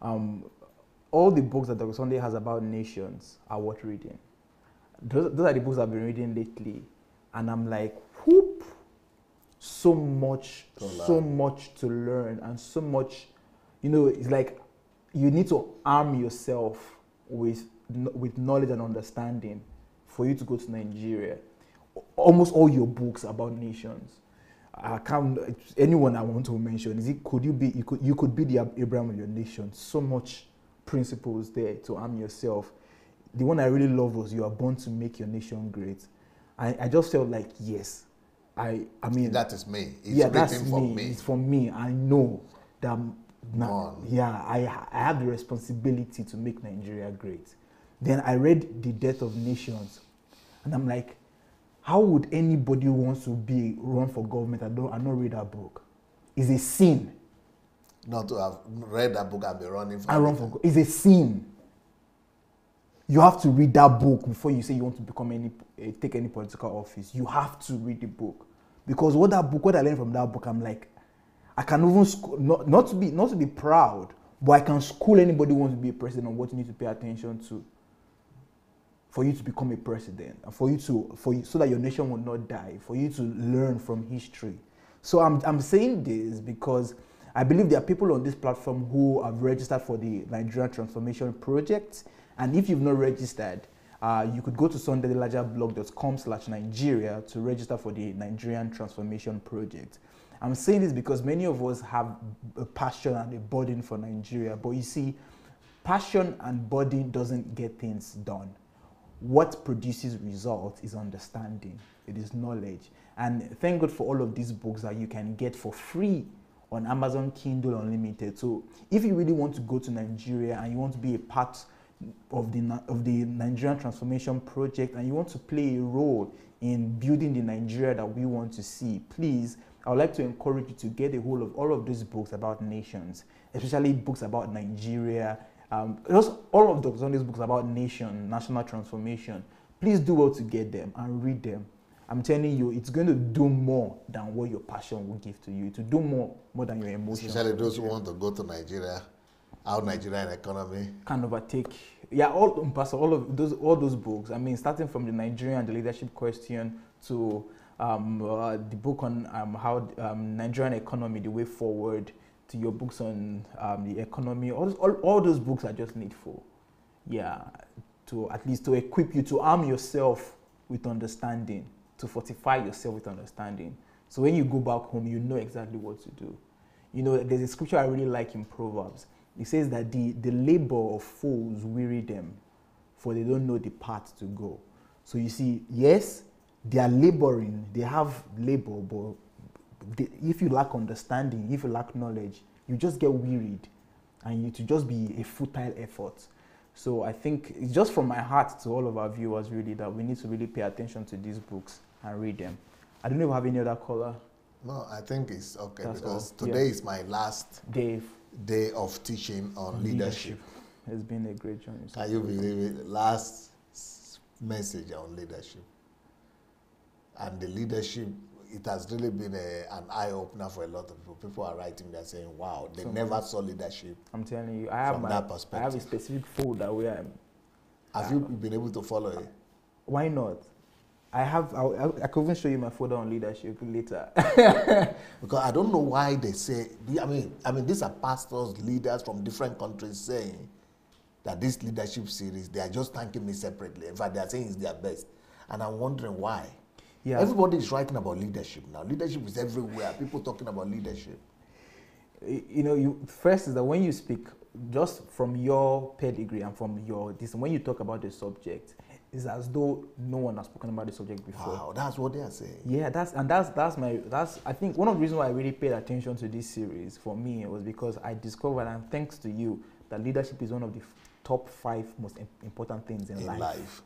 All the books that Dr. Sunday has about nations are worth reading. Those are the books I've been reading lately, and I'm like, whoop, so much to learn, and so much, it's like you need to arm yourself with knowledge and understanding for you to go to Nigeria. Almost all your books about nations. Anyone I want to mention, you could be the Abraham of your nation. So much principles there to arm yourself. The one I really love was You Are Born to Make Your Nation Great. I just felt like, yes, I mean, that is me. It's yeah, that's written for me. It's for me. I know that. Gone. Yeah, I have the responsibility to make Nigeria great. Then I read The Death of Nations, and I'm like, how would anybody who wants to run for government and not read that book? It's a sin. Not to have read that book and be running for I it's a sin. You have to read that book before you say you want to become take any political office. You have to read the book, because what I learned from that book, I'm like, I can even not to be proud, but I can school anybody who wants to be a president on what you need to pay attention to for you to become a president, and so that your nation will not die, for you to learn from history. So I'm saying this because I believe there are people on this platform who have registered for the Nigerian Transformation Project, and if you've not registered, you could go to sundaydelajablog.com/Nigeria to register for the Nigerian Transformation Project. I'm saying this because many of us have a passion and a burden for Nigeria, but you see, passion and burden doesn't get things done. What produces results is understanding, it is knowledge. And thank God for all of these books that you can get for free on Amazon Kindle Unlimited. So if you really want to go to Nigeria and you want to be a part of the Nigerian Transformation Project, and you want to play a role in building the Nigeria that we want to see, please, I would like to encourage you to get a hold of all of these books about nations, especially books about Nigeria. Just all of those on these books about national transformation. Please do well to get them and read them. I'm telling you, it's going to do more than what your passion will give to you. It will do more than your emotions. Especially those who want to go to Nigeria, how Nigerian economy can overtake. Yeah, all those books. I mean, starting from the Nigerian, the leadership question, to the book on how Nigerian economy, the way forward, to your books on the economy. All those books are just needful. Yeah, to at least to equip you, to arm yourself with understanding, to fortify yourself with understanding. So when you go back home, you know exactly what to do. You know, there's a scripture I really like in Proverbs. It says that the labor of fools weary them, for they don't know the path to go. So you see, yes, they are laboring, they have labor, but if you lack understanding, if you lack knowledge, you just get wearied, and it will just be a futile effort. So I think it's just from my heart to all of our viewers, really, that we need to really pay attention to these books and read them. I don't know if we have any other caller. No, I think it's okay. That's because all. Today is my last day of teaching on leadership. It's been a great journey. Can you believe it? Last message on leadership. And the leadership, it has really been an eye-opener for a lot of people. People are writing, they're saying, wow, they never saw leadership. I'm telling you, I have a specific folder where Have you been able to follow it? Why not? I could even show you my folder on leadership later. Because I don't know why they say, I mean, these are pastors, leaders from different countries saying that this leadership series, they are just thanking me separately. In fact, they are saying it's their best. And I'm wondering why. Yeah. Everybody is writing about leadership now. Leadership is everywhere. People talking about leadership. You know, first is that when you speak, just from your pedigree and from when you talk about the subject, it's as though no one has spoken about the subject before. Wow, that's what they are saying. Yeah, that's I think one of the reasons why I really paid attention to this series for me was because I discovered, and thanks to you, that leadership is one of the top 5 most important things in life.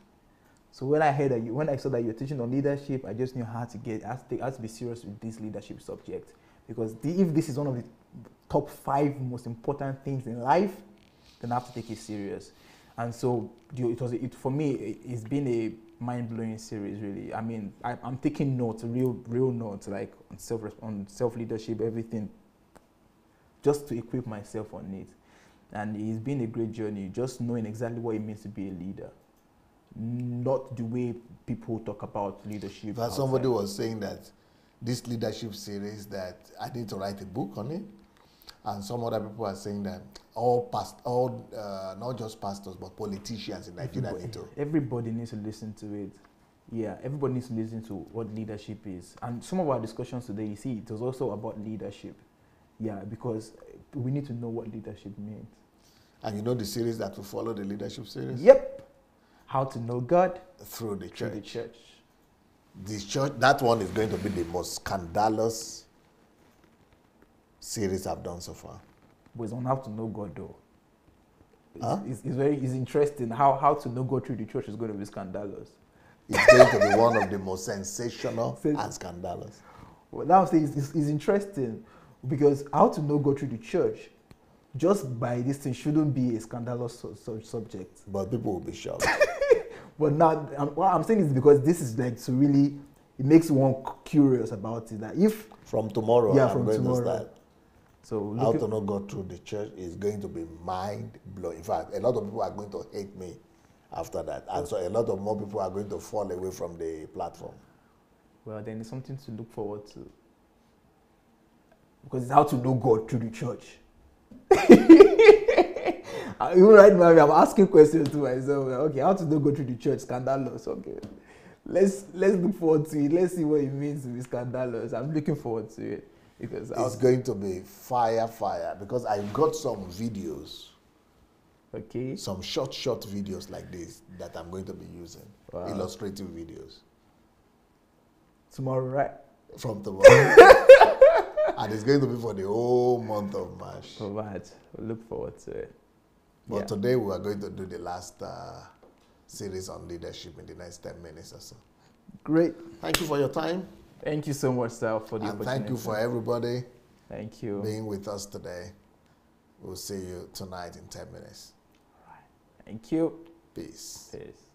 So when I saw that you're teaching on leadership, I just knew how to be serious with this leadership subject. Because if this is one of the top 5 most important things in life, then I have to take it serious. And so for me, it's been a mind-blowing series, really. I mean, I'm taking notes, real notes, like on self-leadership, everything, just to equip myself on it. And it's been a great journey, just knowing exactly what it means to be a leader. Not the way people talk about leadership. But somebody was saying that this leadership series, that I need to write a book on it. And some other people are saying that not just pastors, but politicians in Nigeria need to. Everybody needs to listen to it. Yeah, everybody needs to listen to what leadership is. And some of our discussions today, you see, it was also about leadership. Yeah, because we need to know what leadership means. And you know the series that will follow the leadership series? Yep. How to know God through the church. the church, that one is going to be the most scandalous series I've done so far. But it's on how to know God, though. Huh? It's interesting how to know God through the church is going to be scandalous. It's going to be one of the most sensational and scandalous. Well, that I'm saying is interesting because how to know God through the church, just by this thing, shouldn't be a scandalous subject. But people will be shocked. But now, what I'm saying is because this is like to really, it makes one curious about it. That if From tomorrow, Yeah, I'm from going tomorrow. to start. so, How look to know God through the church is going to be mind-blowing. In fact, a lot of people are going to hate me after that. And so a lot of more people are going to fall away from the platform. well, then it's something to look forward to. Because it's how to know God through the church. Even right now, I'm asking questions to myself. Okay, how to know God through the church? Scandalous. Okay, let's look forward to it. Let's see what it means to be scandalous. I'm looking forward to it because It's going to be fire, because I got some videos, okay. some short videos like this that I'm going to be using, Wow. illustrative videos Tomorrow, right? from tomorrow. And it's going to be for the whole month of March. All right. We'll look forward to it. But Yeah. today we are going to do the last series on leadership in the next 10 minutes or so. Great. Thank you for your time. Thank you so much, Sal, for the And opportunity. thank you for everybody Thank you. being with us today. We'll see you tonight in 10 minutes. Thank you. Peace. Peace.